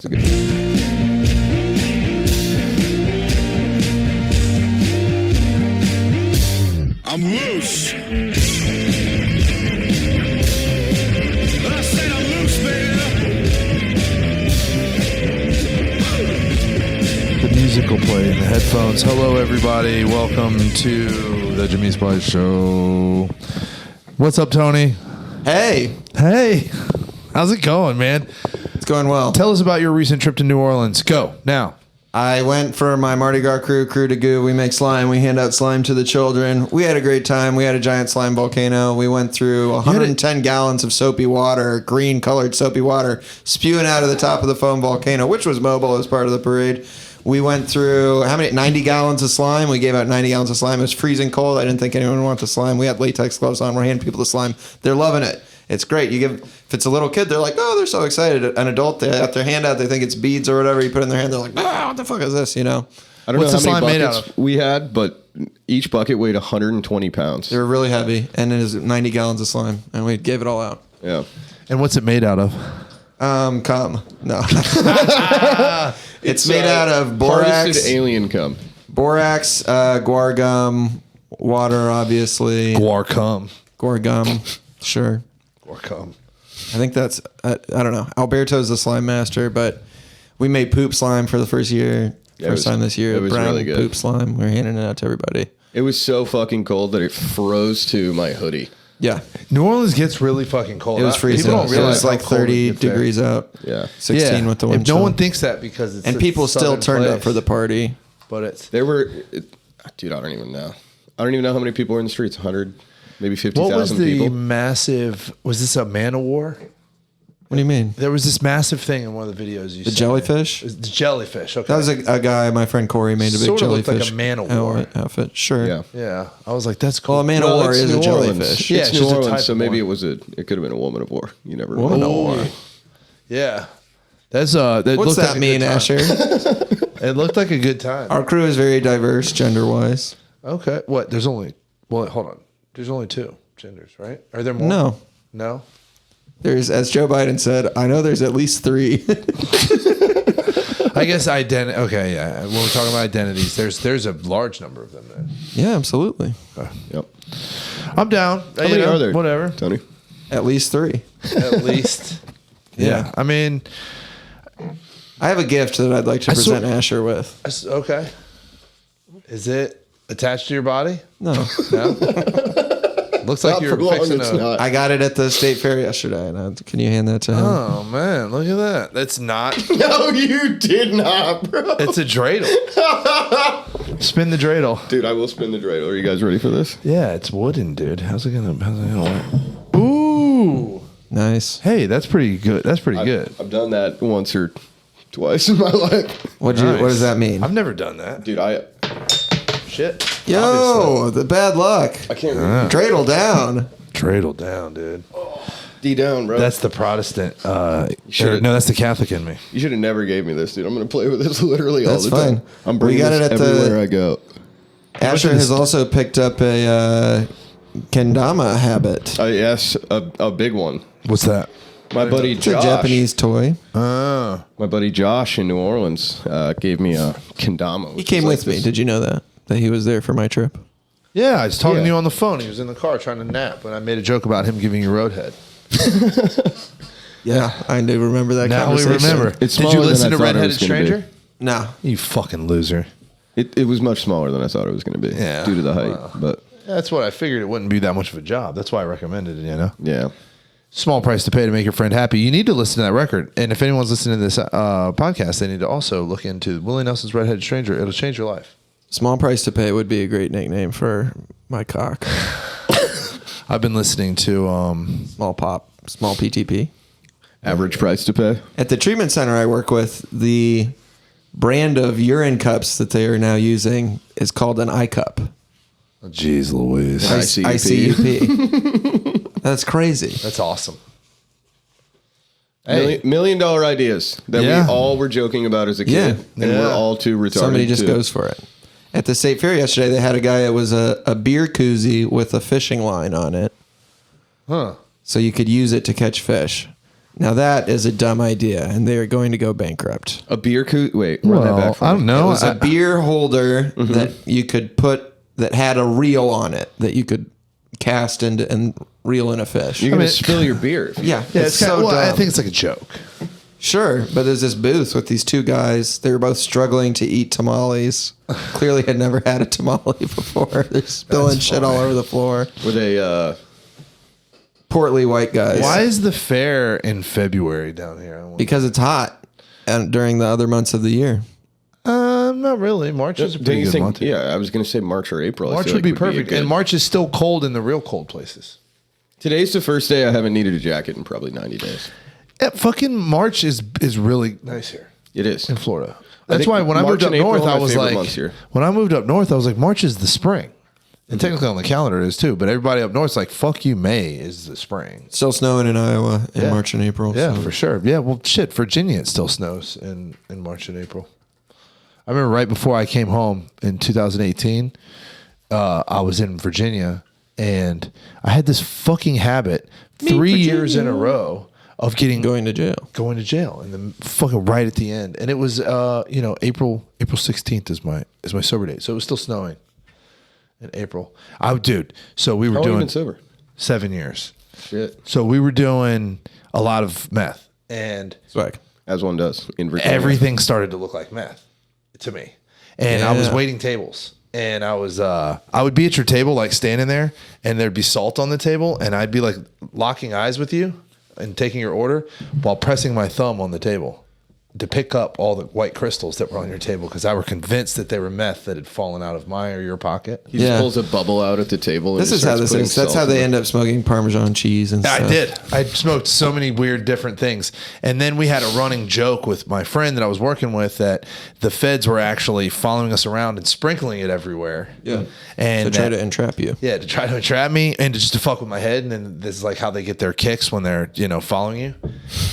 I'm loose. I said I'm loose, baby. The music will play in the headphones. Hello, everybody. Welcome to the Jimmy Spice Show. What's up, Tony? Hey, Hey, how's it going, man? it's going well. Tell us about your recent trip to New Orleans. Go now. I went for my Mardi Gras crew to Goo. We make slime. We hand out slime to the children. We had a great time. We had a giant slime volcano. We went through 110 gallons of soapy water, green colored soapy water, spewing out of the top of the foam volcano, which was mobile as part of the parade. We went through 90 gallons of slime. We gave out 90 gallons of slime. It was freezing cold. I didn't think anyone would want the slime. We had latex gloves on. We're handing people the slime. They're loving it. It's great. If it's a little kid, they're like, oh, they're so excited. An adult, they have their hand out, they think it's beads or whatever. You put it in their hand, they're like, what the fuck is this? You know? I don't What's know the how many slime made buckets out we had, but each bucket weighed 120 pounds. They were really heavy, and it is 90 gallons of slime, and we gave it all out. Yeah. And what's it made out of? Cum. No. It's made out of borax, Harvested alien cum. guar gum, water, obviously. Guar Gum, sure. cum. I think that's, I don't know. Alberto's the slime master, but we made poop slime for the first year. Yeah, First time this year. it was Brown really good. poop slime. We're handing it out to everybody. It was so fucking cold that it froze to my hoodie. Yeah. New Orleans gets really fucking cold. It was freezing. People don't It realize was like how cold it 30 gets there. degrees out. Yeah. 16 with the wind If no chill. one thinks that because it's And a people still southern turned up place, for the party. but it's There were, dude, I don't even know. I don't even know how many people were in the streets. 100, maybe what was 50,000 the people. massive? Was this a man of war? What do you mean? There was this massive thing in one of the videos you The sent jellyfish? me. The jellyfish. Okay, That was a guy, my friend Corey, made a big Sort of looked jellyfish like a man of war. outfit. Sure. Yeah. yeah. I was like, that's cool. Well, a man of Well, war it's is a New Orleans. jellyfish. Yeah, It's it's New just a type Orleans, so of maybe war. it could have been a woman of war. You never Woman know. of war. Yeah, that's that What's looked that like a mean, good time. Asher? It looked like a good time. Our crew is very diverse, gender-wise. Okay, what? There's only hold on. There's only two genders, right? Are there more? No. No. There's, as Joe Biden said, I know there's at least 3. I guess identity. Okay, yeah. When we're talking about identities, there's a large number of them. Then Yeah, absolutely. Yep. I'm down. How many are there? Whatever. Tony? At least 3. At least. Yeah. I mean, I have a gift that I'd like to present Asher with. okay. Is it attached to your body? No. No. Looks like Not you're for long, fixing it's a. not. I got it at the state fair yesterday. Can you hand that to him? Oh man, look at that. That's not. No, you did not, bro. It's a dreidel. Spin the dreidel. Dude, I will spin the dreidel. Are you guys ready for this? Yeah, it's wooden, dude. How's it gonna work? Ooh. Nice. Hey, that's pretty good. That's pretty good. I've done that once or twice in my life. What does that mean? I've never done that. Dude, Shit. Yo, the bad luck. I can't remember. Dreidel down. Dreidel down, dude. D down, bro. That's the Protestant. should've- No, that's the Catholic in me. You should have never gave me this, dude. I'm going to play with this literally That's all the fine. time. I'm We bringing got this it at the- everywhere I go. Asher has also picked up a kendama habit. Yes, a big one. What's that? My buddy It's a Josh, Japanese toy. Oh. my buddy Josh in New Orleans gave me a kendama. He came with me. Did you know that? That he was there for my trip? Yeah, I was talking Yeah. to you on the phone. He was in the car trying to nap, and I made a joke about him giving you roadhead. Yeah, I do remember that Now we conversation. remember. It's Did you smaller than listen I to thought it Redheaded was gonna be. Stranger? No. You fucking loser. It was much smaller than I thought it was going to be Yeah, due to the height. well. But That's what I figured. It wouldn't be that much of a job. That's why I recommended it, you know? yeah. Small price to pay to make your friend happy. You need to listen to that record. And if anyone's listening to this podcast, they need to also look into Willie Nelson's Redheaded Stranger. It'll change your life. Small price to pay would be a great nickname for my cock. I've been listening to Small pop. Small PTP. Average price to pay. At the treatment center I work with, the brand of urine cups that they are now using is called an iCup. Jeez Louise. ICUP. ICUP. That's crazy. That's awesome. $1 million ideas that Yeah. we all were joking about as a kid, Yeah. and Yeah. we're all too retarded. Somebody just to- goes for it. At the state fair yesterday, they had a guy that was a beer koozie with a fishing line on it. Huh. So you could use it to catch fish. Now that is a dumb idea, and they are going to go bankrupt. A beer coot. Wait, run that Well, back for I me. don't It know. was a beer holder that you could put that had a reel on it that you could cast and reel in a fish. You're gonna mean- spill your beer. Yeah, Yeah, it's kinda- so well, I dumb. think it's like a joke. Sure, but there's this booth with these two guys. They were both struggling to eat tamales. Clearly had never had a tamale before. They're spilling shit all over the floor. Were they? Portly white guys. Why is the fair in February down here? I wonder. Because it's hot and during the other months of the year. Not really. March is a Don't pretty you good think? month. Yeah, I was gonna say March or April. I March feel would like be perfect. good- And March is still cold in the real cold places. Today's the first day I haven't needed a jacket in probably 90 days. Yeah, fucking March is really nice here It is. in Florida. That's think why when I March moved up and April north, are I my was favorite like, months here. when I moved up north, I was like, March is the spring. And technically on the calendar it is too, but everybody up north's like, fuck you, May is the spring. Still snowing in Iowa in Yeah. March and April. Yeah, so- for sure. Yeah, well, shit, Virginia, it still snows in March and April. I remember right before I came home in 2018, I was in Virginia, and I had this fucking habit 3 years in a row of Going to jail. going to jail, and then fucking right at the end. And it was, April 16th is my sober date, so it was still snowing in April. So we were How long have you doing been sober? 7 years. Shit. So we were doing a lot of meth, and Swag. As one does in Virginia. everything started to look like meth to me. And I was Yeah. waiting tables, and I would be at your table, like standing there, and there'd be salt on the table, and I'd be like locking eyes with you and taking your order while pressing my thumb on the table to pick up all the white crystals that were on your table, because I were convinced that they were meth that had fallen out of my or your pocket. He just Yeah. pulls a bubble out at the table. And This just is how starts this putting is. That's how salt they in end up smoking Parmesan cheese and stuff. I did. I smoked so many weird different things. And then we had a running joke with my friend that I was working with that the feds were actually following us around and sprinkling it everywhere. Yeah. And To try that- to entrap you. yeah, to try to entrap me and just to fuck with my head. And then this is like how they get their kicks when they're, following you.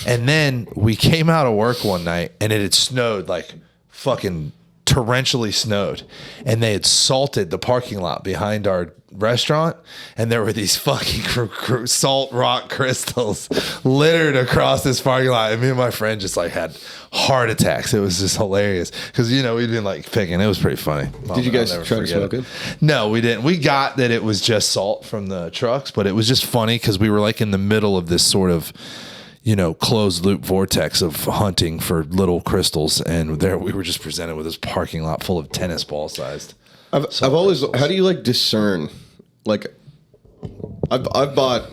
And then we came out of work one night and it had snowed, like fucking torrentially snowed. And they had salted the parking lot behind our restaurant. And there were these fucking salt rock crystals littered across this parking lot. And me and my friend just like had heart attacks. It was just hilarious. Cause we'd been like picking. It was pretty funny. Did you guys I'll never try to forget smoke it? No, we didn't. We got that it was just salt from the trucks, but it was just funny because we were like in the middle of this sort of, closed loop vortex of hunting for little crystals, and there we were just presented with this parking lot full of tennis ball sized. I've always. How do you like discern? Like, I've bought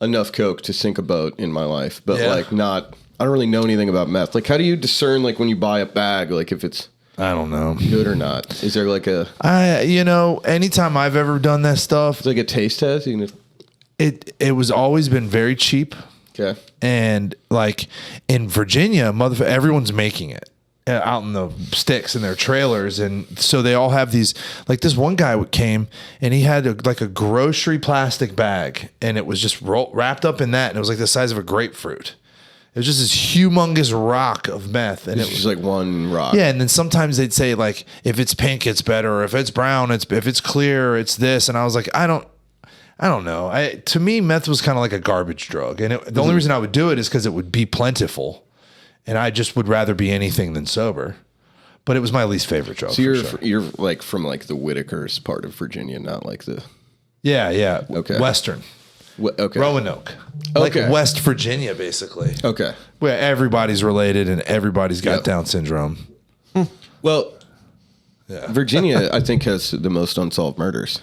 enough coke to sink a boat in my life, but Yeah. like not. I don't really know anything about meth. Like, how do you discern like when you buy a bag, like if it's I don't know. good or not? Is there like a Anytime I've ever done that stuff, it's like a taste test? You can, it was always been very cheap. okay. And like in Virginia, everyone's making it out in the sticks in their trailers, and so they all have these. Like this one guy came and he had a grocery plastic bag, and it was just wrapped up in that, and it was like the size of a grapefruit. It was just this humongous rock of meth, and It's it was just like one rock. yeah. And then sometimes they'd say like, if it's pink, it's better, or if it's brown, if it's clear, it's this. And I was like, I don't know. To me, meth was kind of like a garbage drug, and the only reason I would do it is because it would be plentiful, and I just would rather be anything than sober. But it was my least favorite drug. So you're for sure. you're like from like the Whitakers part of Virginia, not like the yeah. Okay. Western okay. Roanoke, like Okay. West Virginia, basically, Okay. where everybody's related and everybody's got Yep. Down syndrome. Well, Virginia, I think, has the most unsolved murders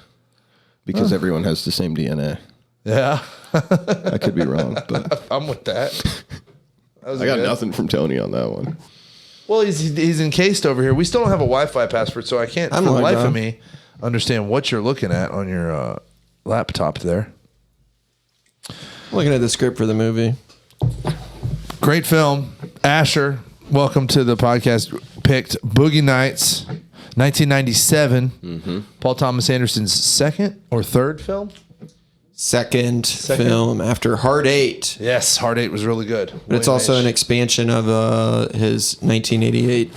because everyone has the same DNA. Yeah, I could be wrong, but I'm with that. I got nothing from Tony on that one. Well, he's encased over here. We still don't have a Wi-Fi password, so I can't, I'm for the logged life of on. me, understand what you're looking at on your laptop there. Looking at the script for the movie. Great film. Asher, welcome to the podcast. Picked Boogie Nights, 1997. Paul Thomas Anderson's second or third film. Second film after Hard Eight. Yes, Hard Eight was really good. But it's also an expansion of his 1988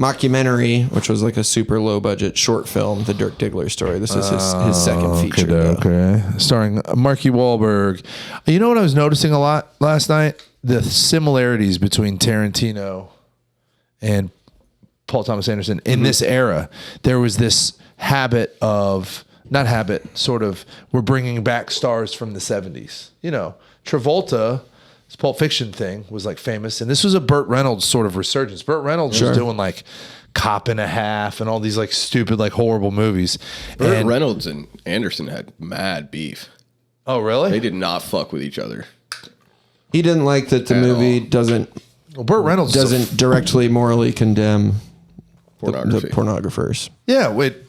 mockumentary, which was like a super low budget short film, The Dirk Diggler Story. This is his second feature. Okay. Starring Marky Wahlberg. You know what I was noticing a lot last night? The similarities between Tarantino and Paul Thomas Anderson in this era. There was this habit of, not habit, sort of, we're bringing back stars from the 70s. You know, Travolta, his Pulp Fiction thing was like famous. And this was a Burt Reynolds sort of resurgence. Burt Reynolds was doing like Cop and a Half and all these like stupid, like horrible movies. Burt Reynolds and Anderson had mad beef. Oh, really? They did not fuck with each other. He didn't like that the movie doesn't Burt Reynolds doesn't directly morally condemn the pornographers. Yeah, it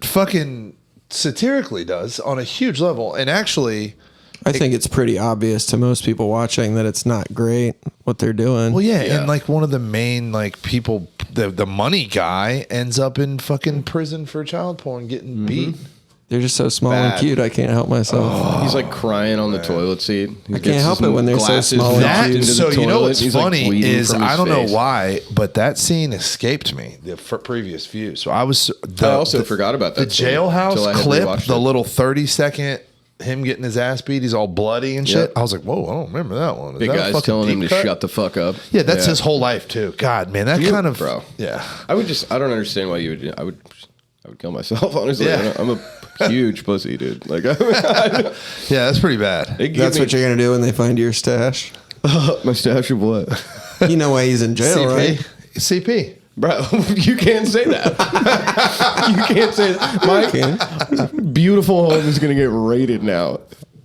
fucking satirically does on a huge level. And actually, I think it's pretty obvious to most people watching that it's not great what they're doing. well, yeah, and like one of the main like people, the money guy ends up in fucking prison for child porn, getting beat. They're just so small and Bad. cute. I can't help myself. He's like crying on the toilet seat. I can't help it when they're so small and That, cute. so you know what's He's like funny bleeding is from his I don't face. know why, but that scene escaped me the previous view. So I was. I also forgot about that The scene until I jailhouse had clip, rewatched the it. little 30-second him getting his ass beat. He's all bloody and shit. Yep. I was like, whoa, I don't remember that one. Is Big that a guy's fucking telling him deep to cut? shut the fuck up. Yeah, that's his whole life too. God, man, that kind of bro. Yeah. I don't understand why you would. I would kill myself. Honestly, Yeah. I'm a huge pussy, dude. Like, Yeah, that's pretty bad. That's what you're going to do when they find your stash. my stash of what, You know why he's in jail, right? CP. bro? You can't say that. You can't say that. My beautiful home is gonna get raided now.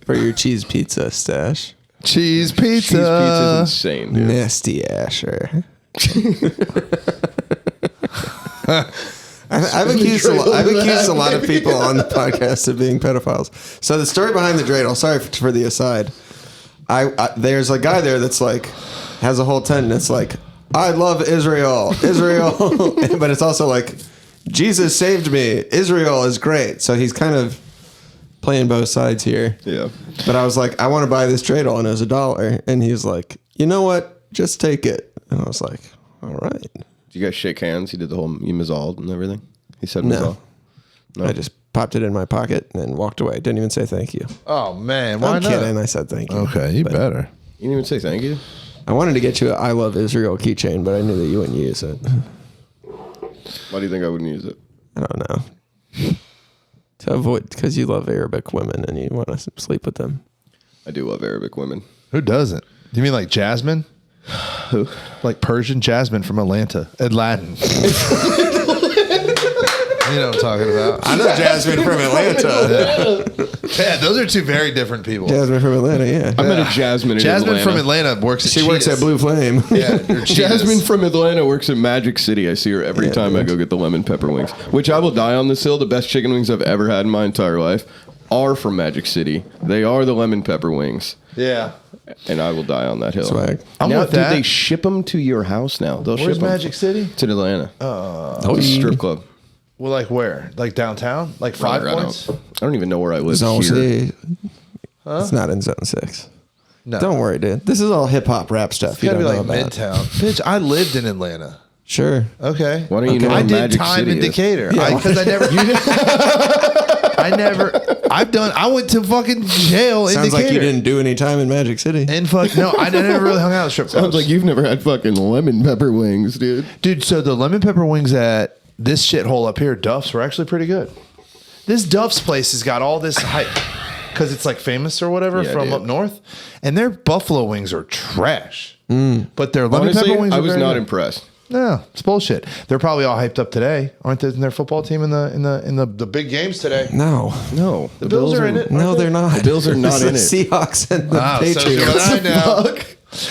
For your cheese pizza stash. Cheese pizza. Cheese pizza is insane, dude. Nasty Asher. I've accused a lot of people on the podcast of being pedophiles. So the story behind the dreidel. Sorry for the aside. There's a guy there that's like has a whole tent and it's like, I love Israel, but it's also like, Jesus saved me. Israel is great. So he's kind of playing both sides here. Yeah. But I was like, I want to buy this dreidel, and it was $1. And he's like, you know what? Just take it. And I was like, all right. Did you guys shake hands? He did the whole Yimazal and everything. He said No. Mazal. I just popped it in my pocket and then walked away. Didn't even say thank you. Oh man, why I'm not? kidding. I said thank you. Okay, you better. You didn't even say thank you. I wanted to get you an I Love Israel keychain, but I knew that you wouldn't use it. Why do you think I wouldn't use it? I don't know. To avoid, because you love Arabic women and you want to sleep with them. I do love Arabic women. Who doesn't? You mean like Jasmine? Who? Like Persian Jasmine from Atlanta. You know what I'm talking about. I know Jasmine from Atlanta. Yeah, those are two very different people. Jasmine from Atlanta, yeah. I met a Jasmine in Jasmine Atlanta. from Atlanta works at She works at Cheetahs. Blue Flame. Yeah, or Cheetahs. Jasmine from Atlanta works at Magic City. I see her every time I go get the lemon pepper wings, which I will die on this hill. The best chicken wings I've ever had in my entire life are from Magic City. They are the lemon pepper wings, Yeah. and I will die on that hill. Swag. I'm now, with dude, that. they ship them to your house now. They'll Where's ship 'em Magic City? to Atlanta. It's a strip club. Well, like where? Like downtown? Like Five Brother, Points? I don't even know where I live Zone here. 6. It's not in Zone 6. No. Don't worry, dude. This is all hip hop rap stuff you Gotta don't be know like about. Midtown. Bitch, I lived in Atlanta. Sure. Okay. Why don't you know I where did Magic time City in is? Decatur. Yeah. Because I went to fucking jail in Sounds Decatur. like you didn't do any time in Magic City. And fuck, no, I never really hung out at strip clubs. Sounds like you've never had fucking lemon pepper wings, dude. Dude, so the lemon pepper wings at this shithole up here, Duff's, were actually pretty good. This Duff's place has got all this hype because it's like famous or whatever Yeah, from dude. up north, and their buffalo wings are trash. But their lemon Honestly, pepper wings, I are was very not good. impressed. No, it's bullshit. They're probably all hyped up today, aren't they? In their football team in the big games today. No. No, The Bills are in it. No, aren't they're not. The Bills are not in it. Seahawks and the Ah, so Patriots. good. I know.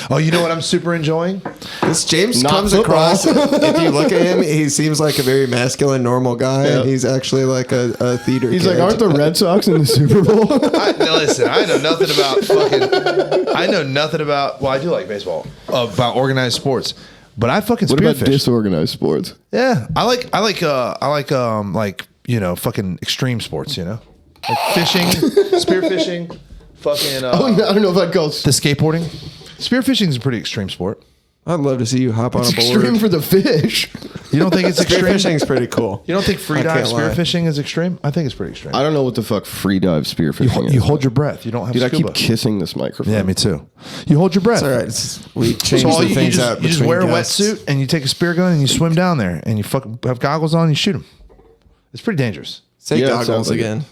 Oh, you know what I'm super enjoying? This James Not comes football. across, if you look at him, he seems like a very masculine, normal guy, Yeah. and he's actually like a theater He's kid. like, aren't the Red Sox in the Super Bowl? Listen, I know nothing about fucking. I know nothing about. Well, I do like baseball, about organized sports, but I fucking What about spearfish. disorganized sports? Yeah, I like you know, fucking extreme sports. You know, like fishing, spearfishing, fucking. I don't know if I'd call it The skateboarding. Spearfishing is a pretty extreme sport. I'd love to see you hop on a board. extreme for the fish. You don't think it's extreme? Spearfishing's pretty cool. You don't think free I dive can't lie. spearfishing is extreme? I think it's pretty extreme. I don't know what the fuck free dive spearfishing is. You hold your breath. You don't have Dude, I scuba. keep kissing this microphone. Yeah, me too. You hold your breath. It's all right. We change So all the you things just, out. you just between wear a guests. wetsuit and you take a spear gun and you swim down there and you fucking have goggles on and you shoot them. It's pretty dangerous. Say Yeah, it goggles sounds like again.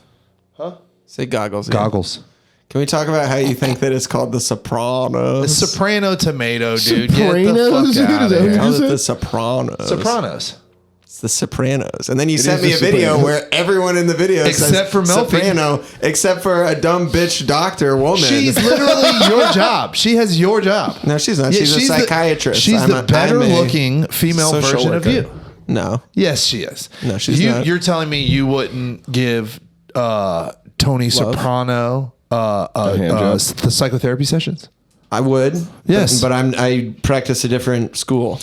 Huh? Say goggles again. Goggles. Can we talk about how you think that it's called The Sopranos? Soprano tomato, dude. Sopranos? Get the fuck out Is that of what here. you Call it said? The Sopranos. Sopranos. It's The Sopranos. And then you sent is me a The video Sopranos. where everyone in the video Except says for Melfi. Soprano, except for a dumb bitch doctor woman. She's literally your job. She has your job. No, she's not. Yeah, She's a the- psychiatrist. she's I'm the better I'm a looking female social version of worker. you. No. Yes, she is. No, she's not. You're telling me you wouldn't give Tony Soprano hand job? the psychotherapy sessions? I would. Yes. But I practice a different school.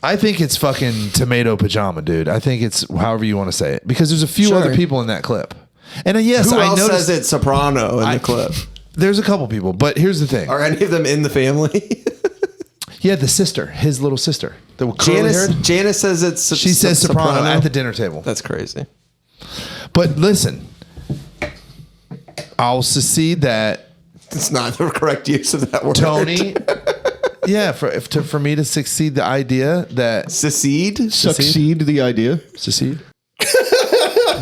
I think it's fucking tomato pajama, dude. I think it's however you want to say it because there's a few Sure. other people in that clip. And yes, Who I else noticed says it's Soprano in the clip? there's a couple people, but here's the thing. Are any of them in the family? Yeah, the sister, his little sister, the curly haired. Janice says it's She says soprano at the dinner table. That's crazy. But listen, I'll secede that It's not the correct use of that word. Tony. Yeah, for me to succeed the idea that Secede? Succeed the idea. secede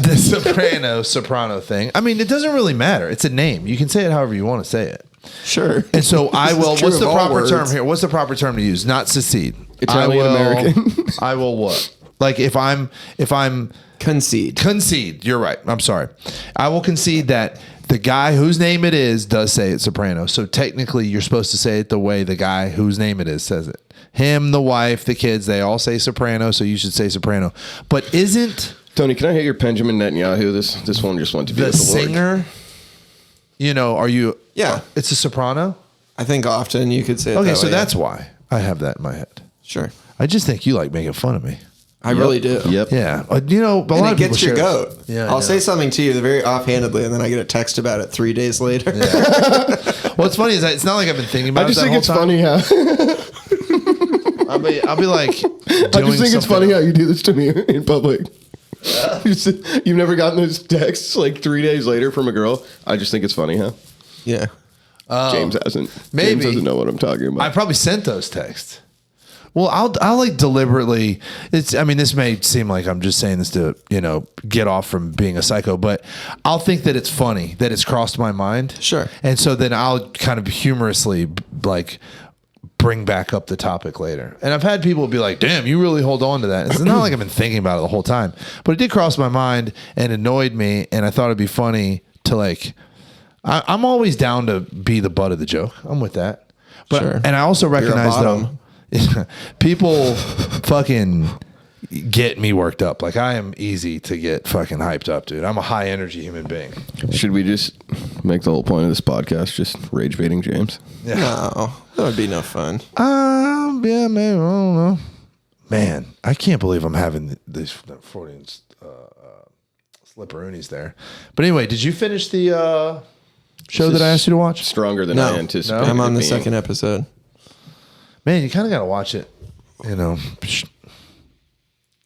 the soprano thing. I mean, it doesn't really matter. It's a name. You can say it however you want to say it. Sure. And so I will. true What's of the all proper words. term here? What's the proper term to use? Not secede. Italian American. I will what? Like if I'm Concede. concede. You're right. I'm sorry. I will concede that the guy whose name it is does say it's soprano. So technically, you're supposed to say it the way the guy whose name it is says it. Him, the wife, the kids, they all say soprano. So you should say soprano. But isn't Tony, can I hit your Benjamin Netanyahu? This one just went to be the with the Lord. singer? You know, are you? Yeah. It's a soprano. I think often you could say it Okay, that so way. that's why I have that in my head. Sure. I just think you like making fun of me. I really do. Yep. Yeah, you know, a lot And of it people gets your share- goat. Yeah, I I'll know. say something to you very offhandedly, and then I get a text about it 3 days later. What's funny is that it's not like I've been thinking about I just it. think it's funny how I'll be like, I just think it's funny how you do this to me in public. You've never gotten those texts like 3 days later from a girl. I just think it's funny, huh? Yeah. James hasn't. maybe. James doesn't know what I'm talking about. I probably sent those texts. Well, I'll like deliberately. I mean, this may seem like I'm just saying this to get off from being a psycho, but I'll think that it's funny that it's crossed my mind. Sure. And so then I'll kind of humorously like bring back up the topic later. And I've had people be like, "Damn, you really hold on to that." It's not like I've been thinking about it the whole time, but it did cross my mind and annoyed me, and I thought it'd be funny to like. I'm always down to be the butt of the joke. I'm with that. But Sure. and I also You're a recognize though, bottom. people fucking get me worked up. Like I am easy to get fucking hyped up, dude. I'm a high energy human being. Should we just make the whole point of this podcast just rage baiting James? No, that would be no fun. Yeah, maybe. I don't know. Man, I can't believe I'm having these 14 slipperoonies there. But anyway, did you finish the show that I asked you to watch? Stronger than No. I anticipated. I'm on it the being. second episode. Man, you kind of got to watch it.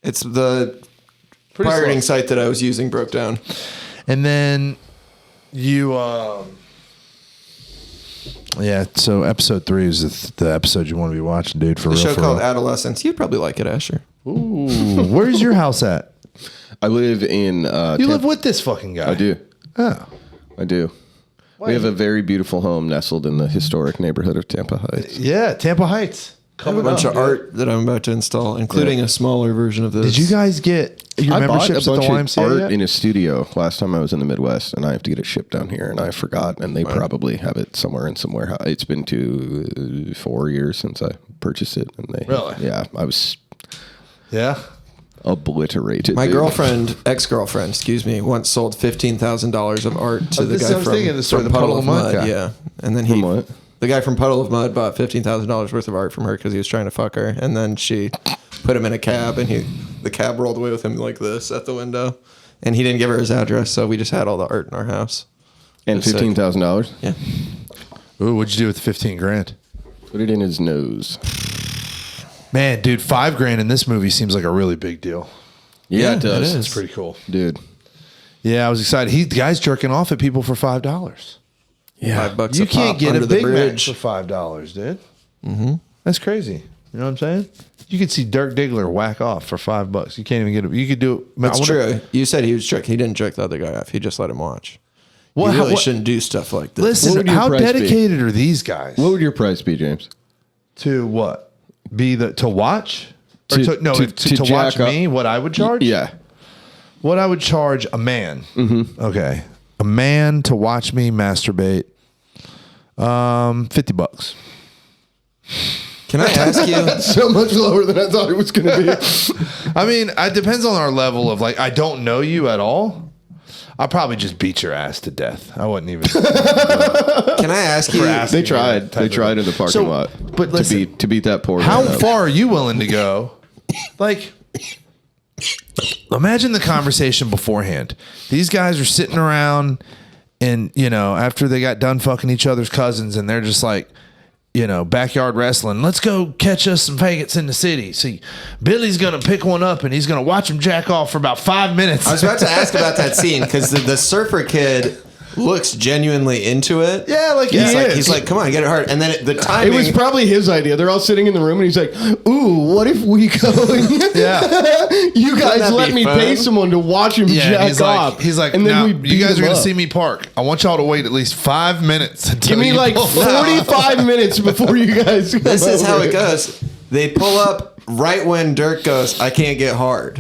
It's the Pretty pirating slow. site that I was using broke down. And then you, yeah. So episode 3 is the episode you want to be watching, dude. For The real, show for called real. Adolescence. You'd probably like it, Asher. Ooh, where's your house at? I live in. You live with this fucking guy. I do. Oh, I do. We have a very beautiful home nestled in the historic neighborhood of Tampa Heights. yeah. Tampa Heights. I have a bunch of art that I'm about to install, including a smaller version of this. Did you guys get your I bought a memberships at the bunch of YMCA art yet? in a studio last time I was in the Midwest, and I have to get it shipped down here, and I forgot, and they probably have it somewhere in some warehouse. It's been 4 years since I purchased it, and they Really? yeah, I was Yeah. obliterated. My dude. girlfriend, ex-girlfriend, excuse me, once sold $15,000 of art to the this guy I was from, thinking the story, from the Puddle of Mud. guy. Yeah, and then From what? the guy from Puddle of Mud bought $15,000 worth of art from her because he was trying to fuck her, and then she put him in a cab, and the cab rolled away with him like this at the window, and he didn't give her his address, so we just had all the art in our house. And It's sick. $15,000. Yeah, Ooh, what'd you do with the 15 grand? Put it in his nose. Man, dude, $5,000 in this movie seems like a really big deal. Yeah, it does. It's pretty cool. Dude. Yeah, I was excited. The guy's jerking off at people for $5. Yeah. $5 You a can't pop get under a the Big Mac bridge. for $5, dude. Mm-hmm. That's crazy. You know what I'm saying? You could see Dirk Diggler whack off for $5. You can't even get it. You could do it. That's true. You said he was jerk. He didn't jerk the other guy off. He just let him watch. Well, You really what- shouldn't do stuff like this. What Listen, would your how price be? dedicated are these guys What would your price be, James? to what? To watch? Or To- to to watch jack up. me? What I would charge? Yeah. What I would charge a man. Mm-hmm. Okay, a man to watch me masturbate. $50. Can I ask you? So much lower than I thought it was going to be. I mean, it depends on our level of like. I don't know you at all. I'll probably just beat your ass to death. I wouldn't even. Can I ask you? asking They tried. that They type of- tried in the parking So, lot. but listen, to beat that poor How man up. far are you willing to go? Like, imagine the conversation beforehand. These guys are sitting around, and after they got done fucking each other's cousins, and they're just like, backyard wrestling. Let's go catch us some faggots in the city. See, Billy's gonna pick one up, and he's gonna watch him jack off for about 5 minutes. I was about to ask about that scene because the surfer kid looks genuinely into it. Yeah, like he is. He's like, come on, get it hard. And then the It timing. was probably his idea. They're all sitting in the room, and he's like, "Ooh, what if we go? Yeah. You guys that let be me fun? pay someone to watch him Yeah, jack he's off." like, and then now, we you beat guys are him gonna up. see me park. I want y'all to wait at least 5 minutes. Until Give me you like pull 45 minutes before you guys. Come This is how over. it goes. They pull up right when Dirk goes, I can't get hard.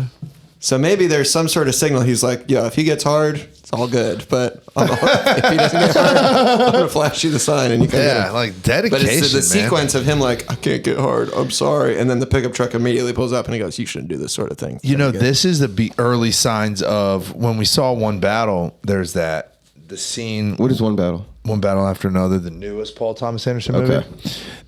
So maybe there's some sort of signal. He's like, yo, if he gets hard, it's all good. But if he doesn't get hard, I'm going to flash you the sign and you can get Yeah, him. like But dedication. it's the man. sequence of him like, I can't get hard. I'm sorry. And then the pickup truck immediately pulls up and he goes, you shouldn't do this sort of thing. This is the early signs of when we saw One Battle. There's the scene. What is One Battle? One Battle After Another, the newest Paul Thomas Anderson movie. Okay.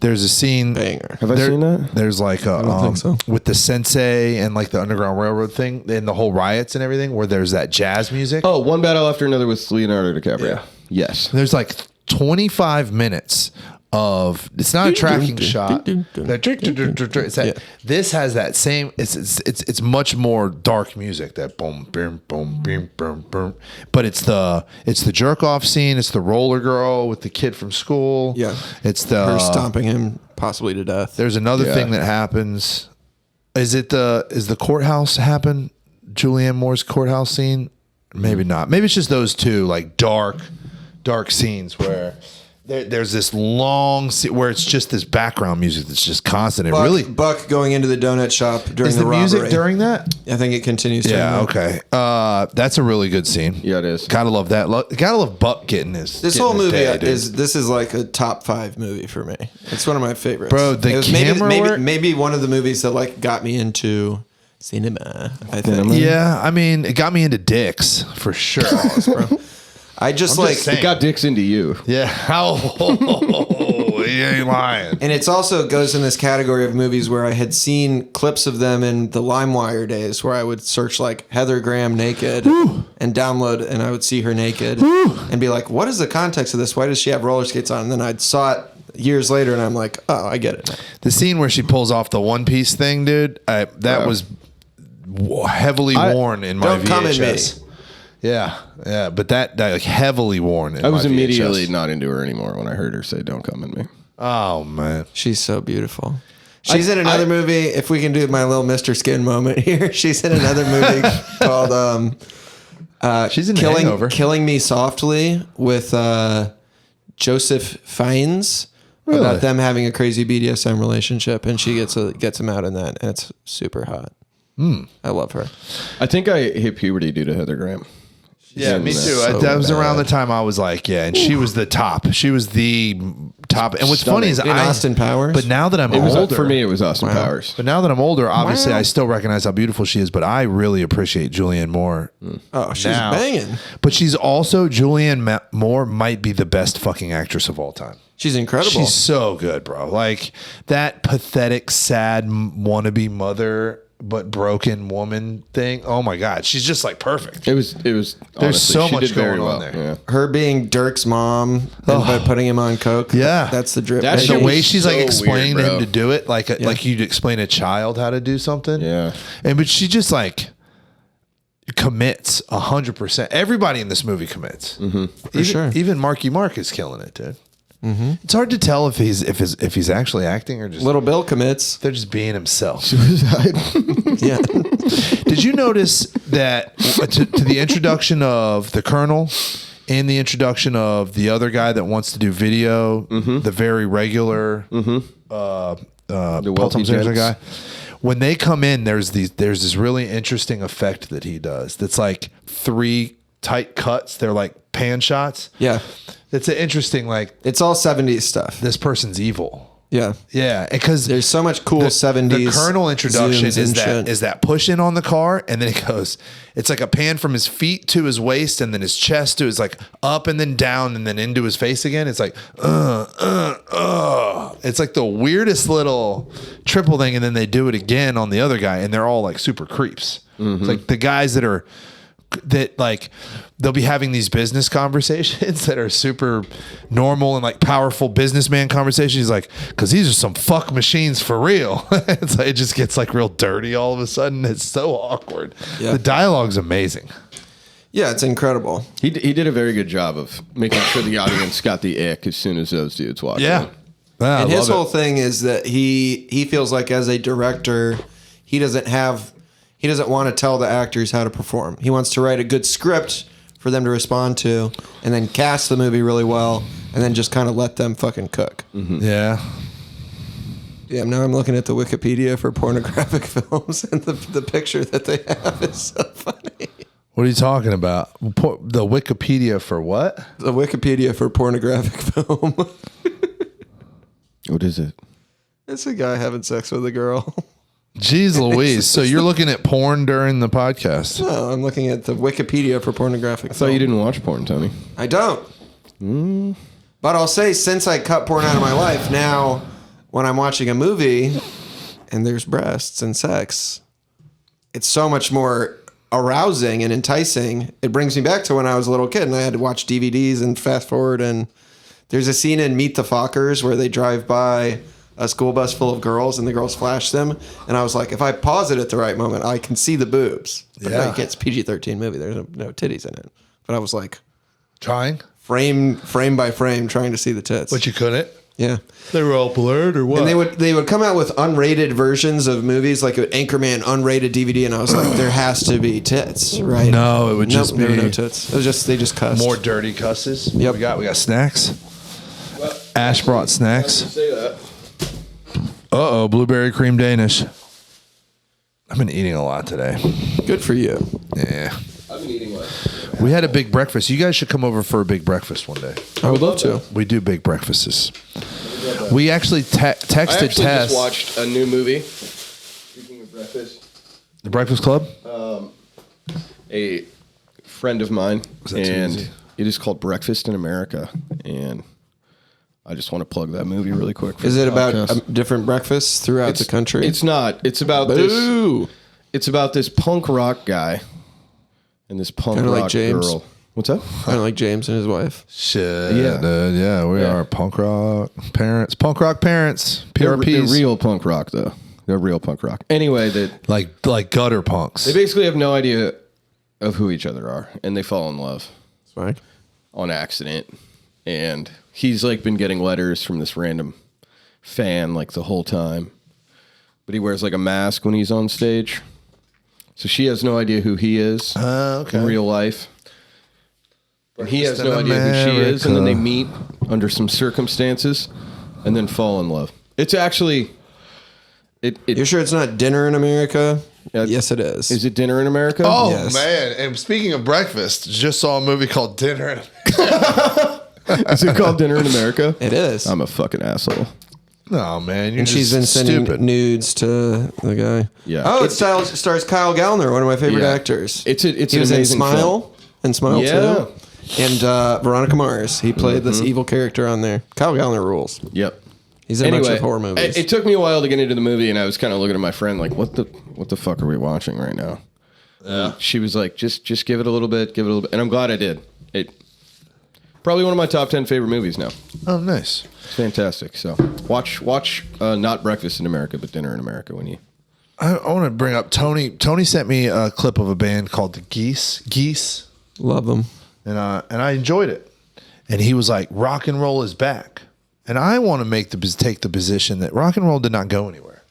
There's a scene. Banger. Have I seen that? There's like a don't think so. with the sensei and like the Underground Railroad thing and the whole riots and everything, where there's that jazz music. Oh, One Battle After Another with Leonardo DiCaprio. Yeah. Yes. There's like 25 minutes of it's not a tracking shot. It's that, this has that same. It's much more dark music. That boom, boom, boom, boom, boom, boom. But it's the jerk off scene. It's the roller girl with the kid from school. Yeah. It's the Her stomping him possibly to death. There's another Yeah. thing that happens. Is the courthouse happen? Julianne Moore's courthouse scene? Maybe not. Maybe it's just those two like dark scenes where there's this long scene where it's just this background music that's just constant. It really Buck going into the donut shop during is the the robbery. music during that. I think it continues. during Yeah. that. Okay. That's a really good scene. Yeah, it is. Gotta love that. Gotta love Buck getting his. This getting whole his movie day, dude. is like a top 5 movie for me. It's one of my favorites. Bro, the It was camera work- maybe one of the movies that like got me into cinema. I think. Yeah. I mean, it got me into dicks for sure. Bro. I just I'm like, just saying. It got dicks into you. Yeah. How? He ain't lying. and it's also goes in this category of movies where I had seen clips of them in the LimeWire days, where I would search like Heather Graham naked and download, and I would see her naked and be like, "What is the context of this? Why does she have roller skates on?" And then I'd saw it years later, and I'm like, "Oh, I get it now." The scene where she pulls off the One Piece thing, dude, that was heavily worn in my Don't come at me. VHS. Yeah, but that like heavily worn. In I was my immediately VHS. not into her anymore when I heard her say, "Don't come at me." Oh man, She's so beautiful. She's in another movie. If we can do my little Mr. Skin moment here, she's in another movie called she's in Hangover. Killing Me Softly with Joseph Fiennes Really? about them having a crazy BDSM relationship, and she gets him out in that, and it's super hot. I love her. I think I hit puberty due to Heather Graham. Yeah, me too. so That was around the bad. time I was like, yeah, and she was the top. She was the top. And what's funny is In Austin Powers? But now that I'm It was older, for me. It was Austin Powers. But now that I'm older, obviously I still recognize how beautiful she is. But I really appreciate Julianne Moore. Oh, she's now. banging. But she's also Julianne Moore might be the best fucking actress of all time. She's incredible. She's so good, bro. Like that pathetic, sad wannabe mother but broken woman thing. Oh my God, she's just like perfect. It was. There's Honestly, so she much did very going on well. there. Yeah. Her being Dirk's mom, but putting him on coke. Yeah. That's the drip. That And baby. the shit way was she's so like explaining weird, to him bro. to do it, like you'd explain a child how to do something. Yeah. But she just like commits 100%. Everybody in this movie commits. For sure. Even Marky Mark is killing it, dude. It's hard to tell if he's actually acting or just Little Bill commits. they're just being himself. Suicide. Yeah. Did you notice that to the introduction of the Colonel and the introduction of the other guy that wants to do video, the very regular the Paul wealthy Thomas Anderson gents. guy? When they come in, there's this really interesting effect that he does. That's like 3 tight cuts. They're like pan shots. Yeah. It's an interesting like It's all 70s stuff. this person's evil. Yeah. Yeah, because There's so much cool 70s. The Colonel introduction zooms is and shit. that push in on the car, and then it goes. It's like a pan from his feet to his waist, and then his chest to his like up and then down, and then into his face again. It's like It's like the weirdest little triple thing, and then they do it again on the other guy, and they're all like super creeps. It's like the guys that like they'll be having these business conversations that are super normal and like powerful businessman conversations. He's like, because these are some fuck machines for real. It's like, it just gets like real dirty all of a sudden. It's so awkward. Yeah. The dialogue's amazing. Yeah, it's incredible. He did a very good job of making sure the audience got the ick as soon as those dudes walked in. Yeah, And I his love whole it. thing is that he feels like as a director, he doesn't want to tell the actors how to perform. He wants to write a good script for them to respond to, and then cast the movie really well, and then just kind of let them fucking cook. Yeah. Yeah, now I'm looking at the Wikipedia for pornographic films, and the picture that they have is so funny. What are you talking about? The Wikipedia for what? The Wikipedia for pornographic film. What is it? It's a guy having sex with a girl. Jeez Louise. So you're looking at porn during the podcast. No, I'm looking at the Wikipedia for pornographic I thought you didn't watch porn, Tony. I don't. But I'll say, since I cut porn out of my life, now when I'm watching a movie and there's breasts and sex, it's so much more arousing and enticing. It brings me back to when I was a little kid and I had to watch DVDs and fast forward. And there's a scene in Meet the Fockers where they drive by a school bus full of girls and the girls flash them. And I was like, if I pause it at the right moment, I can see the boobs. But Yeah. like, it's PG-13 movie. There's no titties in it. But I was like, Trying? frame by frame, trying to see the tits. But you couldn't? Yeah. They were all blurred or what? And they would come out with unrated versions of movies, like an Anchorman unrated DVD, and I was like, there has to be tits, right? No, it would just Nope, there were be no tits. It was just they just cussed. more dirty cusses. Yep. We got snacks. Ash brought snacks. Say that. Uh-oh, blueberry cream Danish. I've been eating a lot today. Good for you. Yeah. I've been eating like. We had a big breakfast. You guys should come over for a big breakfast one day. I would love to. We do big breakfasts. We actually I texted actually Tess. just watched a new movie. Speaking of breakfast, The Breakfast Club? a friend of mine, that too and easy? it is called Breakfast in America, and I just want to plug that movie really quick. for Is the it about podcast. different breakfasts throughout the country? It's not. It's about Boo! this. It's about this punk rock guy and this punk Kinda rock like James. girl. What's up? kind of like James and his wife. Shit. Yeah. Dude, yeah, we Yeah. are punk rock parents. Punk rock parents. They're PRPs. real punk rock, though. They're real punk rock. Anyway, like gutter punks. they basically have no idea of who each other are, and they fall in love Right. on accident. And he's like been getting letters from this random fan like the whole time, but he wears like a mask when he's on stage, so she has no idea who he is Okay. in real life. And he has Breakfast no in idea who she is, and then they America. meet under some circumstances, and then fall in love. It's actually, You're sure it's not Dinner in America? Yeah. Yes, it is. is it Dinner in America? Oh Yes. man! And speaking of breakfast, just saw a movie called Dinner. Is it called Dinner in America? It is. I'm a fucking asshole. No man, you're And she's been just sending stupid. nudes to the guy. Yeah. Oh, it stars Kyle Gallner, one of my favorite Yeah. actors. It's he an was in amazing Smile film. and Smile Yeah. too. And Veronica Mars. He played this evil character on there. Kyle Gallner rules. Yep. He's in a bunch of horror movies. It took me a while to get into the movie, and I was kind of looking at my friend like, what the fuck are we watching right now? She was like, just give it a little bit, and I'm glad I did. It probably one of my top 10 favorite movies now. Oh, nice. It's fantastic. So watch not Breakfast in America, but Dinner in America when you. I want to bring up Tony. Tony sent me a clip of a band called the Geese, Love them. and I enjoyed it. And he was like, "Rock and roll is back," and I want to take the position that rock and roll did not go anywhere.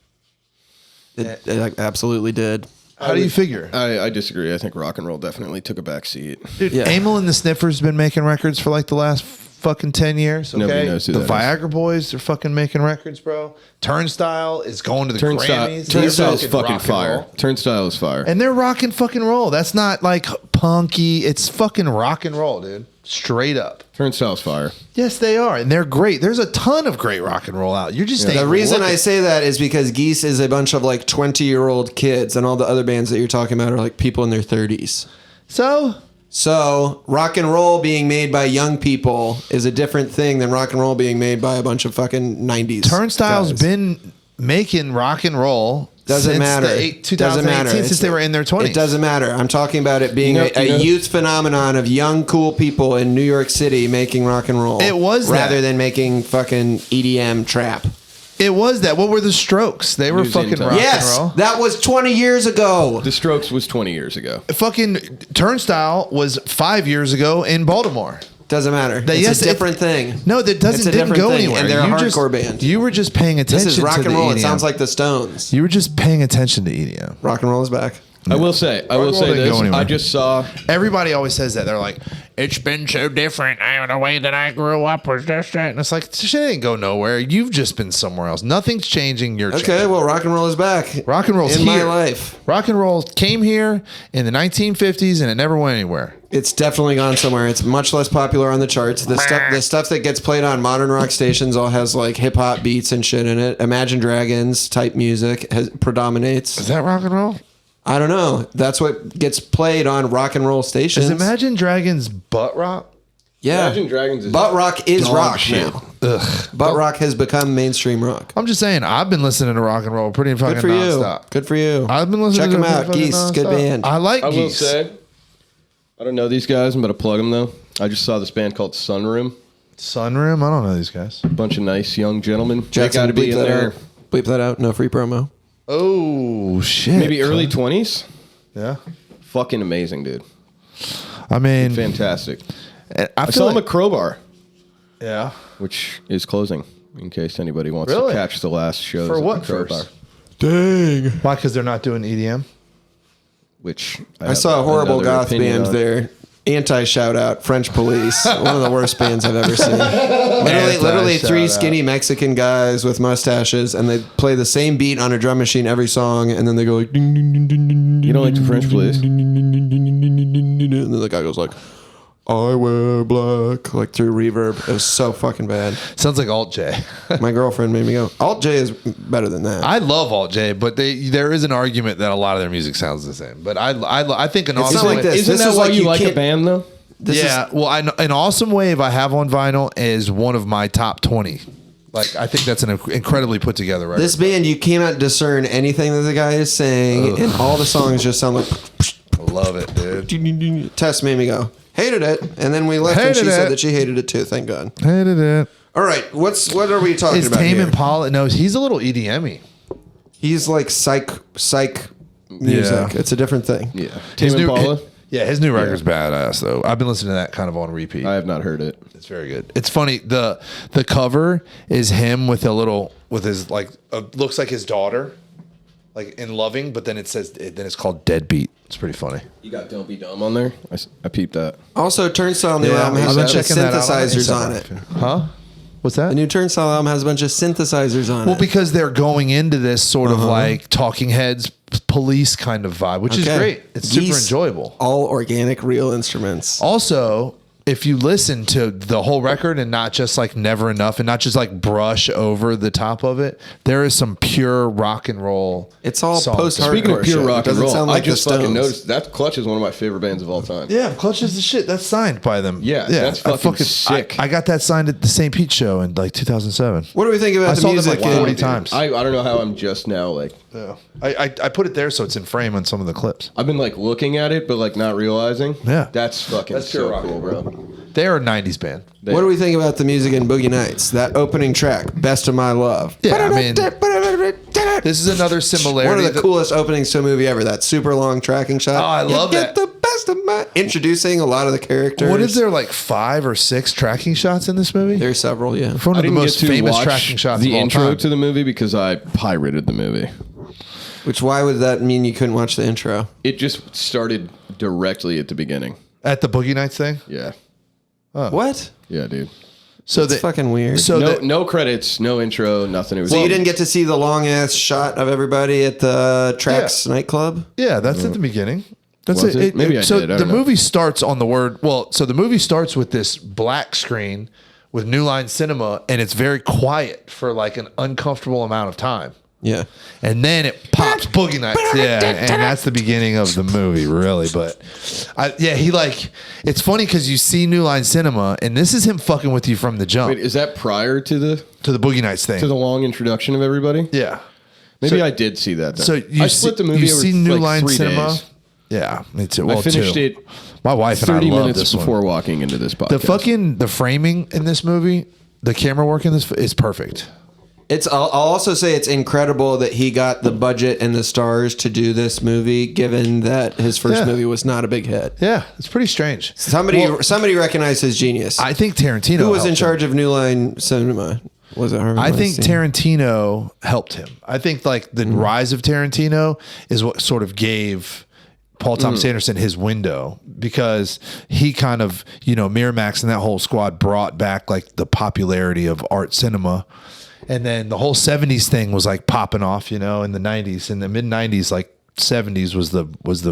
It absolutely did. How do you figure? I disagree. I think rock and roll definitely took a back seat. Dude, Yeah. Amyl and the Sniffers been making records for like the last fucking 10 years. Okay? Nobody knows who the that is. Viagra Boys are fucking making records, bro. Turnstile is going to the Grammys. Turnstile is They're fucking rock and fire. roll. Turnstile is fire. And they're rocking fucking roll. That's not like punky. It's fucking rock and roll, dude. Straight up. Turnstile's fire. Yes, they are. And they're great. There's a ton of great rock and roll out. You're just The reason I say that is because Geese is a bunch of like 20-year-old kids, and all the other bands that you're talking about are like people in their 30s. So rock and roll being made by young people is a different thing than rock and roll being made by a bunch of fucking 90s. Turnstile's guys. been making rock and roll Doesn't since matter. the 2018, since they were in their 20s. It doesn't matter. I'm talking about it being You know- a youth phenomenon of young, cool people in New York City making rock and roll. It was rather that. than making fucking EDM trap. It was that. What were the Strokes? They were News fucking Intel. rock Yes, and roll. that was 20 years ago. The Strokes was 20 years ago. Fucking Turnstile was 5 years ago in Baltimore. Doesn't matter. It's Yes, a different thing. No, that It's a didn't different go thing, anywhere. and they're a You hardcore band. You were just paying attention. This is rock to and the roll. It EDM. sounds like the Stones. You were just paying attention to EDM. Rock and roll is back. I will say roll didn't this. go anywhere. I just saw Everybody always says that. They're like, "It's been so different. The way that I grew up was this shit." And it's like, this shit ain't go nowhere. You've just been somewhere else. Nothing's changing. You're Okay, changing. well, rock and roll is back. Rock and roll's in my here. life. Rock and roll came here in the 1950s and it never went anywhere. It's definitely gone somewhere. It's much less popular on the charts. The stuff that gets played on modern rock stations all has like hip hop beats and shit in it. Imagine Dragons type music predominates. Is that rock and roll? I don't know. That's what gets played on rock and roll stations. Is Imagine Dragons butt rock? Yeah. Imagine Dragons is Butt rock is dog rock shit. now. Ugh. Butt rock has become mainstream rock. I'm just saying, I've been listening to rock and roll pretty fucking Good for you. nonstop. Good for you. I've been listening Check to them it out. fucking Geese, good nonstop. band. I like I will Geese. say, I don't know these guys. I'm going to plug them though. I just saw this band called Sunroom. Sunroom? I don't know these guys. A bunch of nice young gentlemen. They Jackson, got to be bleep in that there. out. Bleep that out. No free promo. Oh, shit. Maybe early 20s. Yeah. Fucking amazing, dude. I mean, Fantastic. I I feel saw them like, at Crowbar, yeah. which is closing. In case anybody wants Really? to catch the last shows For at what the Crowbar. first? Dang. Why? Because they're not doing E EDM? Which I saw a horrible another goth opinion band on. there. Anti shout out, French Police. One of the worst bands I've ever seen. Literally three Anti-shout-out. skinny Mexican guys with mustaches, and they play the same beat on a drum machine every song, and then they go like, ding, ding, ding, ding, ding, You don't like the French Police? ding, ding, ding, ding, ding, ding, ding, ding, ding, and then the guy goes like, I wear black, like through reverb. It was so fucking bad. Sounds like Alt J. My girlfriend made me go, Alt J is better than that. I love Alt J, but there is an argument that a lot of their music sounds the same. But I think an It's awesome not like way- this. Isn't This that is why like you you like a can't- band though? Yeah, well, an awesome wave I have on vinyl is one of my top 20. Like, I think that's an incredibly put together record. This band, you cannot discern anything that the guy is saying, and all the songs just sound like. I love it, dude. Tess made me go, hated it, and then we left, and she Hated said it. that she hated it too. Thank God. Hated it. All right, what are we talking Is about Tame here? Impala? No, he's a little EDM-y. He's like psych music. Yeah. It's a different thing. Yeah. His Tame new, Impala? his new record's badass though. I've been listening to that kind of on repeat. I have not heard it. It's very good. It's funny. The cover is him with his like looks like his daughter, like in Loving, but then it's called Deadbeat. It's pretty funny. You got Don't Be Dumb on there? I peeped that. Also, Turnstile new album has I've a been bunch of checking that out. synthesizers on it. Huh? What's that? The new Turnstile album has a bunch of synthesizers on Well, it. because they're going into this sort of like Talking Heads, Police kind of vibe, which is Okay. great. It's super Geese, enjoyable. All organic, real instruments. Also, if you listen to the whole record and not just like Never Enough and not just like brush over the top of it, there is some pure rock and roll. It's all songs. post-hardcore. Speaking of pure shit. rock and Doesn't roll, sound I like the just fucking Stones. noticed that Clutch is one of my favorite bands of all time. Yeah, Clutch is the shit. That's signed by them. Yeah, that's fucking sick. I got that signed at the St. Pete show in like 2007. What do we think about I the saw them music? like 40 in- times. I don't know how I'm just now like Yeah. I put it there so it's in frame on some of the clips. I've been like looking at it but like not realizing. Yeah. That's fucking That's pure so rock cool, and bro. They are a 90s band. What do we think about the music in Boogie Nights? That opening track, "Best of My Love." Yeah, I mean, this is another similarity. One of the that- coolest openings to a movie ever. That super long tracking shot. Oh, I love you that. Get the best of my. Introducing a lot of the characters. What is there, like 5 or 6 tracking shots in this movie? There's several. Yeah. One I of the didn't most get to famous watch tracking shots the of all intro time. to the movie because I pirated the movie. Which why would that mean you couldn't watch the intro? It just started directly at the beginning. At the Boogie Nights thing? Yeah. What? Yeah, dude. So It's fucking weird. So No, that- no credits, no intro, nothing. It was So you didn't get to see the long ass shot of everybody at the Trax nightclub? yeah, that's at the beginning. That's Was it? Maybe I so did. I the don't know. movie starts on the word. Well, so the movie starts with this black screen with New Line Cinema, and it's very quiet for like an uncomfortable amount of time. Yeah. And then it pops Boogie Nights. Yeah. And that's the beginning of the movie, really. But he like, it's funny because you see New Line Cinema, and this is him fucking with you from the jump Wait, is that prior to the Boogie Nights thing. to the long introduction of everybody? Yeah. Maybe So- I did see that. Then. So you I split the movie you over see New like Line 3 Cinema? days. Yeah, me too. Well, I finished 2. it My wife and I 30 love minutes this before one. walking into this podcast. The framing in this movie, the camera work in this is perfect. I'll also say it's incredible that he got the budget and the stars to do this movie, given that his first Yeah. movie was not a big hit. Yeah, it's pretty strange. Somebody recognized his genius. I think Tarantino. Who was in helped him. charge of New Line Cinema? Was it Harvey I think Weinstein? Tarantino helped him. I think like the rise of Tarantino is what sort of gave Paul Thomas Anderson his window, because he kind of, Miramax and that whole squad brought back like the popularity of art cinema. And then the whole 70s thing was like popping off, in the 90s. In the mid 90s, like 70s was the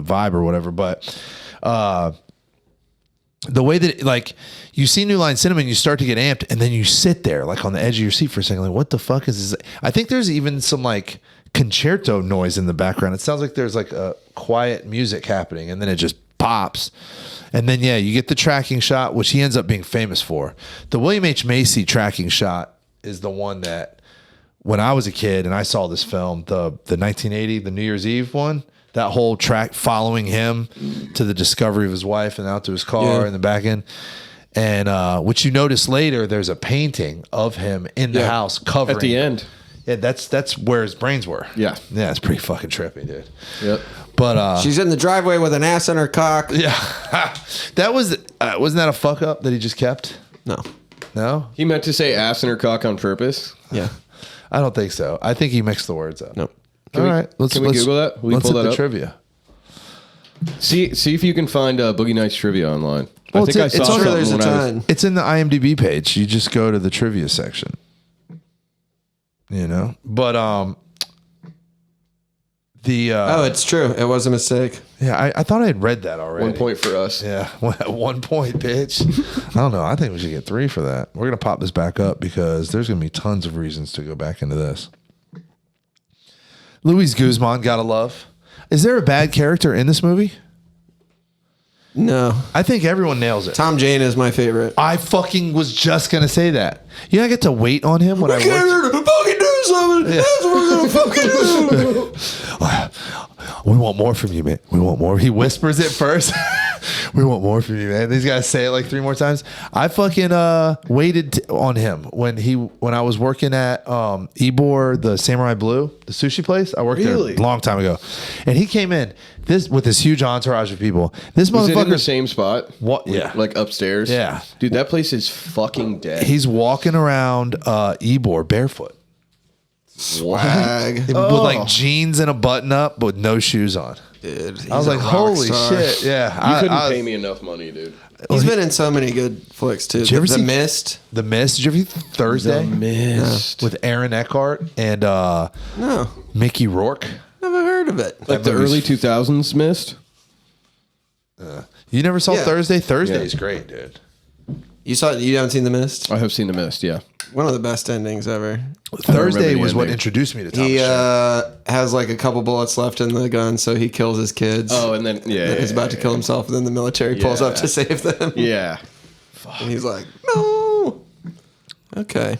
vibe or whatever. But the way that like you see New Line Cinema and you start to get amped, and then you sit there like on the edge of your seat for a second, like, what the fuck is this? I think there's even some like concerto noise in the background. It sounds like there's like a quiet music happening, and then it just pops. And then, yeah, you get the tracking shot, which he ends up being famous for. The William H. Macy tracking shot is the one that when I was a kid and I saw this film, the 1980, the New Year's Eve one, that whole track following him to the discovery of his wife and out to his car in the back end. And which you notice later, there's a painting of him in the house covering. At the end. Yeah, that's where his brains were. Yeah. Yeah, it's pretty fucking trippy, dude. Yep. But She's in the driveway with an ass in her cock. yeah, that was wasn't that a fuck up that he just kept? No. No, He meant to say ass in her cock on purpose. Yeah. I don't think so. I think he mixed the words up. Nope. All right, let's can we Google that? Will you Let's pull hit that the up? trivia. See if you can find Boogie Nights trivia online. Well, I think I it's saw on- Sure, something there's a when I was. ton. It's in the IMDb page. You just go to the trivia section. But the Oh, it's true. It was a mistake. yeah, I thought I had read that already. 1 point for us. Yeah, 1 point, bitch. I don't know. I think we should get 3 for that. We're gonna pop this back up because there's gonna be tons of reasons to go back into this. Luis Guzman, gotta love. Is there a bad character in this movie? No. I think everyone nails it. Tom Jane is my favorite. I fucking was just gonna say that. I get to wait on him when I worked. fucking do something. That's what we're gonna fucking do. We want more from you, man. We want more. He whispers it first. We want more from you, man. These guys say it like 3 more times. I fucking waited on him when I was working at Ybor, the Samurai Blue, the sushi place. I worked there a long time ago, and he came in with this huge entourage of people. This Was it in the motherfucker. same spot? What? Yeah. Like upstairs? Yeah. Dude, that place is fucking dead. He's walking around Ybor barefoot. Swag. With like jeans and a button up, but with no shoes on. Dude, I was like, holy shit. Yeah. You couldn't I was- pay me enough money, dude. He's been in so many good flicks too. you ever The see- Mist. The Mist. Did you ever see Thursday? Mist. With Aaron Eckhart and No, Mickey Rourke. never heard of it. Like the early 2000s Mist? You never saw Yeah. Thursday? Thursday's great, dude. You haven't seen The Mist? I have seen The Mist. Yeah. One of the best endings ever. Thursday the was what ending. introduced me to Thomas He Shelby. has like a couple bullets left in the gun, so he kills his kids. Oh, and then He's about to kill himself, and then the military pulls up Yeah. to save them. Yeah. And he's like, no. Okay.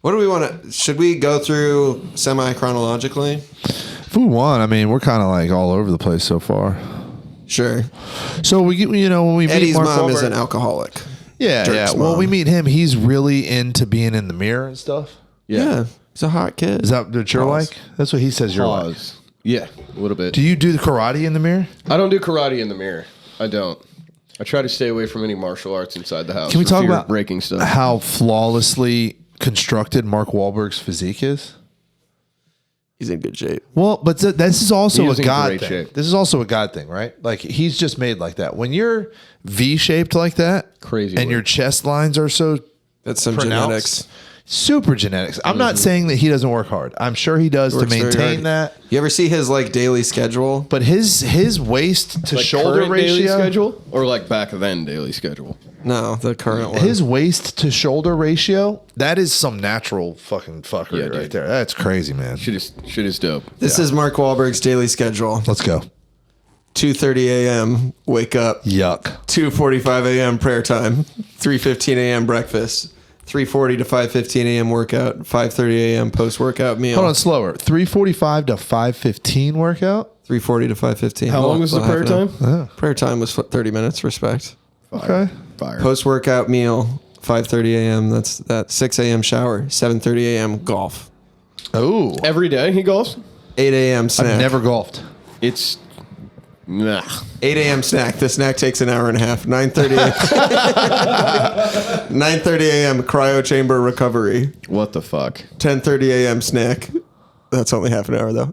What do we want to? Should we go through semi chronologically? If we want, I mean, we're kind of like all over the place so far. Sure. So we, when we Eddie's meet Mark mom is Wahlberg- an alcoholic. yeah. Dirk's Well, mom. we meet him. He's really into being in the mirror and stuff. Yeah. He's a hot kid. Is that what you're Pause. like? That's what he says you're like. Pause. Yeah, a little bit. Do you do the karate in the mirror? I don't do karate in the mirror. I don't. I try to stay away from any martial arts inside the house. Can we for talk fear of about breaking stuff? how flawlessly constructed Mark Wahlberg's physique is? He's in good shape. Well, but this is also He a is in God great thing. shape. This is also a God thing, right? Like he's just made like that. When you're V-shaped like that, Crazy and look. your chest lines are so That's some pronounced, genetics. super genetics. I'm not saying that he doesn't work hard. I'm sure he does to Works very maintain hard. that. You ever see his like daily schedule? But his waist to Like shoulder current daily ratio, schedule or like back then daily schedule? No, the current one. his waist to shoulder ratio, that is some natural fucking fuckery Yeah, right dude. there. That's crazy, man. Shit is dope. This is Mark Wahlberg's daily schedule. Let's go. 2:30 a.m. wake up. Yuck. 2:45 a.m. prayer time. 3:15 a.m. breakfast. 3:40 to 5:15 a.m. workout. 5:30 a.m. post workout meal. Hold on, slower. 3:45 to 5:15 workout. 3:40 to 5:15. How long was the prayer time? Prayer time was 30 minutes. Respect. Okay. Fire. Post workout meal. 5:30 a.m. That's that. 6 a.m. shower. 7:30 a.m. golf. Oh, Every day he golfs? 8 a.m. snack. I've never golfed. It's nah. 8 a.m. snack. The snack takes an hour and a half. 9:30 a.m. 9:30 a.m. cryo chamber recovery. What the fuck? 10:30 a.m. snack. That's only half an hour though.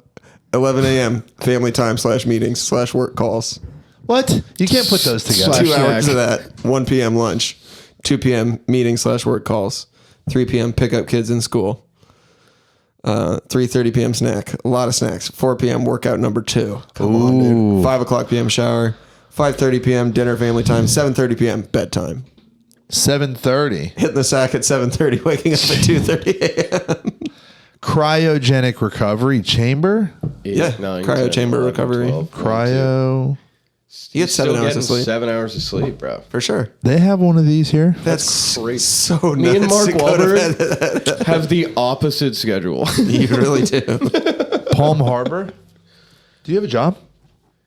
11 a.m. family time / meetings / work calls. What? You can't put those together. Slash 2 hours snack. of that. 1 p.m. lunch. 2 p.m. meeting / work calls. 3 p.m. pick up kids in school. 3:30 p.m. snack. A lot of snacks. 4 p.m. workout number 2. Come on, dude. 5 o'clock p.m. shower. 5:30 p.m. dinner family time. 7:30 p.m. bedtime. 7:30. Hitting the sack at 7:30. Waking up at 2:30 a.m. Cryogenic recovery chamber. 8, Yeah, 9, cryo 10, chamber 11, recovery. 12, Cryo. You get 7 hours of sleep. 7 hours of sleep, bro. For sure. They have one of these here. That's crazy. so nuts. Me and Mark to go to bed. Wahlberg have the opposite schedule. You really do. Palm Harbor. Do you have a job?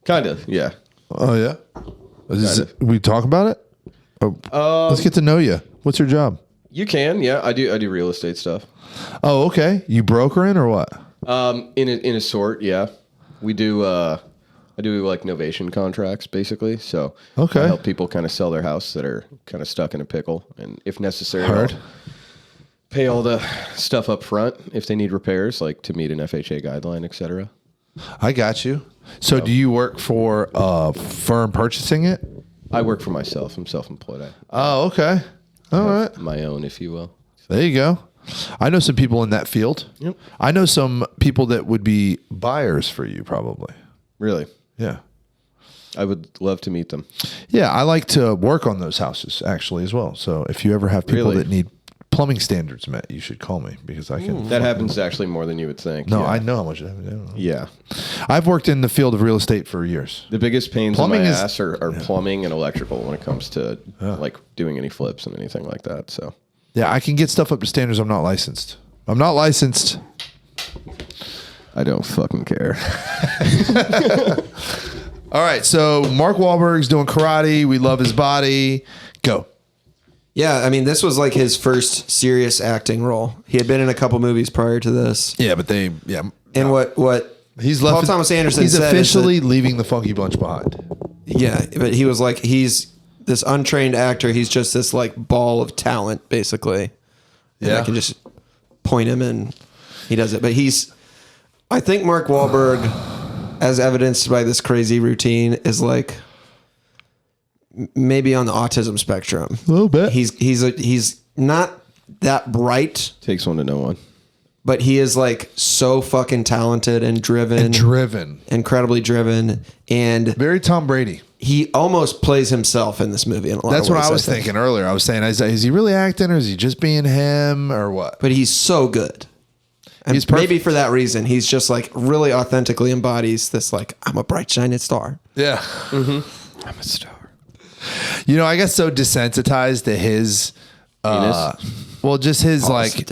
Kind of, yeah. Oh yeah. We talk about it. Oh, let's get to know you. What's your job? You can, yeah. I do real estate stuff. Oh, okay. You brokering or what? In a sort, yeah. We do. I do like novation contracts, basically. So Okay. I help people kind of sell their house that are kind of stuck in a pickle, and if necessary, Heard. I'll pay all the stuff up front if they need repairs, like to meet an FHA guideline, etc. I got you. So do you work for a firm purchasing it? I work for myself. I'm self-employed. Oh, okay. All right. I my own, if you will. There you go. I know some people in that field. Yep. I know some people that would be buyers for you probably. Really, Yeah. I would love to meet them. Yeah, I like to work on those houses actually as well. So if you ever have people Really? that need plumbing standards met, you should call me because I can. That happens actually more than you would think. No, yeah. I know how much. Yeah. Yeah. I've worked in the field of real estate for years. The biggest pains Plumbing in my is- ass are plumbing and electrical when it comes to like doing any flips and anything like that. So Yeah, I can get stuff up to standards. I'm not licensed. I'm not licensed. I don't fucking care. All right, so Mark Wahlberg's doing karate. We love his body. Go. Yeah, I mean, this was like his first serious acting role. He had been in a couple movies prior to this. Yeah, but they. Yeah, And what he's left. Paul Thomas Anderson He's said is officially leaving the Funky Bunch behind. yeah, but he was like, he's this untrained actor. He's just this like ball of talent, basically. And Yeah. I can just point him and he does it. But I think Mark Wahlberg, as evidenced by this crazy routine, is like maybe on the autism spectrum. A little bit. He's not that bright, Takes one to know one. but he is like so fucking talented and driven, incredibly driven, and Very Tom Brady. he almost plays himself in this movie. In a lot That's of what ways, I was think. thinking earlier. I was saying, is he really acting, or is he just being him, or what? But he's so good. And He's perfect. maybe for that reason, he's just like really authentically embodies this like I'm a bright shining star. Yeah. Mm-hmm. I'm a star. You know, I got so desensitized to his, well, just his like,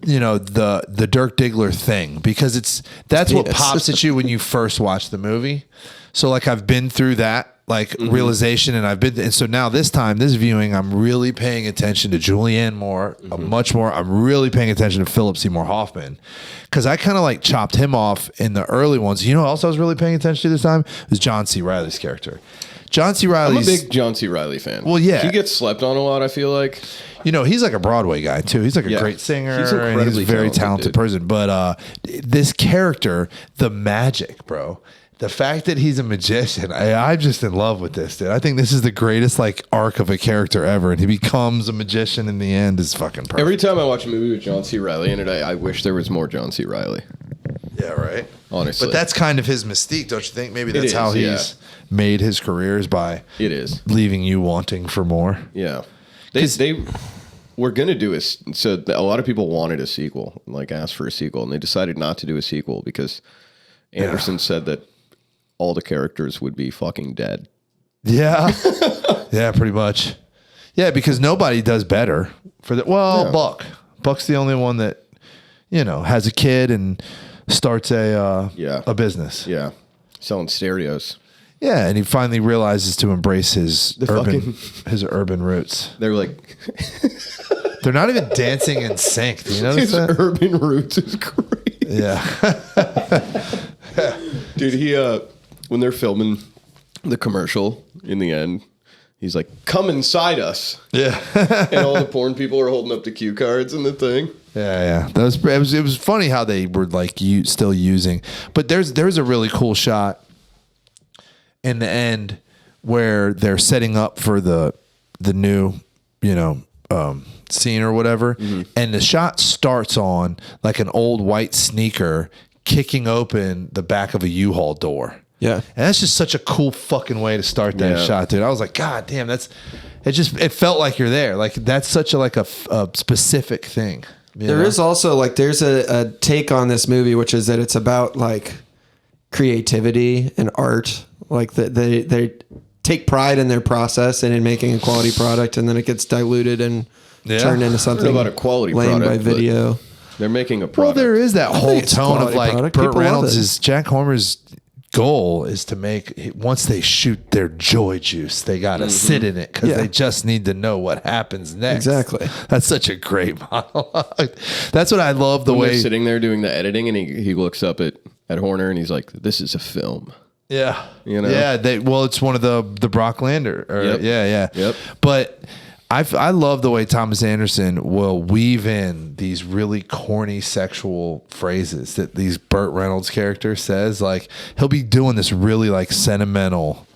you know, the Dirk Diggler thing, because that's what penis. pops at you when you first watch the movie. So like I've been through that like realization, and so now this viewing, I'm really paying attention to Julianne Moore, much more. I'm really paying attention to Philip Seymour Hoffman, because I kind of like chopped him off in the early ones. You know, what else I was really paying attention to this time was John C. Reilly's character. John C. I'm a Reilly's big John C. Reilly fan. Well, yeah. He gets slept on a lot, I feel like. You know, he's like a Broadway guy too. He's like a Yeah. great singer. He's and incredibly he's a very talented, talented dude. person. But this character, the magic, bro. The fact that he's a magician, I'm just in love with this, dude. I think this is the greatest like arc of a character ever, and he becomes a magician in the end. Is fucking perfect. Every time I watch a movie with John C. Reilly in it, I wish there was more John C. Reilly. Yeah, right. Honestly. But that's kind of his mystique, don't you think? Maybe that's is, how yeah. he's made his career, is by It is. leaving you wanting for more. Yeah. They were going to do so a lot of people wanted a sequel, like asked for a sequel, and they decided not to do a sequel because Anderson said that all the characters would be fucking dead. Yeah. Yeah, pretty much. Yeah, because nobody does better for the Buck. Buck's the only one that, you know, has a kid and starts a business. Yeah. Selling stereos. Yeah, and he finally realizes to embrace his urban roots. They're like, They're not even dancing in sync. Do you notice his that? urban roots is great. Yeah. Dude, when they're filming the commercial in the end, he's like, come inside us. Yeah. And all the porn people are holding up the cue cards and the thing. Yeah. It was funny how they were like still using, but there's a really cool shot in the end where they're setting up for the new, you know, scene or whatever, and the shot starts on like an old white sneaker kicking open the back of a U-Haul door. Yeah. And that's just such a cool fucking way to start that Yeah. shot, dude. I was like, God damn, it felt like you're there. Like that's such a specific thing. There is also like there's a take on this movie, which is that it's about like creativity and art. Like that they take pride in their process and in making a quality product, and then it gets diluted and turned into something about a quality lame by product, but video. They're making a Well, product. there is that whole it's a tone of quality like product. Burt People love Reynolds it. is Jack Homer's goal is to make, once they shoot their joy juice, they got to sit in it because Yeah. they just need to know what happens next. Exactly. That's such a great monologue. That's what I love the when way. they're sitting there doing the editing, and he looks up at Horner and he's like, "This is a film." Yeah. You know? Yeah. It's one of the Brock Lander. Yep. Yeah. Yep. But I love the way Thomas Anderson will weave in these really corny sexual phrases that these Burt Reynolds character says. Like he'll be doing this really like sentimental,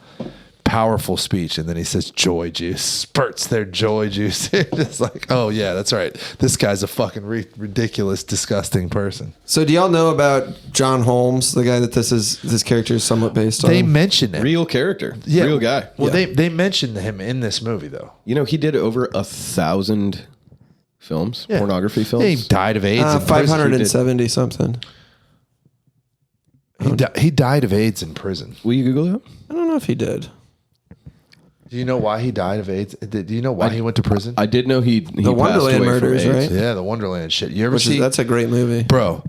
powerful speech, and then he says joy juice, spurts their joy juice. It's like, oh yeah, that's right. This guy's a fucking ridiculous, disgusting person. So do y'all know about John Holmes, the guy that this character is somewhat based on? They mention it. Real character, Yeah. real guy. Well, they mentioned him in this movie though. You know, he did over 1,000 films, Yeah. pornography films. Yeah, he died of AIDS. in prison. 570 something. He died of AIDS in prison. Will you Google that? I don't know if he did. Do you know why he died of AIDS? Do you know why he went to prison? I did know he The Wonderland passed away from murders, AIDS. right? Yeah, the Wonderland shit. You ever Which see? is, that's a great movie. Bro,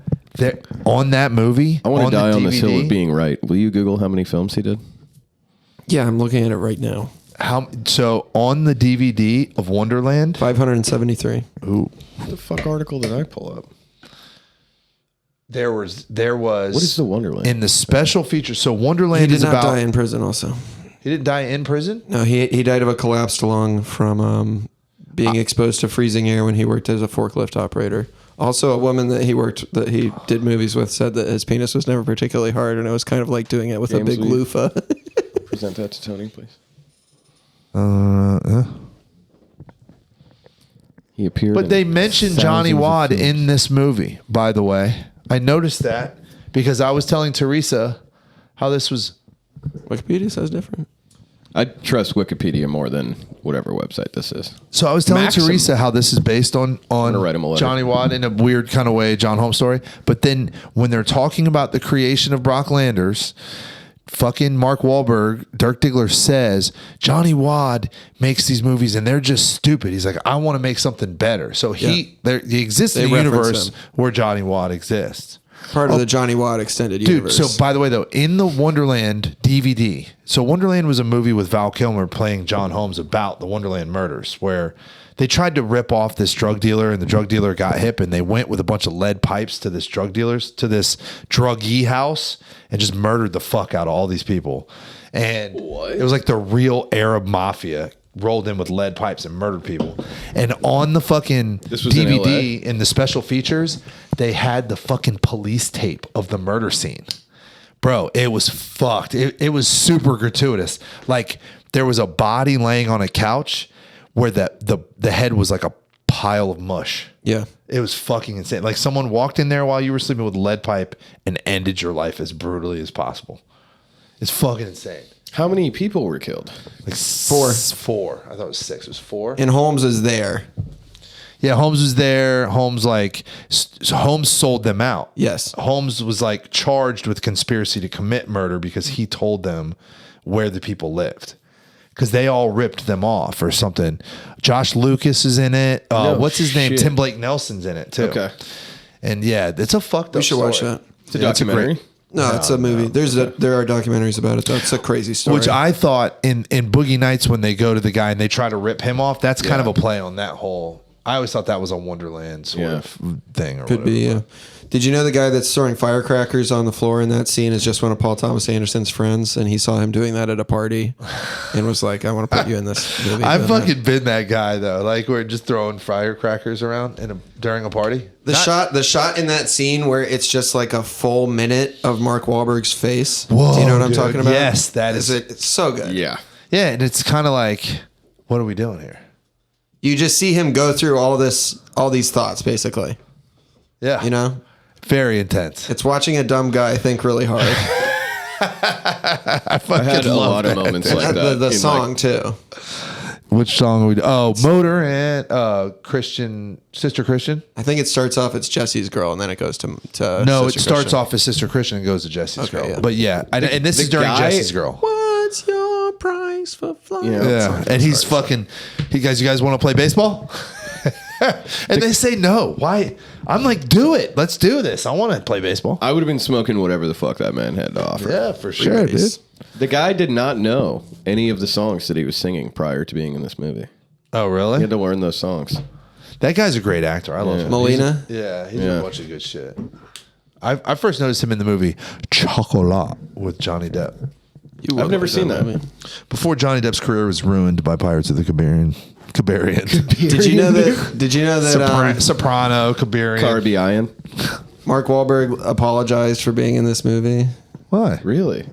on that movie, I want on to die the on this hill DVD, of being right. Will you Google how many films he did? Yeah, I'm looking at it right now. So on the DVD of Wonderland, 573. ooh, What the fuck article did I pull up? there was What is the Wonderland? in the special feature. So He Wonderland did is not about. die in prison also. He didn't die in prison. No, he died of a collapsed lung from being exposed to freezing air when he worked as a forklift operator. Also, a woman that he did movies with said that his penis was never particularly hard, and it was kind of like doing it with a James big Lee. loofah. Present that to Tony, please. He appeared. But in they mentioned Johnny thousands of Wad films. in this movie, by the way. I noticed that because I was telling Teresa how this was. Wikipedia says different. I trust Wikipedia more than whatever website this is. So I was telling Maxim. Teresa how this is based on gonna write him a letter. Johnny Wad in a weird kind of way, John Holmes story. But then when they're talking about the creation of Brock Landers, fucking Mark Wahlberg, Dirk Diggler says Johnny Wad makes these movies and they're just stupid. He's like, I want to make something better. So he exists in They the reference universe him. where Johnny Wad exists. Part of the Johnny Wad extended Dude, universe. so by the way, though, in the Wonderland DVD, so Wonderland was a movie with Val Kilmer playing John Holmes about the Wonderland murders, where they tried to rip off this drug dealer, and the drug dealer got hip, and they went with a bunch of lead pipes to this druggie house, and just murdered the fuck out of all these people. And it was like the real Arab mafia rolled in with lead pipes and murdered people. And on the fucking This was in DVD in the special features, they had the fucking police tape of the murder scene. Bro, it was fucked. It was super gratuitous. Like there was a body laying on a couch where the head was like a pile of mush. yeah. It was fucking insane. Like someone walked in there while you were sleeping with a lead pipe and ended your life as brutally as possible. It's fucking insane. How many people were killed? Like Four. Four. I thought it was six. It was four. And Holmes is there. Yeah, Holmes was there. Holmes Holmes sold them out. Yes. Holmes was like charged with conspiracy to commit murder because he told them where the people lived. Because they all ripped them off or something. Josh Lucas is in it. What's his name? shit. Tim Blake Nelson's in it too. Okay. And yeah, it's a fucked up We should story. watch that. It's a Yeah, it's a documentary. great- No, it's a movie. There are documentaries about it. That's a crazy story. Which I thought in Boogie Nights when they go to the guy and they try to rip him off, that's kind of a play on that whole. I always thought that was a Wonderland sort of thing. Or could be. whatever. Yeah. Did you know the guy that's throwing firecrackers on the floor in that scene is just one of Paul Thomas Anderson's friends, and he saw him doing that at a party, and was like, "I want to put you in this movie." I've fucking been that guy though. Like we're just throwing firecrackers around during a party. The shot in that scene where it's just like a full minute of Mark Wahlberg's face. Whoa, Do you know what I'm dude. talking about? Yes, that is- It's so good. Yeah. Yeah, and it's kind of like, what are we doing here? You just see him go through all these thoughts, basically. Yeah, You know, very intense. it's watching a dumb guy think really hard. I fucking I had a love lot of that. moments like that. the in, song like, too. Which song are we? Oh, Motor and Christian, Sister Christian. I think it starts off it's Jesse's girl, and then it goes to No, Sister it starts Christian. off as Sister Christian and goes to Jesse's Okay, girl. yeah. But yeah, and this the is during guy- Jesse's girl. What's your price for flying? Yeah, and he's fucking. You guys want to play baseball? And they say no. Why? I'm like, do it. Let's do this. I want to play baseball. I would have been smoking whatever the fuck that man had to offer. Yeah, for sure, dude. Nice. The guy did not know any of the songs that he was singing prior to being in this movie. Oh, He really? had to learn those songs. That guy's a great actor. I love him. Molina? Yeah, he's Yeah. a bunch of good shit. I first noticed him in the movie Chocolat with Johnny Depp. I've never seen that. movie. Before Johnny Depp's career was ruined by Pirates of the Caribbean. Did you know that? Soprano, Kabirian. Caribbean. Mark Wahlberg apologized for being in this movie. Why? Really?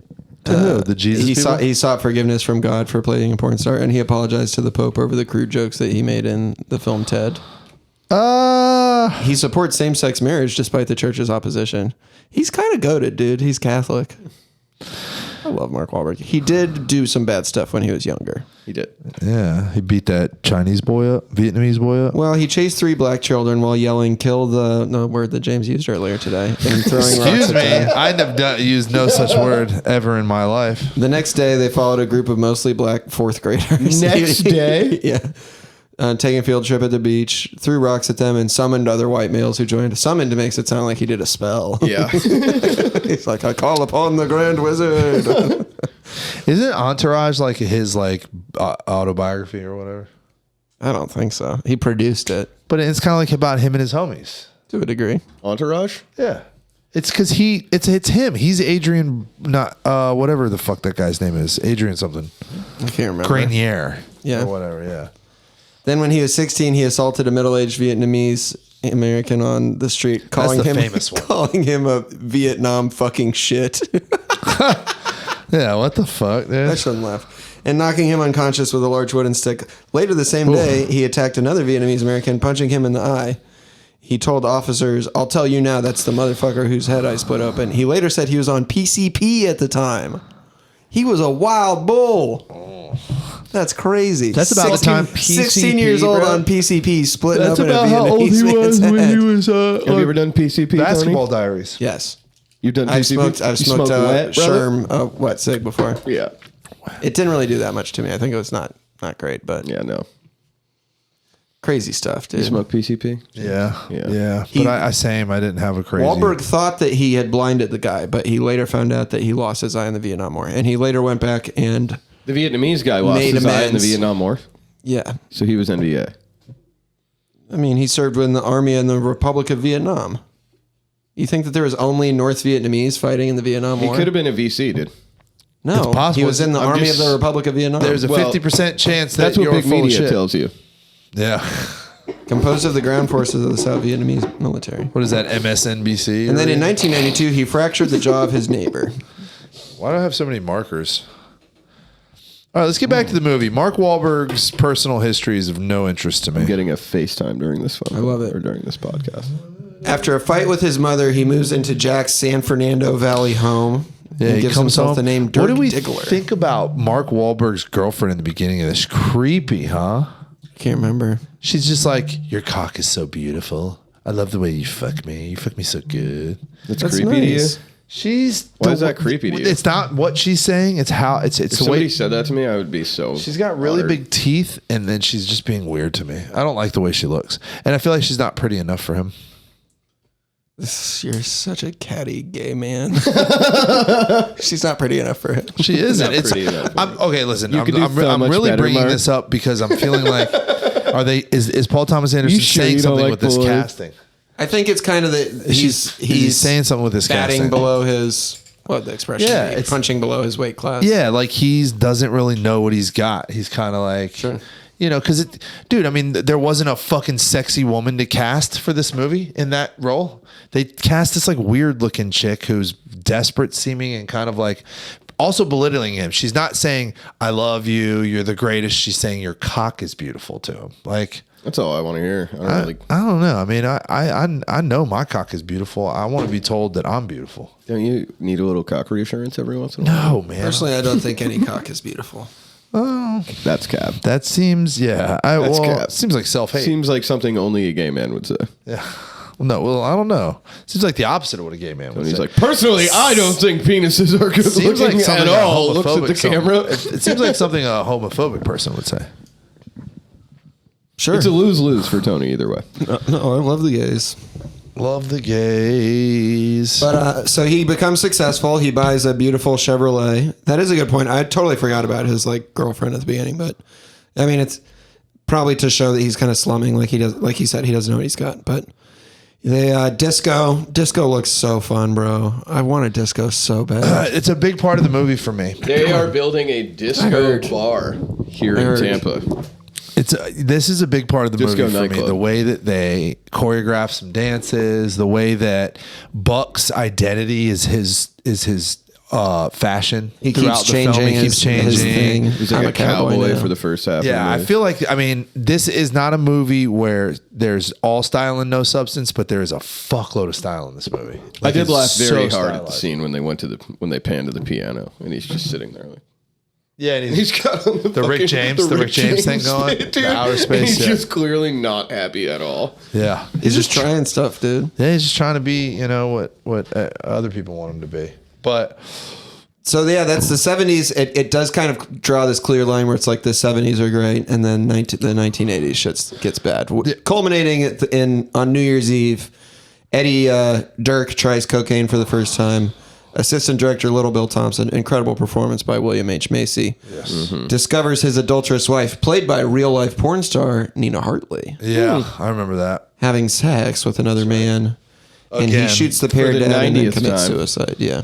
To who? The Jesus people? He sought forgiveness from God for playing a porn star, and he apologized to the Pope over the crude jokes that he made in the film Ted. He supports same-sex marriage despite the church's opposition. He's kind of goated, dude. He's Catholic. I love Mark Wahlberg. He did do some bad stuff when he was younger. He did. Yeah, he beat that Chinese boy up, Vietnamese boy up. Well, he chased 3 black children while yelling "kill the" word that James used earlier today, and throwing rocks Excuse at me, them. I'd have used no such word ever in my life. The next day, they followed a group of mostly black 4th graders. Next day? Yeah. Taking a field trip at the beach, threw rocks at them, and summoned other white males who joined. Summoned makes it sound like he did a spell. Yeah. He's like, I call upon the Grand Wizard. Isn't Entourage like his autobiography or whatever? I don't think so. He produced it But it's kind of like about him and his homies. to a degree. Entourage? Yeah. It's because it's him. He's Adrian, not whatever the fuck that guy's name is. Adrian something. I can't remember. Grenier. Yeah. Or whatever, yeah. Then when he was 16, he assaulted a middle-aged Vietnamese American on the street, calling the him famous one. calling him a Vietnam fucking shit. Yeah, what the fuck, dude? I shouldn't laugh. And knocking him unconscious with a large wooden stick. Later the same day, he attacked another Vietnamese American, punching him in the eye. He told officers, "I'll tell you now, that's the motherfucker whose head I split open." He later said he was on PCP at the time. He was a wild bull. That's crazy. That's about the time 16 years old bro. on PCP, splitting That's open about a how old Vietnamese he was man's when head. he was Have you ever done PCP, Basketball Tony? Diaries. Yes. You've done I've PCP? smoked You smoke wet, brother? Sherm wet cig before. Yeah. It didn't really do that much to me. I think it was not great, but Yeah, no. crazy stuff, dude. You smoke PCP? Yeah. He- But I same. I didn't have a crazy. Wahlberg thought that he had blinded the guy, but he later found out that he lost his eye in the Vietnam War, and he later went back and The Vietnamese guy lost Made his eye in the amends. Vietnam War. yeah, So he was NVA. I mean, he served in the army in the Republic of Vietnam. You think that there was only North Vietnamese fighting in the Vietnam He War? could have been a VC, dude. No, It's possible. he was in the I'm army just- of the Republic of Vietnam. There's a Well, 50% chance that That's what you're big full of media shit. tells you. Yeah. composed of the ground forces of the South Vietnamese military. What is that? MSNBC. And then in 1992, he fractured the jaw of his neighbor. Why do I have so many markers? All right, let's get back to the movie. Mark Wahlberg's personal history is of no interest to me. I'm getting a FaceTime during this phone. I love it. Or during this podcast. After a fight with his mother, he moves into Jack's San Fernando Valley home and he gives comes himself home. the name Dirk What do we Diggler. think about Mark Wahlberg's girlfriend in the beginning of this? Creepy, huh? Can't remember. She's just like, your cock is so beautiful. I love the way you fuck me. You fuck me so good. That's That's creepy nice. to you? She's Why is that creepy to you? It's not what she's saying. It's how it's If the somebody way said that to me, I would be so. she's got really honored. big teeth, and then she's just being weird to me. I don't like the way she looks, and I feel like she's not pretty enough for him. You're such a catty gay man. She's not pretty enough for him. She isn't. Not It's pretty enough for I'm, okay. Listen, You I'm, could do I'm, so I'm much really better, bringing Mark. this up because I'm feeling like, is Paul Thomas Anderson sure saying you don't something like with this boys? casting? I think it's kind of He's saying something with this batting casting. below his the expression? Yeah, He's it's- punching below his weight class. Yeah, like he doesn't really know what he's got. He's kind of like, Sure. you know, because dude, I mean, there wasn't a fucking sexy woman to cast for this movie in that role. They cast this like weird looking chick who's desperate seeming and kind of like also belittling him. She's not saying I love you, you're the greatest. She's saying your cock is beautiful to him. Like, That's all I want to hear. I don't really. I don't know. I mean, I know my cock is beautiful. I want to be told that I'm beautiful. Don't you need a little cock reassurance every once in a while? No, man. Personally, I don't think any cock is beautiful. That's cap. That seems, yeah. That's cap. It seems like self-hate. Seems like something only a gay man would say. Yeah. No, well, I don't know. Seems like the opposite of what a gay man would And he's say. like, personally, I don't think penises are good Seems looking like something at all. a Looks at the homophobic camera. It seems like something a homophobic person would say. Sure. It's a lose-lose for Tony either way. No, I love the gays. Love the gays. But so he becomes successful. He buys a beautiful Chevrolet. That is a good point. I totally forgot about his like girlfriend at the beginning, but I mean it's probably to show that he's kind of slumming, like he does. Like he said, he doesn't know what he's got. But they disco looks so fun, bro. I want a disco so bad. It's a big part of the movie for me. They are building a disco heard. bar here I in heard. Tampa. This is a big part of the Disco movie for me. nightclub. The way that they choreograph some dances, the way that Buck's identity is his fashion. He throughout keeps the film. changing. He keeps his thing. changing. He's like I'm a cowboy now. for the first half. Yeah, of I the movie. feel like, I mean, this is not a movie where there's all style and no substance, but there is a fuckload of style in this movie. I did it's laugh very so hard at the stylized. scene when they panned to the piano and he's just sitting there like. Yeah, and He's got on The Rick James thing going, dude, the outer and space, He's yeah. just clearly not happy at all. yeah, He's just trying stuff, dude. yeah, he's just trying to be, you know, what other people want him to be. But So yeah, that's the 70s. It does kind of draw this clear line where it's like the 70s are great, and then the 1980s shit gets bad. Culminating on New Year's Eve, Eddie Dirk tries cocaine for the first time. Assistant director Little Bill Thompson, incredible performance by William H. Macy. Yes. Discovers his adulterous wife, played by real life porn star Nina Hartley, yeah, I remember that. having sex with another man, and he Again, shoots the pair for the dead and then 90th commits time. suicide. Yeah,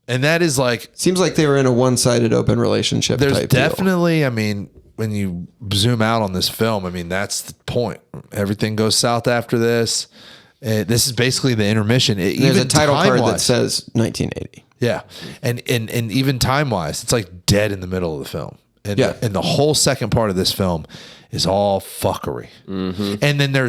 And that is like, seems like they were in a one-sided open relationship. there's type deal. definitely, I mean, when you zoom out on this film, I mean, that's the point. Everything goes south after this. This is basically the intermission. There's a title card that says 1980. Yeah, and even time wise, it's like dead in the middle of the film. And Yeah. and the whole second part of this film is all fuckery. And then there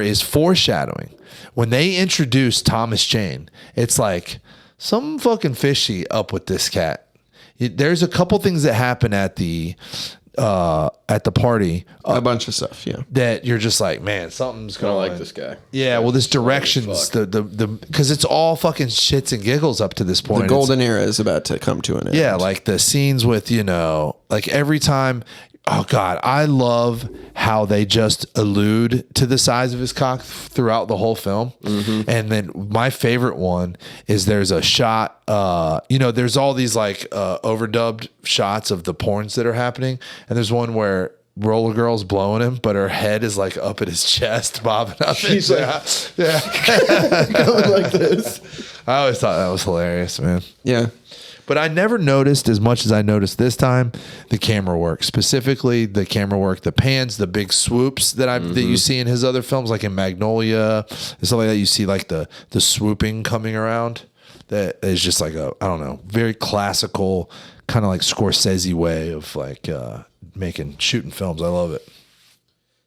is foreshadowing when they introduce Thomas Jane. It's like some fucking fishy up with this cat. There's a couple things that happen at the party A bunch of stuff. Yeah. that you're just like, man, something's I don't going. like this guy. Yeah, well, this directions the because it's all fucking shits and giggles up to this point. The It's- golden era is about to come to an end. yeah, like the scenes with, like every time. Oh God, I love how they just allude to the size of his cock throughout the whole film. And then my favorite one is there's a shot. There's all these like overdubbed shots of the porns that are happening, and there's one where Roller Girl's blowing him, but her head is like up at his chest, bobbing up. She's like, going like this. I always thought that was hilarious, man. Yeah. But I never noticed as much as I noticed this time the camera work, specifically the camera work, the pans, the big swoops that that you see in his other films, like in Magnolia and stuff like that. You see like the swooping coming around. That is just like I don't know, very classical kind of like Scorsese way of like shooting films. I love it.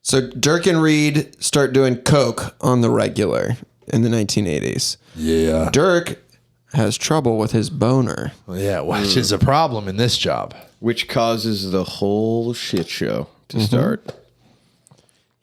So Dirk and Reed start doing coke on the regular in the 1980s. Yeah, Dirk has trouble with his boner. yeah, which is a problem in this job. which causes the whole shit show to start.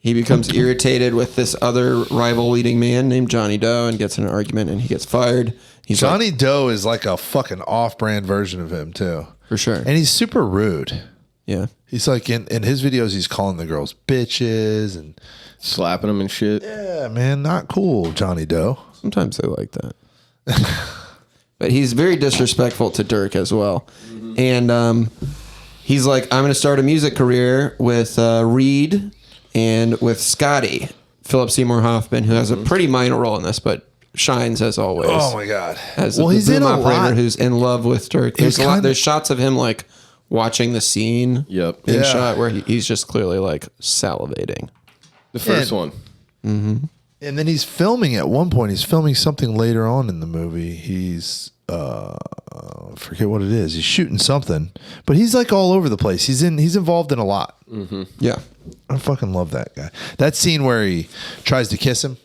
He becomes irritated with this other rival leading man named Johnny Doe and gets in an argument and he gets fired. He's like, Johnny Doe is like a fucking off-brand version of him too, for sure. and he's super rude. Yeah. He's like in his videos, he's calling the girls bitches and Slapping them and shit. yeah, man, not cool, Johnny Doe. Sometimes they like that. But he's very disrespectful to Dirk as well. And he's like, I'm going to start a music career with Reed and with Scotty, Philip Seymour Hoffman, who has a pretty minor role in this, but shines as always. Oh my god! As Well, the he's boom in a operator lot. who's in love with Dirk. He's There's shots of him like watching the scene. Yep. In Yeah. shot where he's just clearly like salivating. The first And- one. And then he's filming at one point. He's filming something later on in the movie. He's forget what it is. He's shooting something, but he's like all over the place. He's involved in a lot. Yeah. I fucking love that guy. That scene where he tries to kiss him,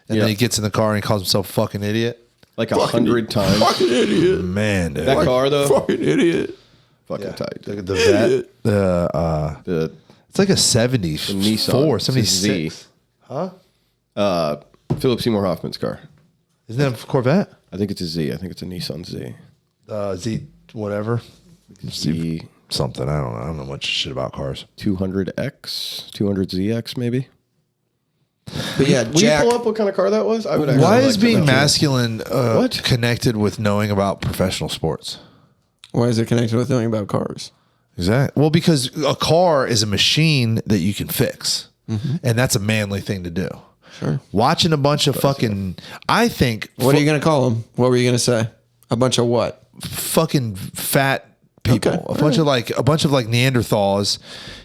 and Yeah. then he gets in the car and he calls himself a fucking idiot. Like 100 times. Fucking idiot. Man, dude. That car, though, Fucking idiot. fucking tight. the vet. The It's like a 74, Nissan. It's a 76. Z. Philip Seymour Hoffman's car. Isn't that a Corvette? I think it's a Z. I think it's a Nissan Z. Z whatever. Z Something. I don't know. I don't know much shit about cars. 200X, 200ZX maybe. But yeah, Will Jack. you pull up what kind of car that was? I would actually Why like is to being know. masculine What? connected with knowing about professional sports? Why is it connected with knowing about cars? Exactly. Well, because a car is a machine that you can fix, and that's a manly thing to do. Sure. Watching a bunch of fucking, I think, What are you going to call them? What were you going to say? A bunch of what? fucking fat people, Okay. a bunch of like Neanderthals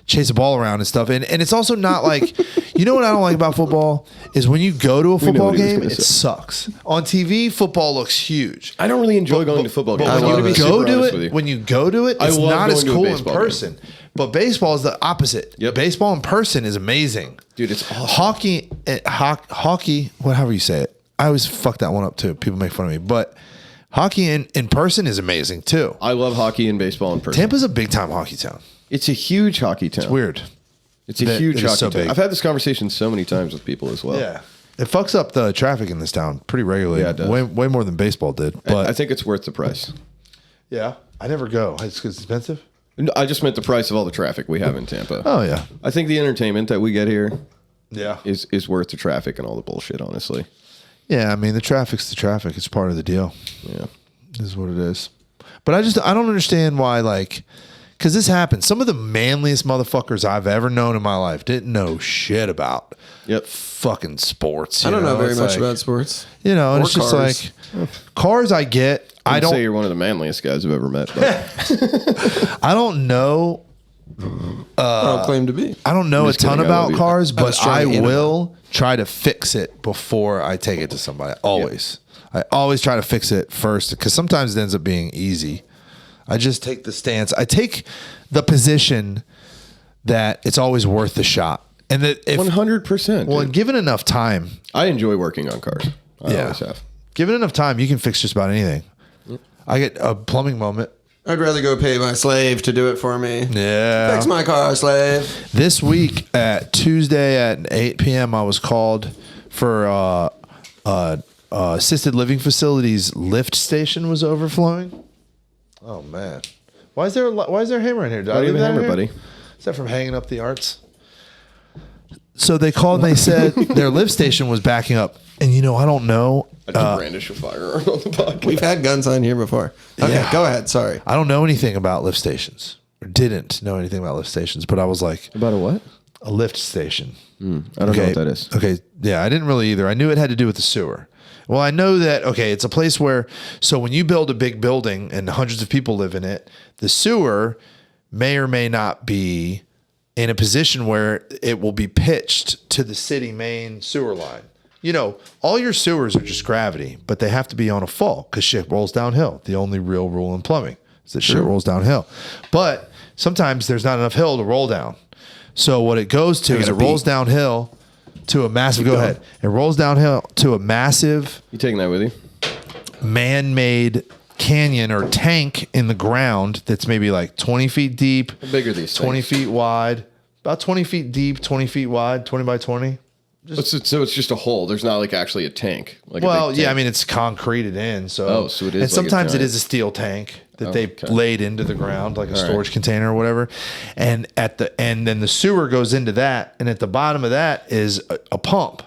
chase a ball around and stuff, and it's also not like, you know what I don't like about football is when you go to a football what he was game, gonna it say. sucks. On TV, football looks huge. I don't really enjoy going to football games. But I'm when gonna you be go super to honest with it, you. when you go to it, I it's love not as going to a cool in baseball game. person. But baseball is the opposite. Yep. Baseball in person is amazing. Dude, it's awesome. Hockey, whatever you say it. I always fuck that one up too. People make fun of me. But hockey in person is amazing too. I love hockey and baseball in person. Tampa's a big time hockey town. It's a huge hockey town. Weird. It's a that huge it is hockey so town. big. I've had this conversation so many times with people as well. Yeah. It fucks up the traffic in this town pretty regularly. Yeah, it does. Way more than baseball did. But I think it's worth the price. yeah, I never go. It's expensive. No, I just meant the price of all the traffic we have in Tampa. Oh yeah. I think the entertainment that we get here Yeah. is worth the traffic and all the bullshit, honestly. Yeah, I mean the traffic's the traffic. It's part of the deal. Yeah. Is what it is. But I don't understand why, like, because this happens. Some of the manliest motherfuckers I've ever known in my life didn't know shit about Yep. fucking sports. I don't know very It's much like, about sports. You know, and or it's just cars. like cars. I get. I I'd say don't. you're one of the manliest guys I've ever met. But I don't know. I don't claim to be. I don't know a just kidding, ton I love about you. cars, I was but I trying to will try to fix it before I take it to somebody. Always. I always try to fix it first because sometimes it ends up being easy. I just take the stance. I take the position that it's always worth the shot. And that if 100%. well, and given enough time, I enjoy working on cars. I always have. given enough time, you can fix just about anything. I get a plumbing moment. I'd rather go pay my slave to do it for me. Yeah. Fix my car, slave. This week at Tuesday at 8 p.m., I was called for assisted living facilities lift station was overflowing. Oh man, why is there a hammer in here? Did I Not leave even that in hammer, here? buddy. Is that from hanging up the arts? So they called and they said their lift station was backing up, and I don't know. I just brandish a firearm on the podcast. We've had guns on here before. Okay, Yeah. go ahead. Sorry. I don't know anything about lift stations, or didn't know anything about lift stations, but I was like, About a what? a lift station. I don't know what that is. Okay. Yeah, I didn't really either. I knew it had to do with the sewer. Well, I know that, okay, it's a place where, so when you build a big building and hundreds of people live in it, the sewer may or may not be in a position where it will be pitched to the city main sewer line. All your sewers are just gravity, but they have to be on a fall because shit rolls downhill. The only real rule in plumbing is that shit rolls downhill. But sometimes there's not enough hill to roll down. So what it goes to is it rolls downhill to a massive. Go ahead. It rolls downhill to a massive You taking that with you? man-made canyon or tank in the ground that's maybe like 20 feet deep. How big are these 20 things? feet wide, about 20 feet deep, 20 feet wide, 20 by 20. So it's just a hole. There's not like actually a tank. Like Well, a big yeah, I tank. mean it's concreted in, so Oh, so it is And like a sometimes it giant- is a steel tank that they okay. laid into the ground like a storage container or whatever. And then the sewer goes into that, and at the bottom of that is a pump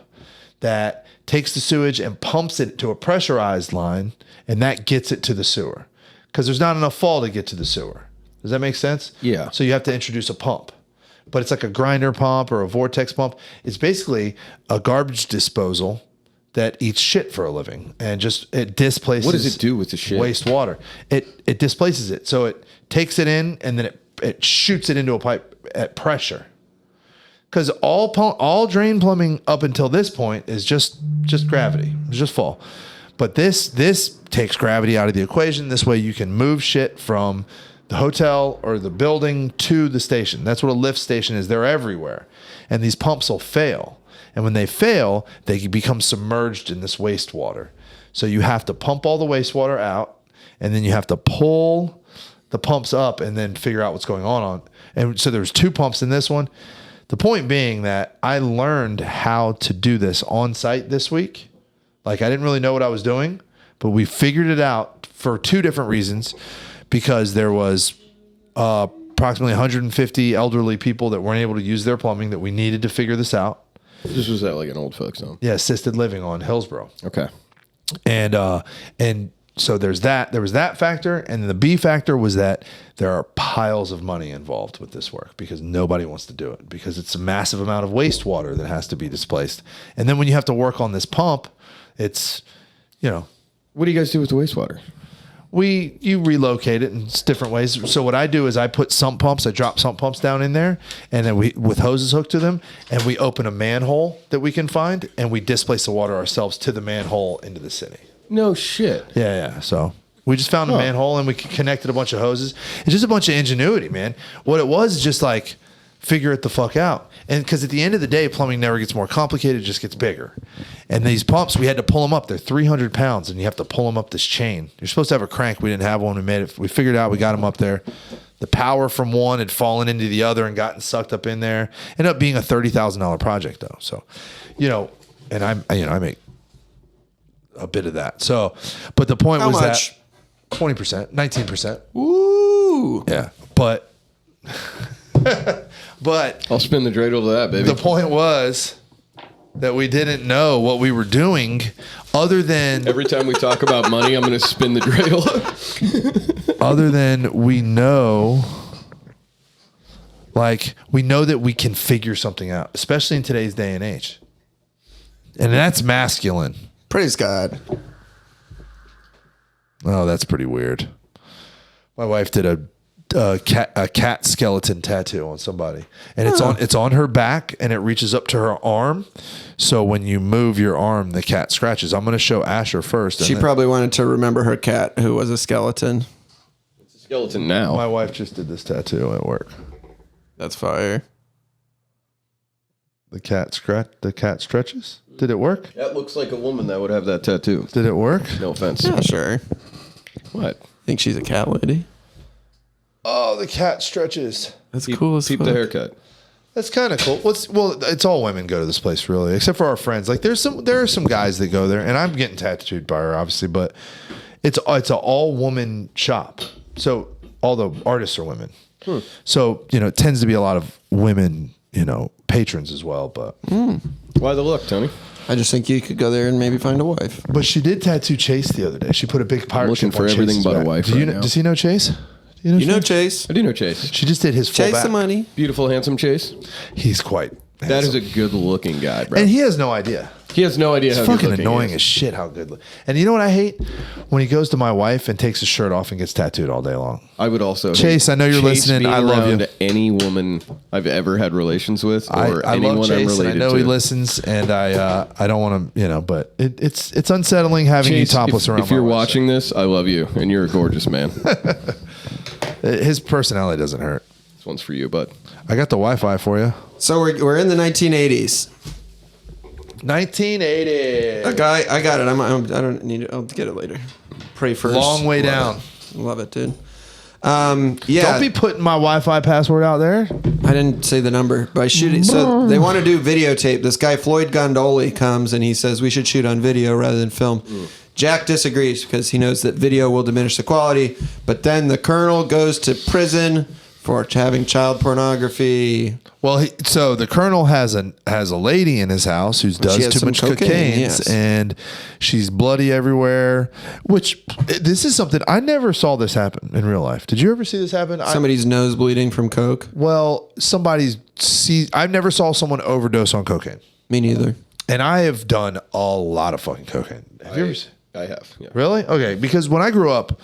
that takes the sewage and pumps it to a pressurized line, and that gets it to the sewer because there's not enough fall to get to the sewer. Does that make sense? Yeah. So you have to introduce a pump. But it's like a grinder pump or a vortex pump. It's basically a garbage disposal that eats shit for a living, and it displaces. What does it do with the shit? Wastewater. It displaces it, so it takes it in and then it shoots it into a pipe at pressure. Because all drain plumbing up until this point is just gravity, it's just fall. But this takes gravity out of the equation. This way you can move shit from the hotel or the building to the station. That's what a lift station is. They're everywhere. And these pumps will fail. And when they fail, they become submerged in this wastewater. So you have to pump all the wastewater out, and then you have to pull the pumps up and then figure out what's going on. And so there's 2 pumps in this one. The point being that I learned how to do this on site this week. Like, I didn't really know what I was doing, but we figured it out for 2 different reasons. Because there was approximately 150 elderly people that weren't able to use their plumbing that we needed to figure this out. This was at like an old folks home. Yeah, assisted living on Hillsborough. Okay. And so there's that. There was that factor, and the B factor was that there are piles of money involved with this work because nobody wants to do it because it's a massive amount of wastewater that has to be displaced. And then when you have to work on this pump, it's What do you guys do with the wastewater? you relocate it in different ways. So what I do is I put sump pumps, I drop sump pumps down in there, and then with hoses hooked to them, and we open a manhole that we can find, and we displace the water ourselves to the manhole into the city. No shit. Yeah. So we just found a manhole and we connected a bunch of hoses. It's just a bunch of ingenuity, man. What it was is just like figure it the fuck out. And because at the end of the day, plumbing never gets more complicated, it just gets bigger. And these pumps, we had to pull them up. They're 300 pounds and you have to pull them up this chain. You're supposed to have a crank. We didn't have one. We made it. We figured it out. We got them up there. The power from one had fallen into the other and gotten sucked up in there. Ended up being a $30,000 project though. So, and I make a bit of that. So, but the point How was much? that 20%, 19%. Ooh. Yeah. But I'll spin the dreidel to that, baby. the point was that we didn't know what we were doing other than Every time we talk about money, I'm going to spin the dreidel. we know that we can figure something out, especially in today's day and age. And that's masculine. Praise God. Oh, that's pretty weird. My wife did a a cat skeleton tattoo on somebody, and it's on her back, and it reaches up to her arm. So when you move your arm, the cat scratches. I'm going to show Asher first. She probably wanted to remember her cat, who was a skeleton. It's a skeleton now. My wife just did this tattoo at work. That's fire. The cat stretches. Did it work? That looks like a woman that would have that tattoo. Did it work? No offense. Yeah, sure. What? Think she's a cat lady. Oh, the cat stretches. That's cool as Keep fuck. the haircut. That's kind of cool. Well, it's all women go to this place really, except for our friends. Like there are some guys that go there, and I'm getting tattooed by her, obviously, but it's an all woman shop. So all the artists are women. So it tends to be a lot of women, patrons as well. But Why the look, Tony? I just think you could go there and maybe find a wife. but she did tattoo Chase the other day. She put a big pirate looking ship for on everything Chase's but a back. wife Do you right now. Does he know Chase? Do You know Chase. I do know Chase. She just did his full Chase back. the money. Beautiful, handsome Chase. He's quite. That is handsome. a good-looking guy, bro. and he has no idea. He has no idea It's how fucking good-looking annoying he as is. shit how good. And you know what I hate? When he goes to my wife and takes his shirt off and gets tattooed all day long. I would also Chase, hate I know you're Chase listening. being I love you. around Any woman I've ever had relations with, or I anyone love Chase, I'm and I related know to. he listens, and I don't want to, but it's unsettling having you Chase, topless around. if you're my wife, watching this, I love you, and you're a gorgeous man. so. His personality doesn't hurt. This one's for you, bud. I got the Wi-Fi for you. So we're in the 1980s. 1980. A guy, I got it. I don't need it. I'll get it later. Pray first. Long way down. Love it, dude. Yeah. Don't be putting my Wi-Fi password out there. I didn't say the number, but I shoot it. So they want to do videotape. This guy Floyd Gondoli comes and he says we should shoot on video rather than film. Jack disagrees because he knows that video will diminish the quality. But then the colonel goes to prison for having child pornography. Well, so the colonel has a lady in his house who She does has too some much cocaine, cocaine, yes. and she's bloody everywhere. Which this is something I never saw this happen in real life. Did you ever see this happen? Somebody's nose bleeding from coke. I never saw someone overdose on cocaine, Me neither. and I have done a lot of fucking cocaine. Have you ever? I have. Yeah. Really? Okay, because when I grew up,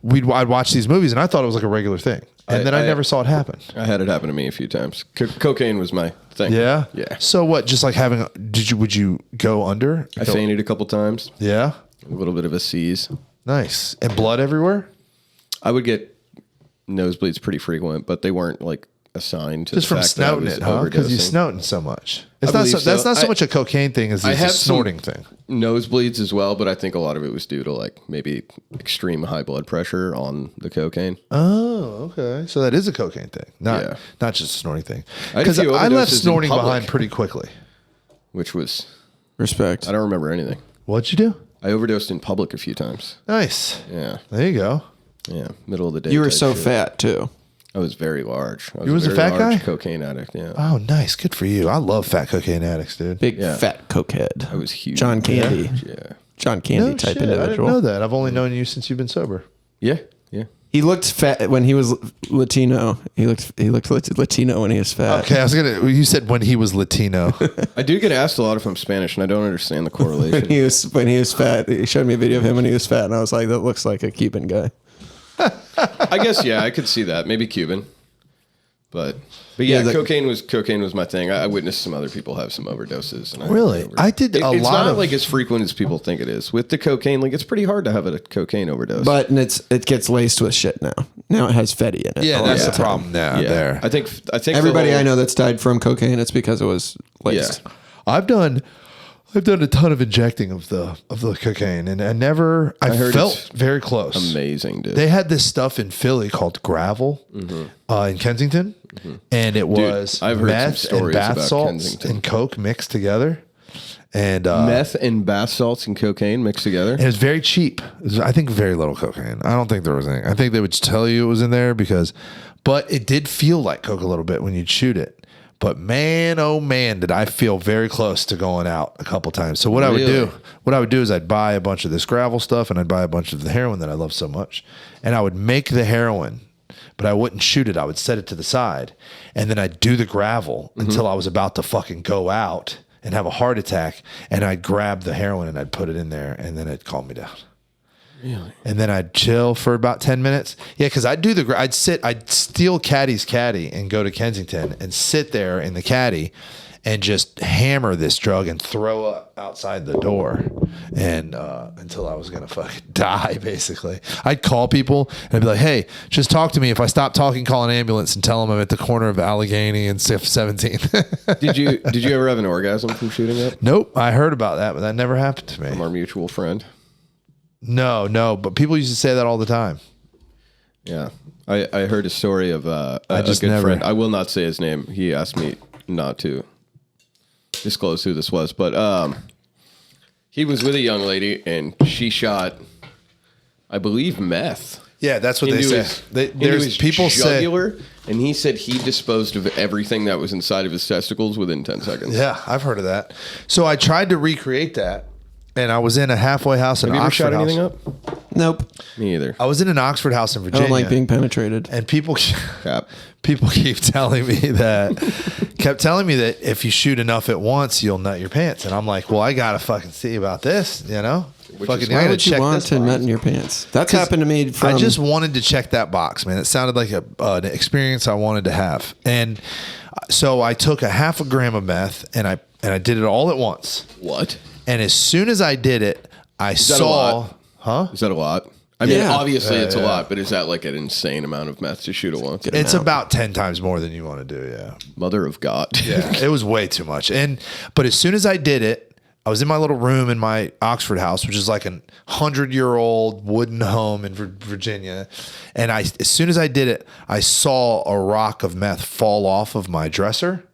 I'd watch these movies, and I thought it was like a regular thing, and then I never saw it happen. I had it happen to me a few times. Cocaine was my thing. Yeah. Yeah. So what? Just like having? Would you go under? I fainted a couple times. Yeah. A little bit of a seize. Nice. And blood everywhere? I would get nosebleeds pretty frequent, but they weren't like assigned to Just the from fact that I snouting was it, huh? Because you overdosing. snouting so much. It's I not. believe That's so. not so I- much a cocaine thing as I it's a have snorting thing. Nosebleeds as well, but I think a lot of it was due to like maybe extreme high blood pressure on the cocaine. Oh, okay. So that is a cocaine thing, Yeah. not just a snorting thing. I had a Because few I left overdoses in snorting public. behind pretty quickly. Which was, Respect. I don't remember anything. What'd you do? I overdosed in public a few times. Nice. Yeah. There you go. Yeah. Middle of the day. You were type so shit. fat too. I was very large. I You was a very fat large guy? cocaine addict. Yeah. Oh, nice. Good for you. I love fat cocaine addicts, dude. Big Yeah. fat cokehead. I was huge. John Candy. Yeah. John Candy No type shit, I didn't individual. know that. I've only known you since you've been sober. Yeah. Yeah. He looked fat when he was Latino. He looked Latino when he was fat. Okay, I was gonna. You said when he was Latino. I do get asked a lot if I'm Spanish, and I don't understand the correlation. When he was fat, he showed me a video of him when he was fat, and I was like, "That looks like a Cuban guy." I guess yeah, I could see that. Maybe Cuban, but yeah, the- cocaine was my thing. I witnessed some other people have some overdoses. And Really? I did a It's lot not of- like as frequent as people think it is with the cocaine. Like it's pretty hard to have a cocaine overdose. But it gets laced with shit now. Now it has Fetty in it. Yeah, all that's the the time. problem now. yeah, There, I think Everybody the whole- I know that's died from cocaine, it's because it was laced. Yeah. I've done a ton of injecting of the cocaine, and I heard felt it's very close. Amazing, dude. They had this stuff in Philly called Gravel in Kensington, and it was I've heard some meth and stories bath about salts Kensington. and coke mixed together, and Meth and bath salts and cocaine mixed together. and it was very cheap. It was, I think, very little cocaine. I don't think there was any. I think they would tell you it was in there but it did feel like coke a little bit when you'd shoot it. But man, oh man, did I feel very close to going out a couple times. So what I would do is I'd buy a bunch of this Gravel stuff, and I'd buy a bunch of the heroin that I love so much, and I would make the heroin, but I wouldn't shoot it. I would set it to the side, and then I'd do the Gravel until I was about to fucking go out and have a heart attack, and I'd grab the heroin and I'd put it in there, and then it'd calm me down. And then I'd chill for about 10 minutes. Yeah, because I'd steal Caddy's caddy and go to Kensington and sit there in the caddy and just hammer this drug and throw up outside the door and until I was going to fucking die, basically. I'd call people and I'd be like, hey, just talk to me. If I stop talking, call an ambulance and tell them I'm at the corner of Allegheny and 17th. Did you ever have an orgasm from shooting it? Nope. I heard about that, but that never happened to me. From our mutual friend. No, but people used to say that all the time. Yeah. I heard a story of a just good never- friend. I will not say his name. He asked me not to disclose who this was, but he was with a young lady and she shot, I believe, meth. Yeah, that's what they say. There's people say, jugular, and he said he disposed of everything that was inside of his testicles within 10 seconds. yeah, I've heard of that. So I tried to recreate that, and I was in a halfway house in Have you ever Oxford shot House. anything up? Nope. Me either. I was in an Oxford house in I Virginia. don't like being penetrated. and people Cap. keep telling me that if you shoot enough at once, you'll nut your pants. And I'm like, well, I gotta fucking see about this, you know? Which Fucking, is I Why gotta would you check want this to box. nut in your pants? That's happened to me. I just wanted to check that box, man. It sounded like an experience I wanted to have. And so I took a half a gram of meth and I did it all at once. What? And as soon as I did it, I that a saw, lot? huh? Is that a lot? I mean, Yeah. obviously it's a lot, but is that like an insane amount of meth to shoot at once? It's about 10 times more than you want to do. Yeah. Mother of God. Yeah. It was way too much. But as soon as I did it, I was in my little room in my Oxford house, which is like a 100-year-old wooden home in Virginia. And as soon as I did it, I saw a rock of meth fall off of my dresser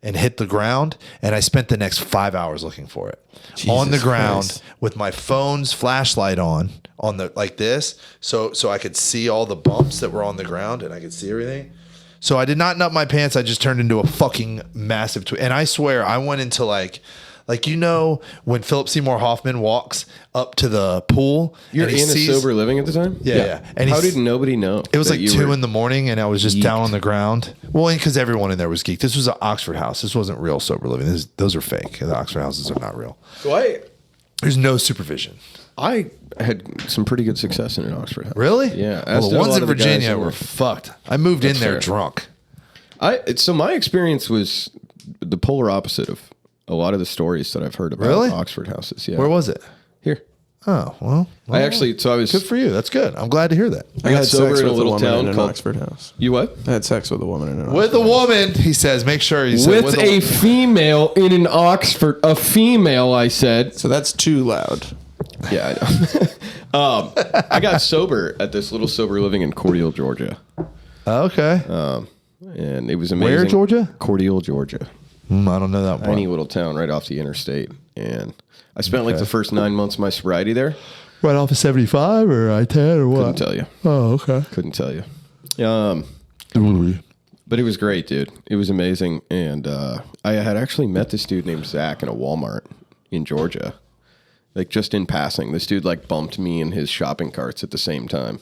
and hit the ground. And I spent the next 5 hours looking for it on the Jesus ground Christ. with my phone's flashlight on the like this, so I could see all the bumps that were on the ground and I could see everything. So I did not nut my pants. I just turned into a fucking massive and I swear I went into like you know when Philip Seymour Hoffman walks up to the pool. You're and in he a sees, sober living at the time? Yeah. And how he's- did nobody know? It was that like you 2 were- in the morning and I was just down on the ground. Well, because everyone in there was geeked. This was an Oxford house. This wasn't real sober living. Those are fake. The Oxford houses are not real. So There's no supervision. I had some pretty good success in an Oxford house. Really? Yeah. Well, as the did a ones lot in of the guys Virginia that were fucked. I moved in That's there fair. drunk. So my experience was the polar opposite of a lot of the stories that I've heard about Really? Oxford houses. Yeah. Where was it? Here? Oh, well. I was Good for you. That's good. I'm glad to hear that. I got had sober sex in a with little woman town in an called Oxford house. You what? I had sex with a woman in an With a woman, he says. Make sure he said With a female in an Oxford, a female, I said. So that's too loud. Yeah, I know. I got sober at this little sober living in Cordial, Georgia. Okay. And it was amazing. Where, Georgia? Cordial, Georgia. I don't know that one. Tiny little town right off the interstate. And I spent like the first 9 months of my sobriety there. Right off of 75 or I-10 or what? Couldn't tell you. Oh, okay. Couldn't tell you. But it was great, dude. It was amazing. And I had actually met this dude named Zach in a Walmart in Georgia. Like just in passing. This dude like bumped me in his shopping carts at the same time.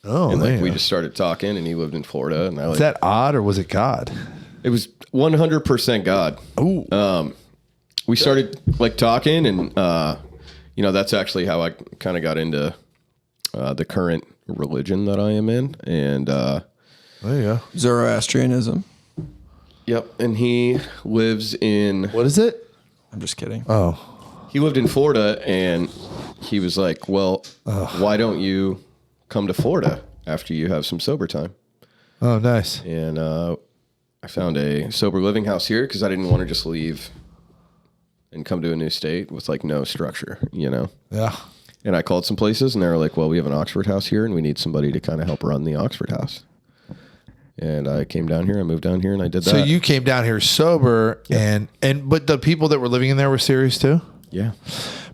Oh, And like man. we just started talking and he lived in Florida and I Is like that odd or was it God? it was 100% God. Ooh. We started like talking and that's actually how I kind of got into the current religion that I am in. And There you go. Zoroastrianism. yep, and he lives in What is it? I'm just kidding. Oh. he lived in Florida and he was like, "Well, why don't you come to Florida after you have some sober time?" Oh, nice. And I found a sober living house here because I didn't want to just leave and come to a new state with like no structure, you know? Yeah. And I called some places and they were like, well, we have an Oxford house here and we need somebody to kind of help run the Oxford house. And I came down here, I moved down here and I did that. So you came down here sober but the people that were living in there were serious too? Yeah.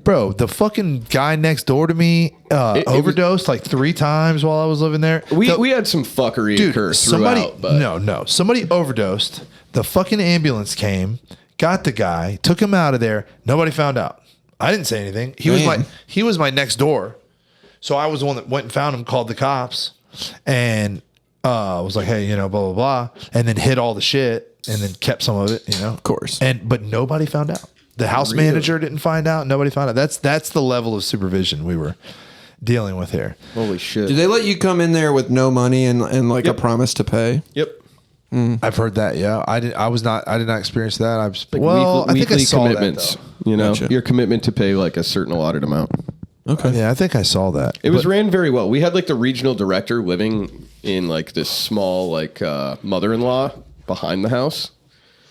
Bro, the fucking guy next door to me overdosed like 3 times while I was living there. We had some fuckery occur throughout, but no. Somebody overdosed. The fucking ambulance came, got the guy, took him out of there. Nobody found out. I didn't say anything. He was my next door. So I was the one that went and found him, called the cops, and was like, hey, blah, blah, blah. And then hid all the shit and then kept some of it, Of course. But nobody found out. The house manager didn't find out. Nobody found out. That's the level of supervision we were dealing with here. Holy shit. Do they let you come in there with no money and like Yep. a promise to pay? Yep. I've heard that. Yeah, I did not experience that. I was Like well. I think I weekly saw commitments. that though. You know, Gotcha. your commitment to pay like a certain allotted amount. Okay. Yeah, I think I saw that. It was ran very well. We had like the regional director living in like this small like mother-in-law behind the house.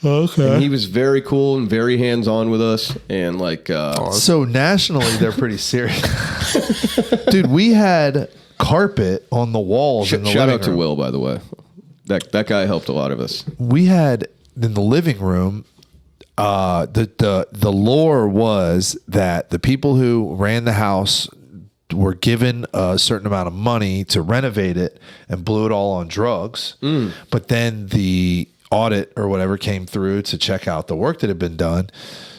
Okay. And he was very cool and very hands-on with us. And like, So nationally, they're pretty serious. Dude, we had carpet on the walls in the shout living out to room. Will, by the way. That guy helped a lot of us. We had in the living room. The lore was that the people who ran the house were given a certain amount of money to renovate it and blew it all on drugs. But then the audit or whatever came through to check out the work that had been done.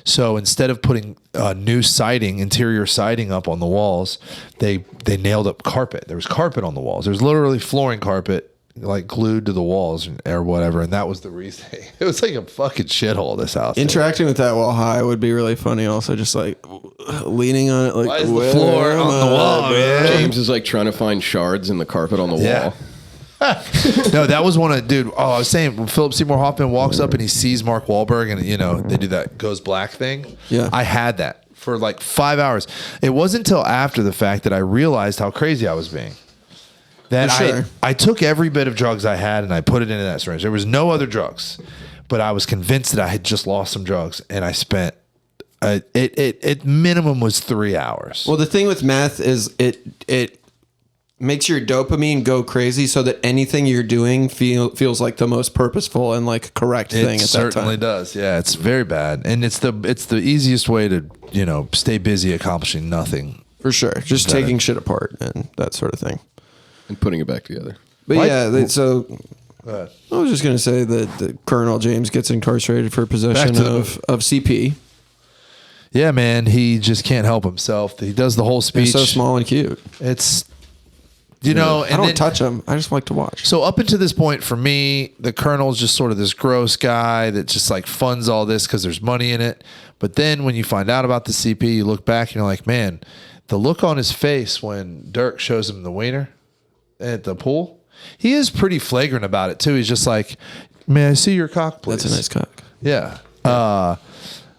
So instead of putting new siding, interior siding up on the walls, they nailed up carpet. There was carpet on the walls. There was literally flooring carpet like glued to the walls or whatever. And that was the reason. It was like a fucking shithole, this house. Interacting with that wall high would be really funny. Also, just like leaning on it, like Why is the where floor am on the I, wall, bro? man? James is like trying to find shards in the carpet on the Yeah. wall. No, that was one of dude. Oh, I was saying when Philip Seymour Hoffman walks up and he sees Mark Wahlberg and they do that goes black thing. Yeah. I had that for like 5 hours. It wasn't until after the fact that I realized how crazy I was being. That For sure. I took every bit of drugs I had and I put it into that syringe. There was no other drugs, but I was convinced that I had just lost some drugs, and I spent it minimum was 3 hours. Well, the thing with meth is it makes your dopamine go crazy, so that anything you're doing feels like the most purposeful and like correct thing It at that certainly time. does. Yeah, it's very bad, and it's the easiest way to stay busy accomplishing nothing. For sure, just taking shit apart and that sort of thing. And putting it back together. But What? yeah, so Go ahead. I was just gonna say that Colonel James gets incarcerated for possession Back to of CP. Yeah, man, he just can't help himself. He does the whole speech. He's so small and cute. It's and I don't then- touch him. I just like to watch. So up until this point, for me, the Colonel's just sort of this gross guy that just like funds all this because there's money in it. But then when you find out about the CP, you look back and you're like, man, the look on his face when Dirk shows him the wiener at the pool, he is pretty flagrant about it too. He's just like, "May I see your cock, please?" That's a nice cock. Yeah.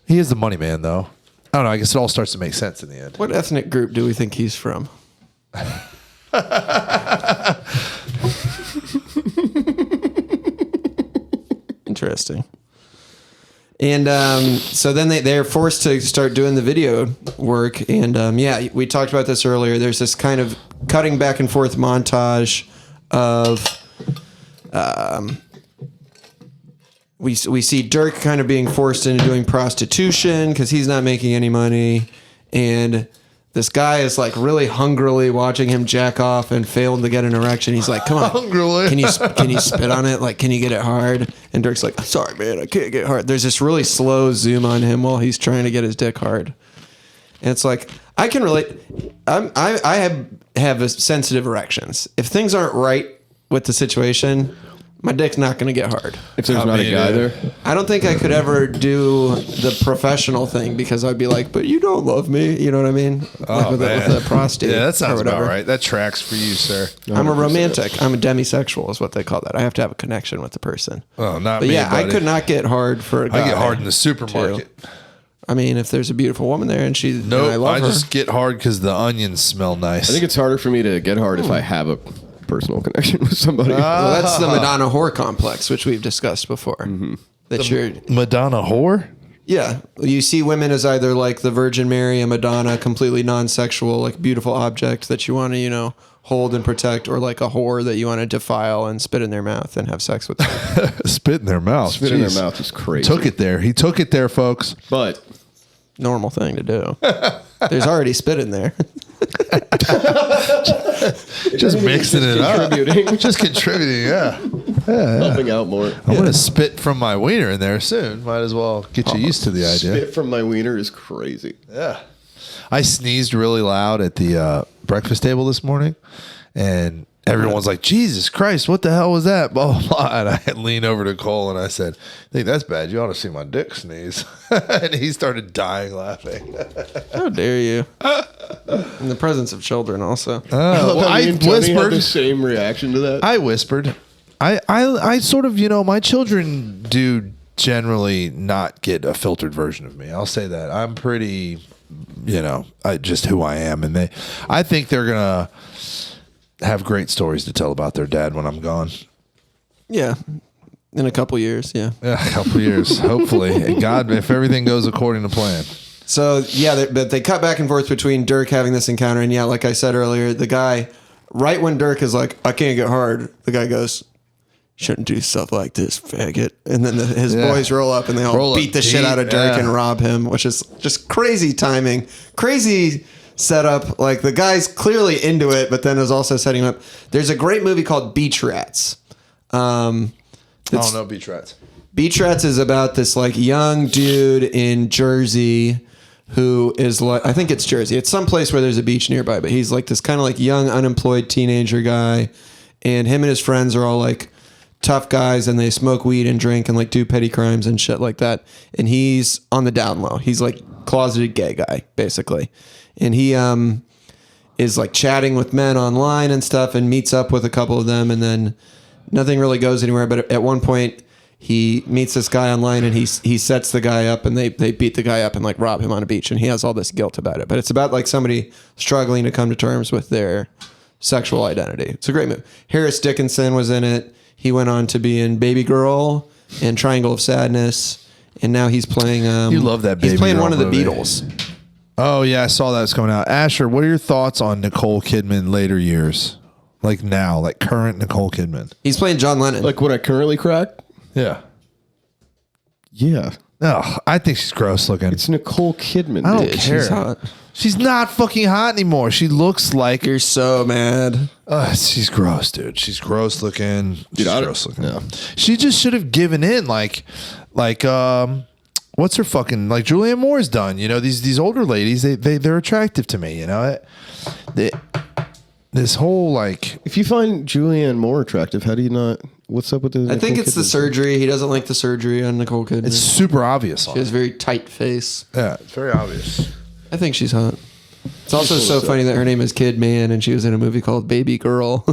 He is the money man, though. I don't know. I guess it all starts to make sense in the end. What ethnic group do we think he's from? Interesting. And so then they're forced to start doing the video work. And yeah, we talked about this earlier. There's this kind of cutting back and forth montage of we see Dirk kind of being forced into doing prostitution because he's not making any money. And this guy is like really hungrily watching him jack off and failing to get an erection. He's like, "Come on, Hungrily. can you spit on it? Like, can you get it hard?" And Dirk's like, "Sorry, man, I can't get hard." There's this really slow zoom on him while he's trying to get his dick hard, and it's like I can relate. I have sensitive erections. If things aren't right with the situation, my dick's not going to get hard. If there's I not a mean, guy dude. there. I don't think I could ever do the professional thing because I'd be like, "But you don't love me," you know what I mean? Like with a prostate. Yeah, that or sounds about whatever. right. That tracks for you, sir. I'm a romantic. I'm a demisexual, is what they call that. I have to have a connection with the person. Oh, not But me, yeah, I buddy. could not get hard for a guy. I get hard in the supermarket. I mean, if there's a beautiful woman there and she, Nope, and I love I her. just get hard because the onions smell nice. I think it's harder for me to get hard if I have a personal connection with somebody. Well, that's the Madonna whore complex, which we've discussed before. Mm-hmm. That you're, Madonna whore. yeah, you see women as either like the Virgin Mary, a Madonna, completely non-sexual, like beautiful object that you want to, hold and protect, or like a whore that you want to defile and spit in their mouth and have sex with them. Spit in their mouth. Spit in their Jeez. mouth is crazy. Took it there. He took it there, folks. But Normal thing to do. There's already spit in there. Just mixing it up. contributing. Just contributing. Yeah. helping out more. I'm gonna spit from my wiener in there soon. Might as well get you used to the idea. Spit from my wiener is crazy. Yeah. I sneezed really loud at the breakfast table this morning, and everyone's like, Jesus Christ, what the hell was that? Blah, blah, blah. And I leaned over to Cole and I said, I think that's bad. You ought to see my dick sneeze. And he started dying laughing. How dare you? In the presence of children, also. Well, I had whispered. the same reaction to that. I whispered. I sort of, my children do generally not get a filtered version of me. I'll say that. I'm pretty, just who I am. And I think they're going to have great stories to tell about their dad when I'm gone. Yeah. In a couple years, yeah. Yeah, a couple of years, hopefully. And God, if everything goes according to plan. So, yeah, but they cut back and forth between Dirk having this encounter. And, yeah, like I said earlier, the guy, right when Dirk is like, I can't get hard, the guy goes, shouldn't do stuff like this, faggot. And then his boys roll up and they all beat the shit out of Dirk and rob him, which is just crazy timing, crazy setup. Like, the guy's clearly into it, but then is also setting up. There's a great movie called Beach Rats. I don't know Beach Rats. Beach Rats is about this like young dude in Jersey who is like, I think it's Jersey. It's someplace where there's a beach nearby, but he's like this kind of like young unemployed teenager guy, and him and his friends are all like tough guys, and they smoke weed and drink and like do petty crimes and shit like that. And he's on the down low. He's like closeted gay guy basically, and he is like chatting with men online and stuff, and meets up with a couple of them, and then nothing really goes anywhere. But at one point, he meets this guy online, and he sets the guy up, and they beat the guy up and like rob him on a beach, and he has all this guilt about it. But it's about like somebody struggling to come to terms with their sexual identity. It's a great movie. Harris Dickinson was in it. He went on to be in Baby Girl and Triangle of Sadness, and now he's playing. You love that Baby He's playing Girl one of the movie. Beatles. Oh, yeah, I saw that was coming out. Asher, what are your thoughts on Nicole Kidman later years? Like now, like current Nicole Kidman. He's playing John Lennon. Like what I currently crack? Yeah. Yeah. No, I think she's gross looking. It's Nicole Kidman. I don't dude. care. She's hot. She's not fucking hot anymore. She looks like You're so mad. she's gross, dude. She's gross looking. She's I don't- gross looking. yeah. She just should have given in. Like, what's her fucking like? Julianne Moore's done. These older ladies. They're attractive to me. This whole like. If you find Julianne Moore attractive, how do you not? What's up with the? I think it's the surgery. He doesn't like the surgery on Nicole Kidman. It's super obvious. She has a very tight face. Yeah, it's very obvious. I think she's hot. It's also so funny that her name is Kid Man, and she was in a movie called Baby Girl.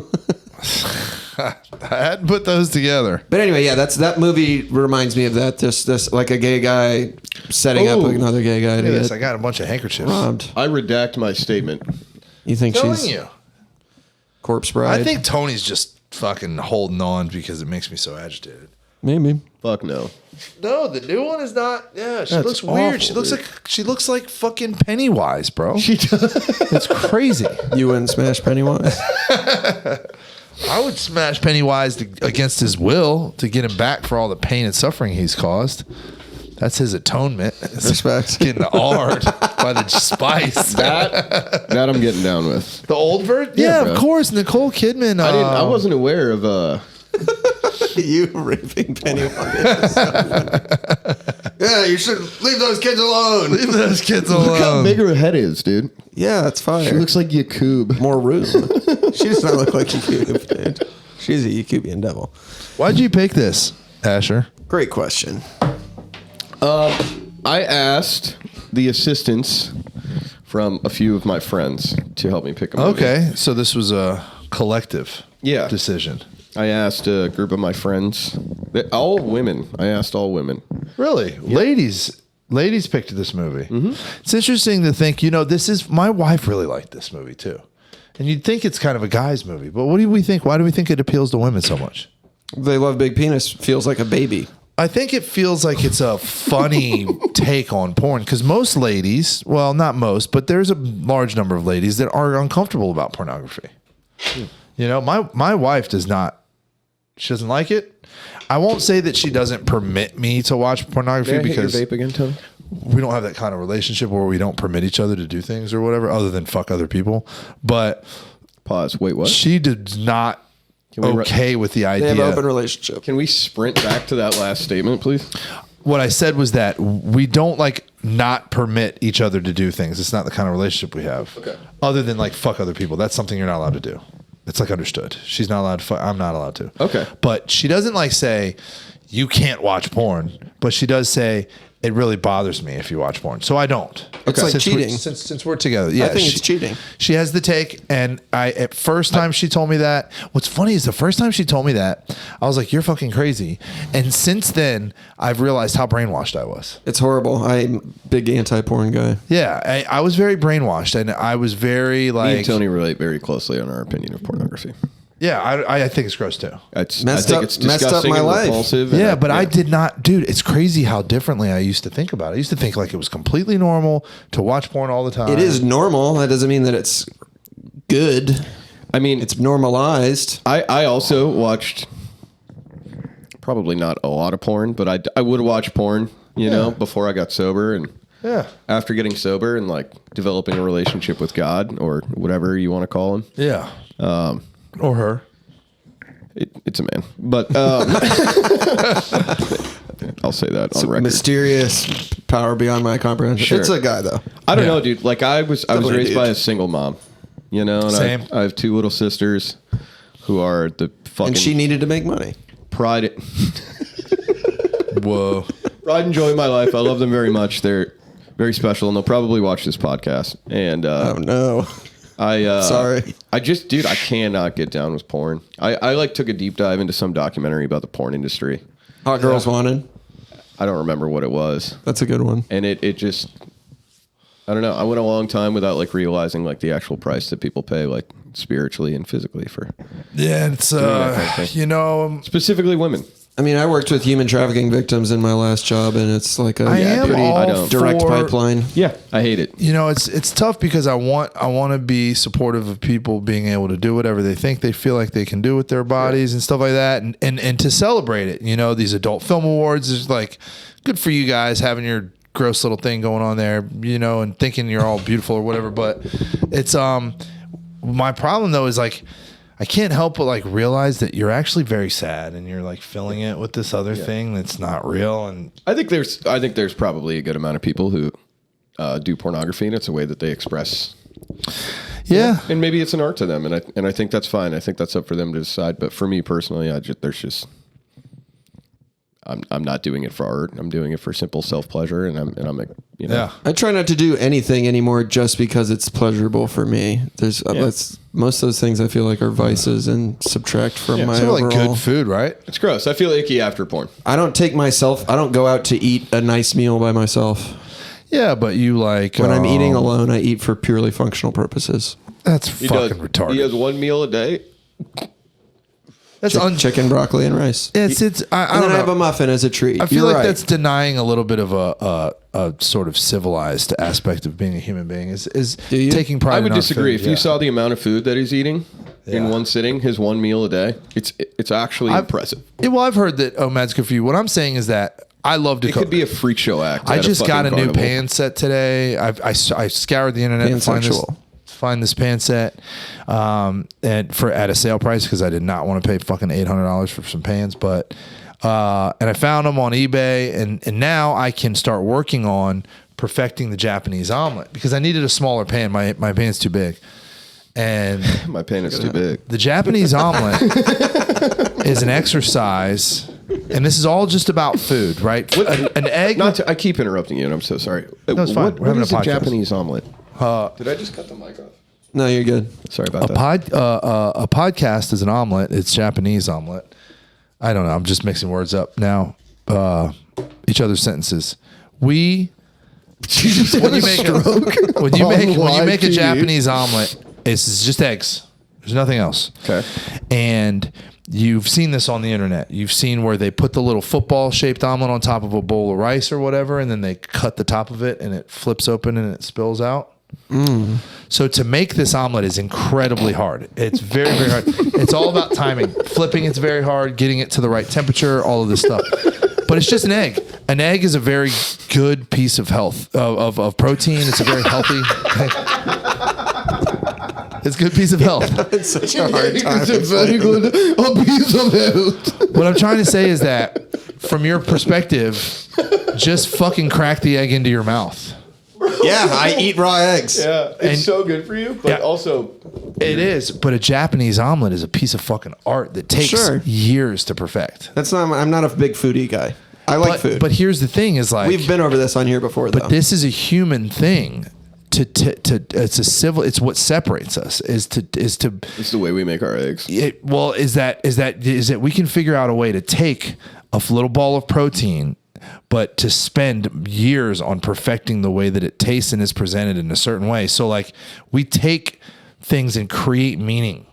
I hadn't put those together. But anyway, yeah, that movie reminds me of that. This like a gay guy setting up Oh. another gay guy to Look at this. get I got a bunch of handkerchiefs. robbed. I redact my statement. You think I'm telling she's you. corpse bride? I think Tony's just fucking holding on because it makes me so agitated. maybe. Fuck no. No, the new one is not. Yeah, she That's looks weird. awful, She looks like fucking Pennywise, bro. She does. It's crazy. You wouldn't smash Pennywise. I would smash Pennywise against his will to get him back for all the pain and suffering he's caused. That's his atonement. It's Respect. getting hard by the spice. That I'm getting down with. The old version? Yeah, Yeah, bro. of course. Nicole Kidman. I wasn't aware of You raping Pennywise. Yeah, you should leave those kids alone. Leave those kids Look how alone. big her head is, dude. Yeah, that's fine. She looks like Yakub. more room. She does not look like Yakub, dude. She's a Yakubian devil. Why'd you pick this, Asher? Great question. I asked the assistance from a few of my friends to help me pick a movie. Okay, so this was a collective Yeah. decision. I asked a group of my friends, all women. I asked all women. Really? Ladies picked this movie. It's interesting to think, this is, my wife really liked this movie too. And you'd think it's kind of a guy's movie, but what do we think? Why do we think it appeals to women so much? They love big penis. Feels like a baby. I think it feels like it's a funny take on porn because most ladies, well, not most, but there's a large number of ladies that are uncomfortable about pornography. My wife does not. She doesn't like it. I won't say that she doesn't permit me to watch pornography May I hit your because vape again, Tony? we don't have that kind of relationship where we don't permit each other to do things or whatever other than fuck other people. But Pause. Wait, what? she did not we ru- okay with the They idea. have an open relationship. Can we sprint back to that last statement, please? What I said was that we don't not permit each other to do things. It's not the kind of relationship we have. Okay. Other than fuck other people. That's something you're not allowed to do. It's like understood. She's not allowed to fuck. I'm not allowed to. Okay. But she doesn't like say, you can't watch porn. But she does say, it really bothers me if you watch porn. So I don't. It's like Since cheating. Since we're together. Yeah, I think it's cheating. She has the take. And at first time she told me that, what's funny is the first time she told me that, I was like, you're fucking crazy. And since then, I've realized how brainwashed I was. It's horrible. I'm a big anti-porn guy. Yeah, I was very brainwashed. And I was very Me like, and Tony relate very closely on our opinion of pornography. yeah, I think it's gross too. I Messed think up- it's messed up disgusting my and life. repulsive. and Yeah, but I yeah. did not, dude. It's crazy how differently I used to think about it. I used to think like it was completely normal to watch porn all the time. It is normal. That doesn't mean that it's good. I mean, It's normalized. I also watched probably not a lot of porn, but I would watch porn, you know, before I got sober and Yeah, after getting sober and like developing a relationship with God or whatever you want to call him. yeah. Or her. It's a man, but I'll say that on record. Mysterious power beyond my comprehension. Sure. It's a guy though. I don't Yeah. know, dude. Like I was Definitely raised dude. by a single mom, you know, and Same. I have two little sisters who are the fucking And she needed to make money. pride, Whoa. pride and joy in my life. I love them very much. They're very special, and they'll probably watch this podcast. And Oh no. Sorry. I just, dude, I cannot get down with porn. I like took a deep dive into some documentary about the porn industry. Hot Girls Wanted. I don't remember what it was. That's a good one. And it just, I don't know. I went a long time without like realizing like the actual price that people pay, like spiritually and physically for Yeah, it's that kind of thing. you know, specifically women. I mean, I worked with human trafficking victims in my last job, and it's like a I am pretty all direct for- pipeline. Yeah, I hate it. you know, it's tough because I want to be supportive of people being able to do whatever they think they feel like they can do with their bodies and stuff like that, and to celebrate it. You know, these adult film awards is like good for you guys having your gross little thing going on there, you know, and thinking you're all beautiful or whatever. But it's my problem though is like I can't help but like realize that you're actually very sad and you're like filling it with this other thing that's not real. And I think there's probably a good amount of people who do pornography, and it's a way that they express. yeah, And maybe it's an art to them, and I think that's fine. I think that's up for them to decide. But for me personally, I'm not doing it for art. I'm doing it for simple self pleasure, and I'm you know. yeah. I try not to do anything anymore just because it's pleasurable for me. There's most of those things I feel like are vices and subtract from my Sort of overall. like good food, right? It's gross. I feel icky after porn. I don't go out to eat a nice meal by myself. Yeah, but you like When I'm eating alone, I eat for purely functional purposes. That's He fucking does, retarded. He has one meal a day. That's Chicken, broccoli, and rice. It's And I then don't I have a know. muffin as a treat. I feel You're like right. that's denying a little bit of a sort of civilized aspect of being a human being. Is Do you? taking pride. I would in our disagree. food, If you yeah. saw the amount of food that he's eating in Yeah. one sitting, his one meal a day, it's actually impressive. Yeah, well, I've heard that Matt's good for you. What I'm saying is that I love to It cook. could be a freak show act. I at just got a fucking new carnival. pan set today. I scoured the internet to find this pan set, and at a sale price because I did not want to pay fucking $800 for some pans. But and I found them on eBay, and now I can start working on perfecting the Japanese omelet because I needed a smaller pan. My pan's too big, and My pan is too big. the Japanese omelet is an exercise. And this is all just about food, right? An egg. I keep interrupting you, and I'm so sorry. No, it's fine. What, We're what having is a a podcast. Japanese omelet? Did I just cut the mic off? No, you're good. Sorry about A that. a podcast is an omelet. It's Japanese omelet. I don't know. I'm just mixing words up now. Each other's sentences. When you make a Japanese omelet, it's just eggs. There's nothing else. Okay. And you've seen this on the internet. You've seen where they put the little football shaped omelet on top of a bowl of rice or whatever, and then they cut the top of it and it flips open and it spills out. So to make this omelet is incredibly hard. It's very, very hard. It's all about timing. Flipping it's very hard, getting it to the right temperature, all of this stuff. But it's just an egg. An egg is a very good piece of health, of protein. It's a very healthy It's a good piece of health. It's such a hard time. It's a very good piece of health. What I'm trying to say is that from your perspective, just fucking crack the egg into your mouth. Yeah, I eat raw eggs. Yeah, it's so good for you, but Yeah. also It is, but a Japanese omelet is a piece of fucking art that takes Sure. years to perfect. I'm not a big foodie guy. I like food. But here's the thing: is like we've been over this on here before, though. But this is a human thing. It's a civil. It's what separates us. Is it's the way we make our eggs. is that we can figure out a way to take a little ball of protein, but to spend years on perfecting the way that it tastes and is presented in a certain way. So like we take things and create meaning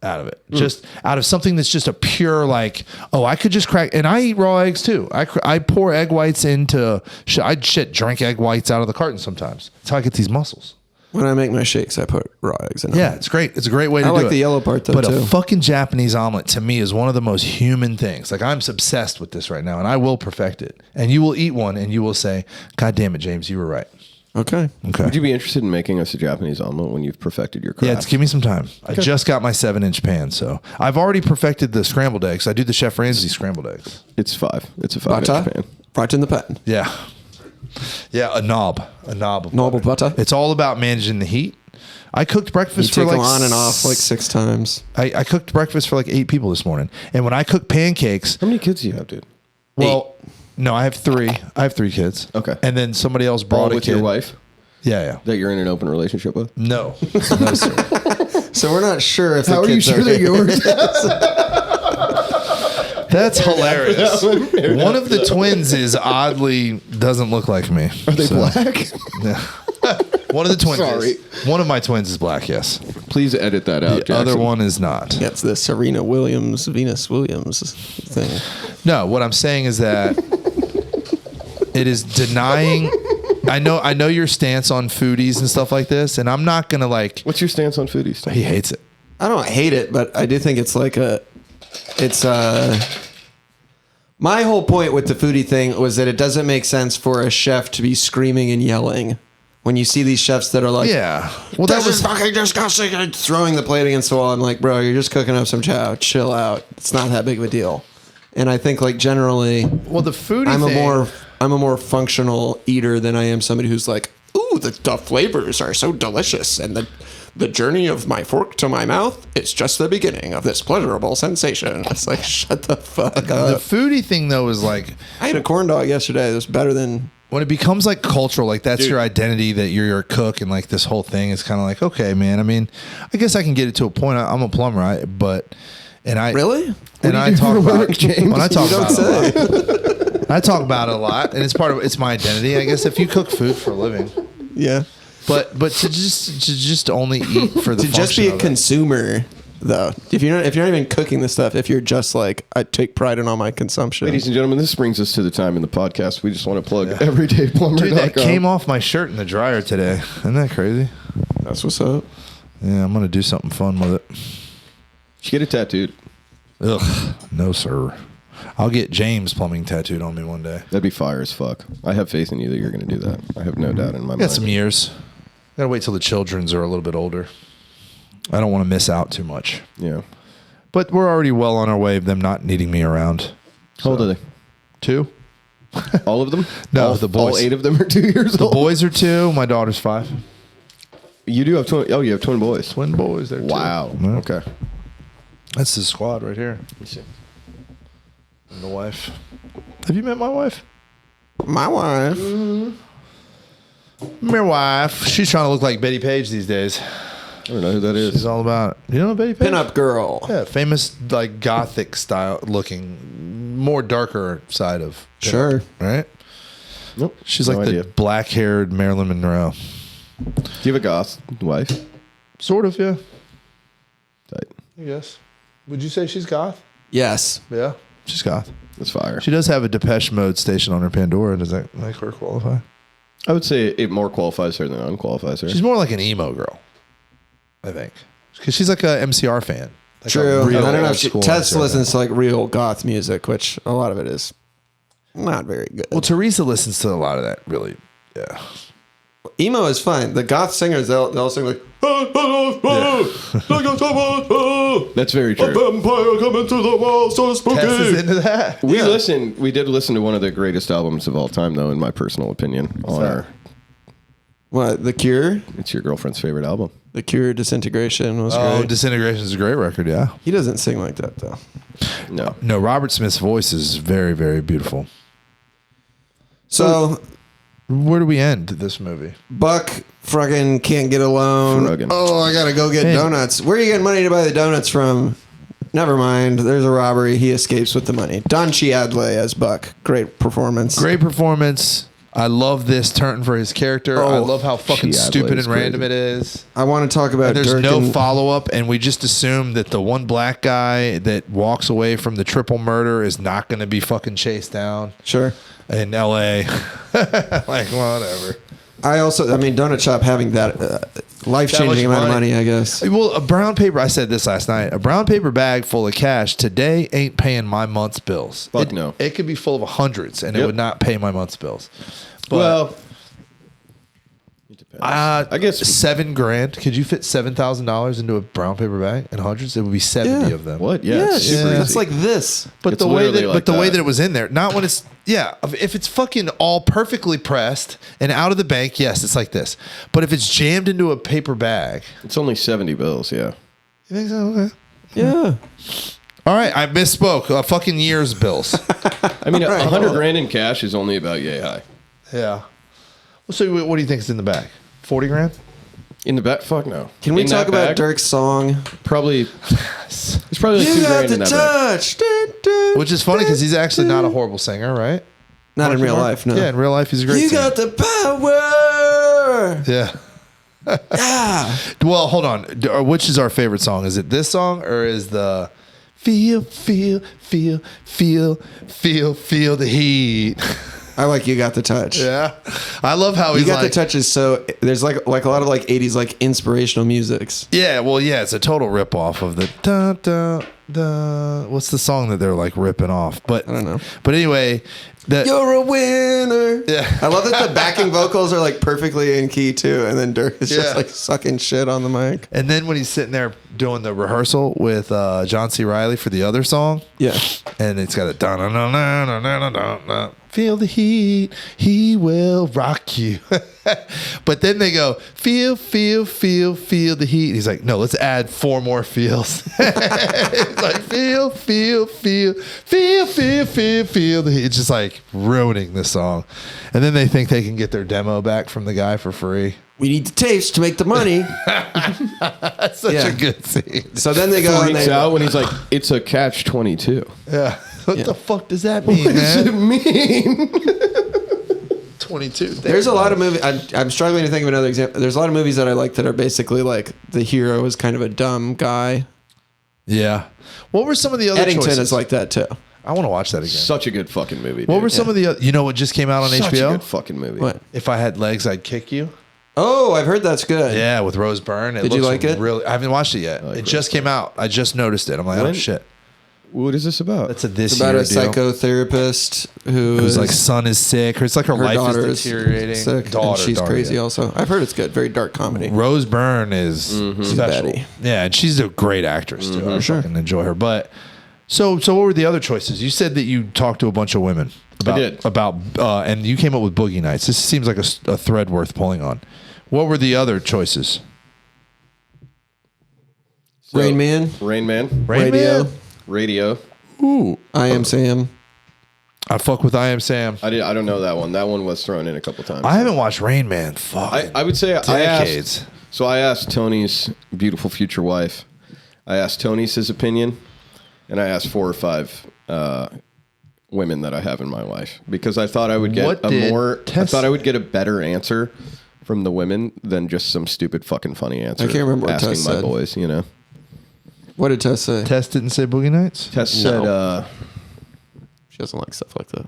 out of it, just out of something that's just a pure like, oh, I could just crack, and I eat raw eggs too. I pour egg whites into drink egg whites out of the carton sometimes. That's how I get these muscles. When I make my shakes, I put raw eggs in them. Yeah, it's great. It's a great way to I do like it. the yellow part, though, but too. a fucking Japanese omelet to me is one of the most human things. Like I'm obsessed with this right now, and I will perfect it. And you will eat one, and you will say, "God damn it, James, you were right." Okay. Okay. Would you be interested in making us a Japanese omelet when you've perfected your craft? Yeah, give me some time. I just got my 7-inch pan, so I've already perfected the scrambled eggs. I do the Chef Ramsay scrambled eggs. It's 5. It's a 5-inch pan. Butter. Right in the pan. Yeah, yeah, a knob of Knob of butter. It's all about managing the heat. I cooked breakfast You for take like them on and off like 6 times. I cooked breakfast for like 8 people this morning, and when I cook pancakes, How many kids do you have, dude? well, no, I have 3. I have 3 kids. Okay. and then somebody else All brought a with kid. your wife Yeah. that you're in an open relationship with? No, no, sir. So we're not sure if How the are you kids sure they're here. yours? That's hilarious. One of the twins is oddly doesn't look like me. Are they black? One of the twins. Sorry. Is. One of my twins is black. Yes. Please edit that out, The other Jackson. one is not. Yeah, it's the Serena Williams, Venus Williams thing. No, what I'm saying is that it is denying. I know your stance on foodies and stuff like this, and I'm not gonna like. What's your stance on foodies? He hates it. I don't hate it, but I do think it's like my whole point with the foodie thing was that it doesn't make sense for a chef to be screaming and yelling when you see these chefs that are like, Yeah. Well, this that is was. fucking disgusting, and throwing the plate against the wall. I'm like, bro, you're just cooking up some chow. Chill out. It's not that big of a deal. And I think like generally, Well, the foodie. I'm thing, a more functional eater than I am somebody who's like, ooh, the flavors are so delicious, and the journey of my fork to my mouth is just the beginning of this pleasurable sensation. It's like, shut the fuck The up. foodie thing though is like I ate a corn dog yesterday. It was better than. when it becomes like cultural, like that's your identity, that you're a cook, and like this whole thing is kind of like, okay, man. I mean, I guess I can get it to a point. I'm a plumber, Really? And I talk about when I talk You about don't it a lot. say. I talk about it a lot, and it's my identity. I guess if you cook food for a living, Yeah. but to just only eat for the To just be function a of it. consumer, though. If you're not even cooking the stuff, if you're just like, I take pride in all my consumption. Ladies and gentlemen, this brings us to the time in the podcast. We just want to plug everydayplumber.com. Dude, that came off my shirt in the dryer today. Isn't that crazy? That's what's up. Yeah, I'm gonna do something fun with it. You get it tattooed. Ugh, no sir. I'll get James plumbing tattooed on me one day. That'd be fire as fuck. I have faith in you that you're going to do that. I have no doubt in my I mind. got some years. Gotta wait till the children's are a little bit older. I don't want to miss out too much. Yeah. But we're already well on our way of them not needing me around. How old are they? 2? All of them? No, all, the boys. All 8 of them are 2 years The old. boys are 2. My daughter's 5. You do have twin. Oh, you have twin boys. Twin boys. They're 2. Wow. Yeah. Okay. That's the squad right here. Let me see. And the wife. Have you met my wife? My wife. My wife. She's trying to look like Betty Page these days. I don't know who that She's is. all about it. You don't know Betty Page? Pinup girl. Yeah, famous like gothic style looking, more darker side of pinup, Sure. right? Nope. She's No like idea. the black-haired Marilyn Monroe. Do you have a goth wife? Sort of, yeah. Tight. I guess. Would you say she's goth? Yes. Yeah, she's goth. That's fire. She does have a Depeche Mode station on her Pandora. Does that make her qualify? I would say it more qualifies her than unqualifies her. She's more like an emo girl, I think, because she's like a MCR fan. Like True. a real I don't know old if she, school Tess MCR listens fan. to like real goth music, which a lot of it is not very good. Well, Teresa listens to a lot of that. Really, yeah. Emo is fine. The goth singers, they'll sing like, That's very true. vampire coming through the wall, so spooky. Tess is into that. We did listen to one of the greatest albums of all time, though, in my personal opinion, on our What, The Cure? It's your girlfriend's favorite album. The Cure, Disintegration was Oh, great. Disintegration is a great record. Yeah. He doesn't sing like that though. No. No, Robert Smith's voice is very, very beautiful. So Where do we end this movie? Buck fucking can't get a loan. Fruggin'. Oh, I gotta go get donuts. Where are you getting money to buy the donuts from? Never mind. There's a robbery. He escapes with the money. Don Cheadle as Buck. Great performance. Great performance. I love this turn for his character. I Oh, love how fucking Cheadle stupid is and random crazy. it is. I want to talk about And there's Dirk no and- follow up, and we just assume that the one black guy that walks away from the triple murder is not going to be fucking chased down Sure. in L.A. Like whatever. I mean, Donut Shop having that life-changing That much amount of money. money, I guess. Well, a brown paper. I said this last night. A brown paper bag full of cash today ain't paying my month's bills. Fuck no. It could be full of hundreds, and it Yep. would not pay my month's bills. But, Well, it depends. I guess $7,000. Could you fit $7,000 into a brown paper bag in hundreds? It would be 70 Yeah. of them. what? Yeah, it's super That's easy. like this. But It's the way literally that, like but the way that. that it was in there, not when it's if it's fucking all perfectly pressed and out of the bank, yes, it's like this. But if it's jammed into a paper bag, It's only 70 bills. Yeah. you think so? Okay. Yeah. All right, I misspoke. Fucking years bills. I mean, Right. 100 grand in cash is only about yay high. Yeah. Well, so what do you think is in the bag? 40 grand? In the back, fuck no. Can we In talk that about bag, Dirk's song? Probably. There's probably like You 2 got grand the in that bag. touch. Dun, dun, Which is funny because he's actually not a horrible singer, right? Not in real life, no. Yeah, in real life he's a great You singer. got the power. Yeah. Ah. Well, hold on. Which is our favorite song? Is it this song or is the feel the heat? I like You Got the Touch. Yeah. I love how You he's Got the like, Touch is so there's like a lot of like 80s like inspirational musics. yeah, well, yeah, it's a total rip off of the da da da. What's the song that they're like ripping off? But I don't know. But anyway, that You're a winner. Yeah. I love that the backing vocals are like perfectly in key too, and then Dirk is Yeah. just like sucking shit on the mic. and then when he's sitting there doing the rehearsal with John C. Reilly for the other song, Yeah. and it's got a da da da da da da da da. Feel the heat, he will rock you. But then they go, feel the heat. And he's like, no, let's add 4 more feels. It's like, feel the heat. It's just like ruining the song. And then they think they can get their demo back from the guy for free. We need the tapes to make the money. That's such Yeah. a good scene. So then they go and Freaks they out when he's like, it's a catch 22. Yeah. What the fuck does that mean, What does it man? mean? 22. There's a lot of movies. I'm struggling to think of another example. There's a lot of movies that I like that are basically like the hero is kind of a dumb guy. Yeah. What were some of the other Eddington choices? is like that too. I want to watch that again. Such a good fucking movie. What dude. were some of the other, you know what just came out on Such HBO? a good fucking movie. What? If I Had Legs, I'd Kick You. Oh, I've heard that's good. Yeah, with Rose Byrne. Did you looks like it? Really, I haven't watched it yet. like It Rose just came out. I just noticed it. I'm like, oh When? shit. What is this about? That's a this It's about year a deal. psychotherapist who's Whose like son is sick, or it's like her her life daughter is deteriorating. sick, and Daughter, she's crazy. yeah. Also, I've heard it's good. Very dark comedy. Rose Byrne is special. baddie. Yeah, and she's a great actress too. I fucking enjoy her. But so what were the other choices? You said that you talked to a bunch of women. About, did. And you came up with Boogie Nights. This seems like a thread worth pulling on. What were the other choices? So, Rain Man, Rain Man. Rain Radio, Man? Radio. Ooh, I Am Sam. I fuck with I Am Sam. I don't know that one. That one was thrown in a couple times. I haven't watched Rain Man. Fuck. I would say Decades. I asked Tony's beautiful future wife. I asked Tony's his opinion, and I asked 4 or 5 women that I have in my life because I thought I would get What did I thought I would get a better answer from the women than just some stupid fucking funny answer. I can't remember what asking Tess my said. boys. You know, What did Tess say? Tess didn't say Boogie Nights. Tess said. She doesn't like stuff like that.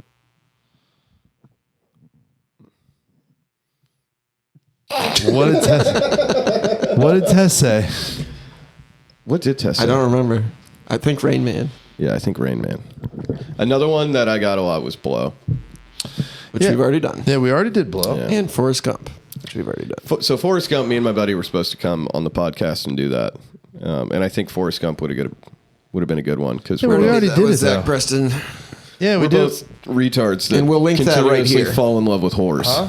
What did Tess? What did Tess say? What did Tess say? I don't remember. I think Rain Man, Yeah, I think Rain Man. Another one that I got a lot was Blow. which Yeah. we've already done, Yeah, we already did Blow. Yeah. and Forrest Gump, which we've already done. So Forrest Gump, me and my buddy were supposed to come on the podcast and do that, and I think Forrest Gump would have been a good one because Yeah, we we're, already That did was it, Zach though. Preston. Yeah, we we're did. both retards that And we'll link that right continuously here. fall in love with horse. Huh?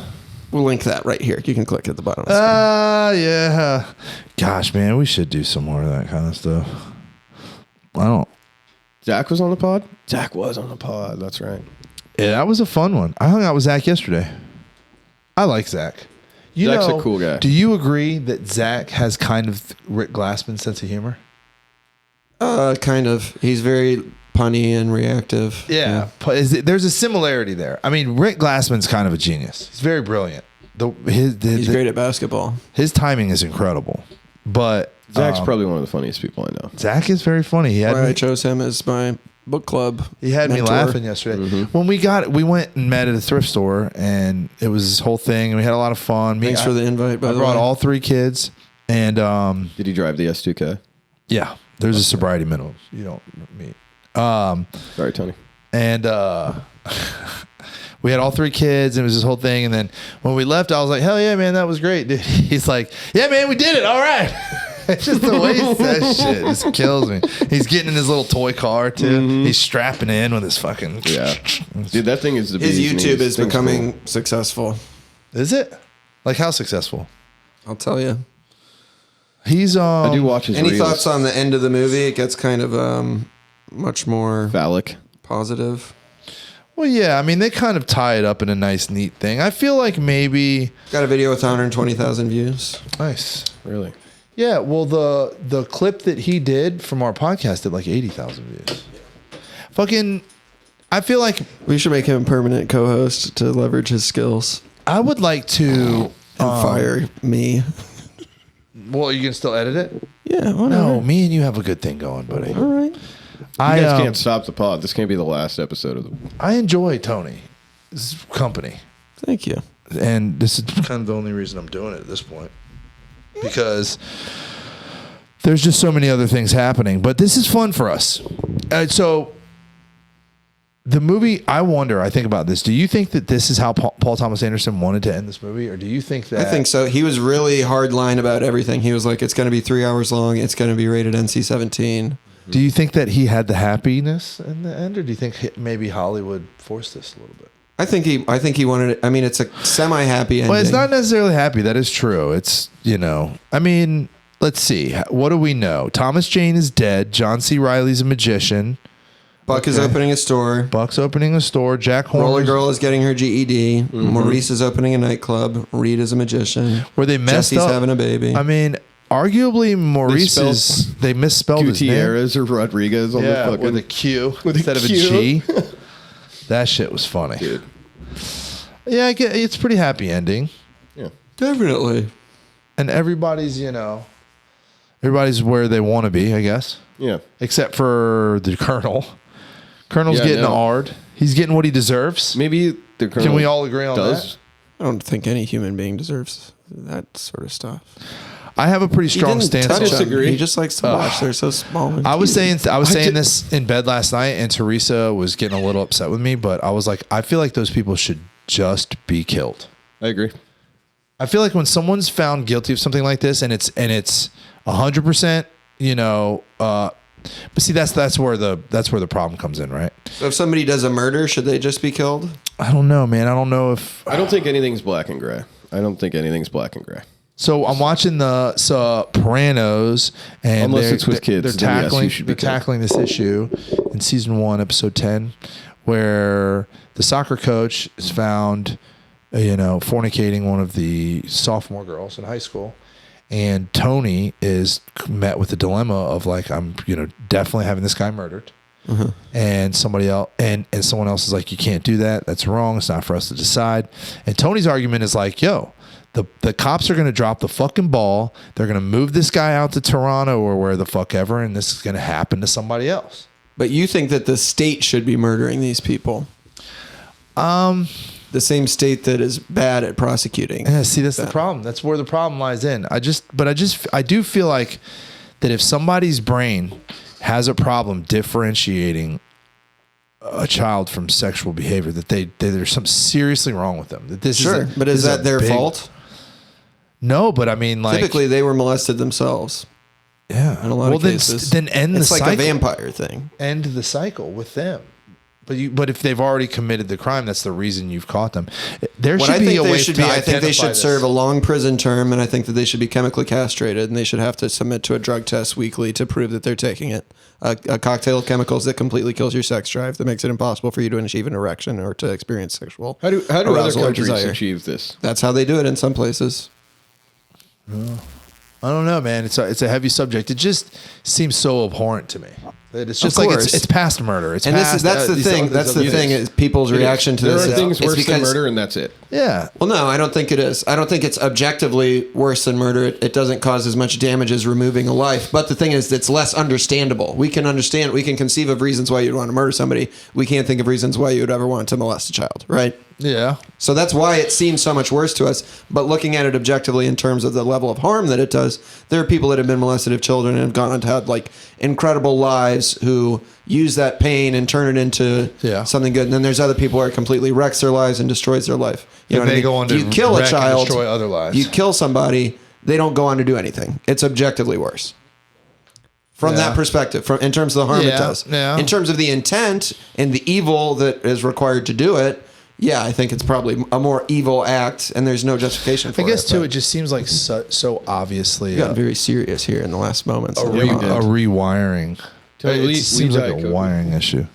We'll link that right here. You can click at the bottom. Yeah. Gosh, man, we should do some more of that kind of stuff. I don't. Zach was on the pod? Zach was on the pod. That's right. Yeah, that was a fun one. I hung out with Zach yesterday. I like Zach. Zach's a cool guy. Do you agree that Zach has kind of Rick Glassman's sense of humor? Kind of. He's very punny and reactive. Yeah. There's a similarity there. I mean, Rick Glassman's kind of a genius. He's very brilliant. He's great at basketball. His timing is incredible. But Zach's probably one of the funniest people I know. Zach is very funny. He had I chose him as my book club. He had mentor. me laughing yesterday. When we went and met at a thrift store, and it was this whole thing, and we had a lot of fun. Thanks for the invite, by I the brought way. all 3 kids, and Did he drive the S2K? yeah, there's a sobriety minimum you don't meet. Sorry, Tony. And we had all 3 kids, and it was this whole thing. And then when we left, I was like, hell yeah, man, that was great, dude. He's like, yeah, man, we did it. All right. It's just the way he says shit. It just kills me. He's getting in his little toy car, too. He's strapping in with his fucking... Yeah. Dude, that thing is the His bee's YouTube knees. is Thing's becoming cool. successful. Is it? Like, how successful? I'll tell you. He's... I do watch his Any reels. thoughts on the end of the movie? It gets kind of much more Phallic. positive. Well, yeah, I mean, they kind of tie it up in a nice, neat thing. I feel like maybe... Got a video with 120,000 views. Nice. Really? Yeah, well, the clip that he did from our podcast did like 80,000 views. Fucking... I feel like We should make him a permanent co-host to leverage his skills I would like to... and fire me. Well, you can still edit it? Yeah, whatever. No, me and you have a good thing going, buddy. All right. You guys I can't stop the pod. This can't be the last episode of the... I enjoy Tony's company. Thank you. And this is kind of the only reason I'm doing it at this point. Because there's just so many other things happening. But this is fun for us. So the movie, I think about this. Do you think that this is how Paul Thomas Anderson wanted to end this movie? Or do you think that... I think so. He was really hard line about everything. He was like, it's going to be 3 hours long. It's going to be rated NC-17. Do you think that he had the happiness in the end? Or do you think maybe Hollywood forced this a little bit? I think he wanted it. I mean, it's a semi-happy ending. Well, it's not necessarily happy. That is true. It's, I mean, let's see. What do we know? Thomas Jane is dead. John C. Reilly's a magician. Buck is opening a store. Buck's opening a store. Jack Horner. Roller Girl is getting her GED. Maurice is opening a nightclub. Reed is a magician. Where they messed Jesse's up. having a baby. I mean, arguably Maurice they misspelled his name. Gutierrez or Rodriguez on the Yeah, fucking... with a Q With a instead of a Q. G. That shit was funny. Dude. Yeah, it's a pretty happy ending. Yeah. Definitely. And everybody's, everybody's where they want to be, I guess. Yeah. Except for the Colonel. Colonel's Yeah, getting no. hard. He's getting what he deserves. Maybe the Colonel Can we all agree on does. that? I don't think any human being deserves that sort of stuff. I have a pretty strong He didn't stance touch on them. it. Disagree. He just likes to watch. They're so small. And I was cute. saying this in bed last night, and Teresa was getting a little upset with me, but I was like, I feel like those people should just be killed. I agree. I feel like when someone's found guilty of something like this, and it's 100%, but see, that's where the problem comes in, right? So if somebody does a murder, should they just be killed? I don't know, man. I don't know if I don't think anything's black and gray. so. I'm watching the Sopranos, and Unless it's with kids, They're then yes, tackling you should be they're tackling this issue in season 1, episode 10, where the soccer coach is found, fornicating one of the sophomore girls in high school. And Tony is met with the dilemma of like, I'm, definitely having this guy murdered. And somebody else and someone else is like, you can't do that. That's wrong. It's not for us to decide. And Tony's argument is like, yo, the cops are going to drop the fucking ball. They're going to move this guy out to Toronto or where the fuck ever. And this is going to happen to somebody else. But you think that the state should be murdering these people? The same state that is bad at prosecuting. Yeah, see, that's the problem. That's where the problem lies in. I do feel like that if somebody's brain has a problem differentiating a child from sexual behavior, that there's something seriously wrong with them. That this Sure, but is that their fault? No, but I mean, like, Typically, they were molested themselves. yeah. In a lot of cases, then end it's the like cycle. a vampire thing. End the cycle with them. But if they've already committed the crime, that's the reason you've caught them. There What should I be think a they way should to be, I think they identify should this. serve a long prison term, and I think that they should be chemically castrated, and they should have to submit to a drug test weekly to prove that they're taking it. A cocktail of chemicals that completely kills your sex drive, that makes it impossible for you to achieve an erection or to experience sexual How do other arousal or countries desire. achieve this? That's how they do it in some places. I don't know, man. It's a heavy subject. It just seems so abhorrent to me. That it's just Of like course. it's past murder. It's And past, that's the these thing. other- That's the these thing other- is people's reaction to There this. are is- things it's worse than because- murder, and that's it. Yeah. Well, no, I don't think it is. I don't think it's objectively worse than murder. It doesn't cause as much damage as removing a life. But the thing is, it's less understandable. We can understand, we can conceive of reasons why you'd want to murder somebody. We can't think of reasons why you would ever want to molest a child, right? Yeah. So that's why it seems so much worse to us. But looking at it objectively in terms of the level of harm that it does, there are people that have been molested of children and have gone on to have like incredible lives who use that pain and turn it into something good. And then there's other people who are completely wrecks their lives and destroys their life. You know And what I they mean? go on If to you kill a wreck and child, destroy other lives. you kill somebody, they don't go on to do anything. It's objectively worse. From Yeah. that perspective, from in terms of the harm it Yeah, does. yeah. In terms of the intent and the evil that is required to do it, yeah, I think it's probably a more evil act, and there's no justification for I it. guess too, but it just seems like so obviously you got very serious here in the last moments. a of your mind. rewiring. Tell me, It Lee seems like a Diet Coke. wiring issue.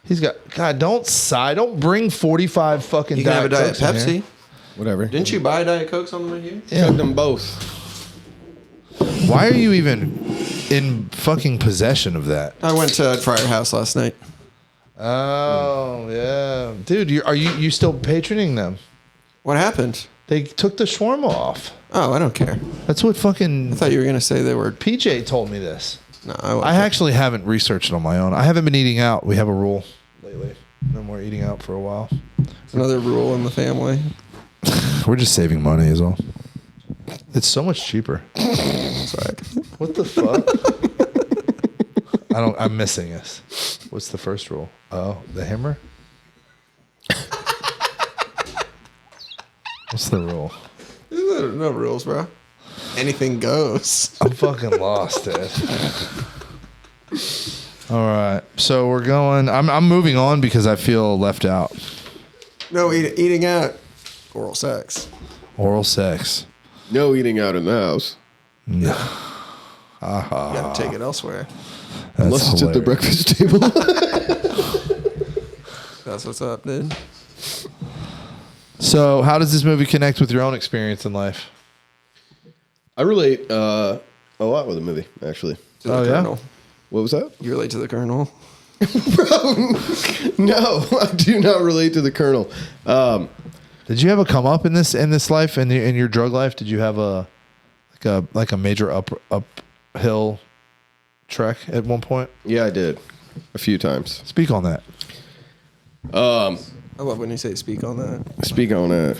He's got God. Don't sigh. Don't bring 45 fucking. You can have a Diet Cokes in here. Pepsi. Whatever. Didn't you buy Diet Cokes on the way here? Yeah. Chug them both. Why are you even in fucking possession of that? I went to Friar House last night. Oh yeah, dude. Are you still patroning them? What happened? They took the shawarma off. Oh, I don't care. That's what fucking I thought you were gonna say they were. PJ told me this. No, I actually haven't researched it on my own. I haven't been eating out. We have a rule lately. No more eating out for a while. another rule in the family. We're just saving money as well. It's so much cheaper. Sorry. What the fuck? I'm missing this. What's the first rule? Oh, the hammer? What's the rule? No rules, bro. Anything goes. I'm fucking lost, dude. All right. So we're going. I'm moving on because I feel left out. No eating out. Oral sex. Oral sex. No eating out in the house. You gotta take it elsewhere. That's Unless it's at the hilarious. breakfast table. That's what's up, dude. So how does this movie connect with your own experience in life? I relate a lot with the movie, actually. To the Oh, yeah? Colonel. What was that? You relate to the Colonel? No, I do not relate to the Colonel. Did you have a come up in this life in your drug life? Did you have a major uphill trek at one point? Yeah, I did. A few times. Speak on that. I love when you say speak on that. Speak on it.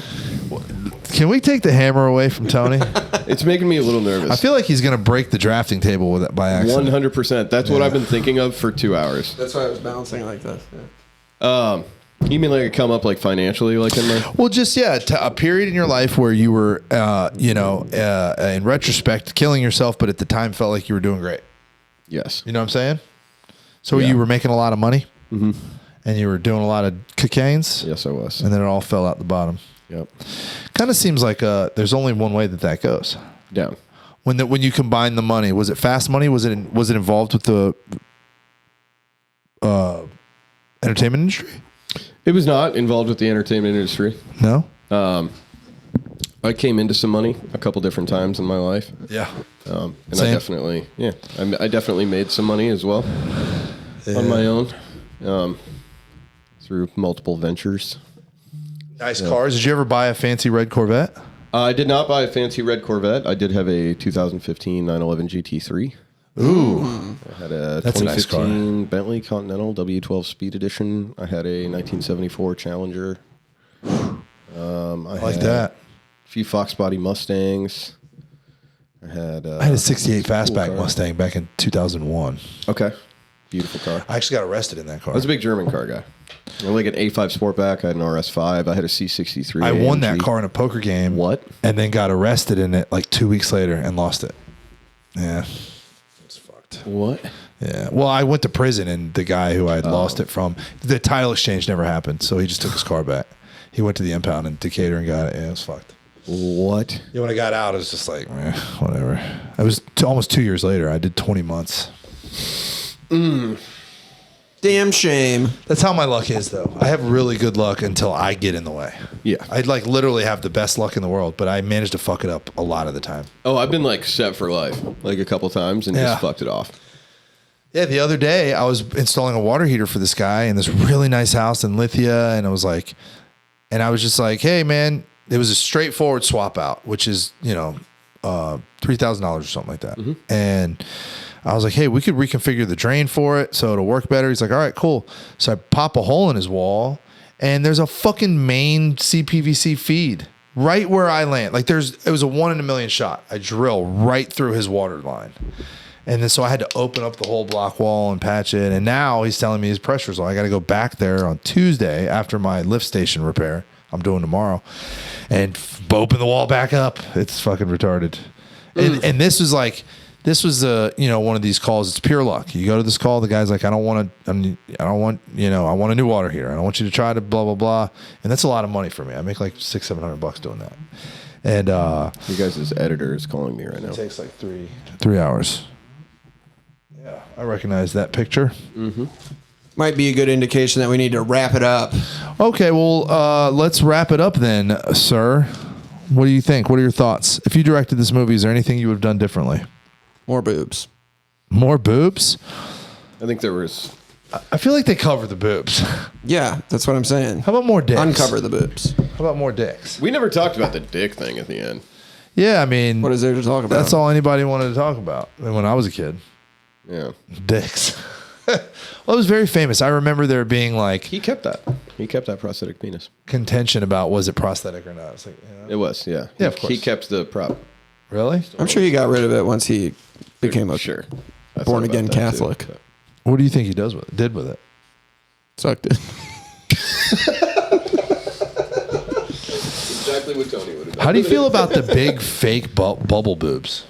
Can we take the hammer away from Tony? It's making me a little nervous. I feel like he's gonna break the drafting table with it by accident. 100%. That's what I've been thinking of for 2 hours. That's why I was balancing like this. Yeah. You mean like it come up like financially, like in my... Well, just a period in your life where you were, in retrospect, killing yourself, but at the time felt like you were doing great. Yes. You know what I'm saying? So Yeah. you were making a lot of money, and you were doing a lot of cocaines, Yes, I was. and then it all fell out the bottom. Yep. Kind of seems like there's only one way that goes. Down. When you combine the money, was it fast money? Was it involved with the entertainment industry? It was not involved with the entertainment industry. No. I came into some money a couple different times in my life. Yeah. And Same. I definitely made some money as well on my own through multiple ventures. Nice cars. Did you ever buy a fancy red Corvette? I did not buy a fancy red Corvette. I did have a 2015 911 GT3. Ooh. I had a That's a nice 2015 Bentley Continental W12 Speed Edition. I had a 1974 Challenger. I like that. A few Fox Body Mustangs. I had I had a 68 Fastback car. Mustang back in 2001. Okay. Beautiful car. I actually got arrested in that car. I was a big German car guy. I had like an A5 Sportback. I had an RS5. I had a C63. I won that AMG. car in a poker game. What? And then got arrested in it like 2 weeks later and lost it. Yeah. It's fucked. What? Yeah. Well, I went to prison, and the guy who I had lost it from, the title exchange never happened, so he just took his car back. He went to the impound in Decatur and got it. Yeah, it was fucked. What? Yeah, when I got out, it was just like, whatever. I was almost 2 years later. I did 20 months. Damn shame. That's how my luck is, though. I have really good luck until I get in the way. Yeah. I'd like literally have the best luck in the world, but I managed to fuck it up a lot of the time. Oh, I've been like set for life, like a couple times, and Yeah. just fucked it off. Yeah, the other day I was installing a water heater for this guy in this really nice house in Lithia, and I was just like, hey man, it was a straightforward swap out, which is, $3,000 or something like that. And I was like, hey, we could reconfigure the drain for it so it'll work better. He's like, all right, cool. So I pop a hole in his wall, and there's a fucking main CPVC feed right where I land. Like it was a 1 in a million shot. I drill right through his water line. And then so I had to open up the whole block wall and patch it. And now he's telling me his pressure's low. I got to go back there on Tuesday after my lift station repair I'm doing tomorrow and open the wall back up. It's fucking retarded. And this was one of these calls. It's pure luck. You go to this call, the guy's like, I want a new water heater. I don't want you to try to blah, blah, blah. And that's a lot of money for me. I make like $600-700 doing that. And You guys' editor is calling me right now. it takes like 3 hours. Yeah, I recognize that picture. Might be a good indication that we need to wrap it up. Okay, well, let's wrap it up then, sir. What do you think? What are your thoughts? If you directed this movie, is there anything you would have done differently? More boobs. More boobs? I think there was. I feel like they cover the boobs. Yeah, that's what I'm saying. How about more dicks? Uncover the boobs. How about more dicks? We never talked about the dick thing at the end. Yeah, I mean, What is there to talk about? that's all anybody wanted to talk about when I was a kid. Yeah. Dicks. Well, it was very famous. I remember there being like He kept that. He kept that prosthetic penis. contention about was it prosthetic or not. It's like, It was, yeah. Yeah, of He course. kept the prop. really? I'm sure he got rid of it once he became a Sure. I thought born about again that, too, Catholic. but- What do you think he did with it? Sucked it. Exactly what Tony would have done. How do you feel about the big fake bubble boobs?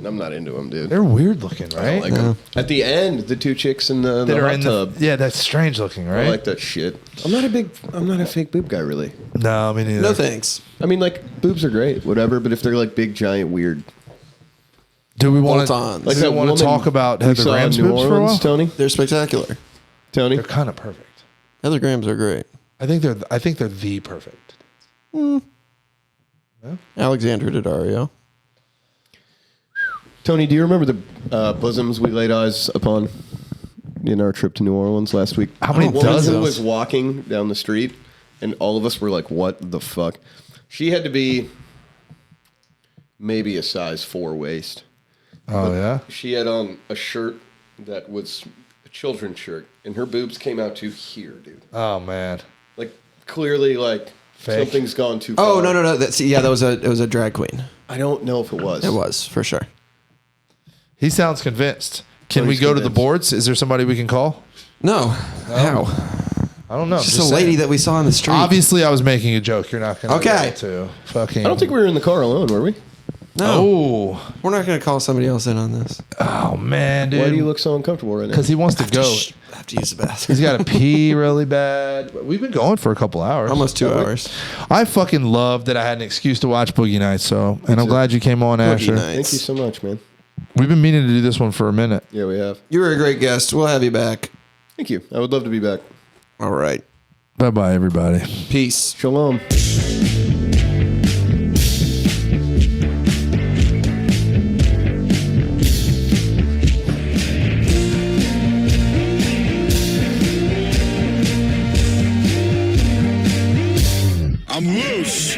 I'm not into them, dude. They're weird looking, I right? don't like them. At the end, the two chicks in the that are hot in tub. yeah, that's strange looking, right? I like that shit. I'm not a fake boob guy, really. No, I mean neither. No thanks. I mean, like, boobs are great, whatever, but if they're like big, giant, weird. Do we want Bolt-ons. to Like do we want to talk about we Heather saw in Graham's New boobs for a Orleans, while? Tony? They're spectacular. Tony? They're kind of perfect. Heather Graham's are great. I think they're the perfect. Alexandra Daddario. Tony, do you remember the bosoms we laid eyes upon in our trip to New Orleans last week? How many The woman dozens? who was walking down the street, and all of us were like, what the fuck? She had to be maybe a size 4 waist. Oh yeah. She had on a shirt that was a children's shirt, and her boobs came out to here, dude. Oh man. Like, clearly, like, Fake. something's gone too far. Oh no. That was a drag queen. I don't know if it was. It was for sure. He sounds convinced. Can we Tony's go to the convinced. boards? Is there somebody we can call? No. How? I don't know. Just a lady that we saw on the street. Obviously, I was making a joke. You're not going to Okay. to fucking. I don't think we were in the car alone, were we? No. Oh, We're not going to call somebody else in on this. oh man, dude. Why do you look so uncomfortable right now? Because he wants to go. I have to use the bathroom. He's got to pee really bad. We've been going for a couple hours. Almost 2 hours. I fucking love that I had an excuse to watch Boogie Nights. So, and I'm glad you came on, Asher. Nights. Thank you so much, man. We've been meaning to do this one for a minute. Yeah, we have. You were a great guest. We'll have you back. Thank you. I would love to be back. All right. Bye bye, everybody. Peace. Shalom. I'm loose.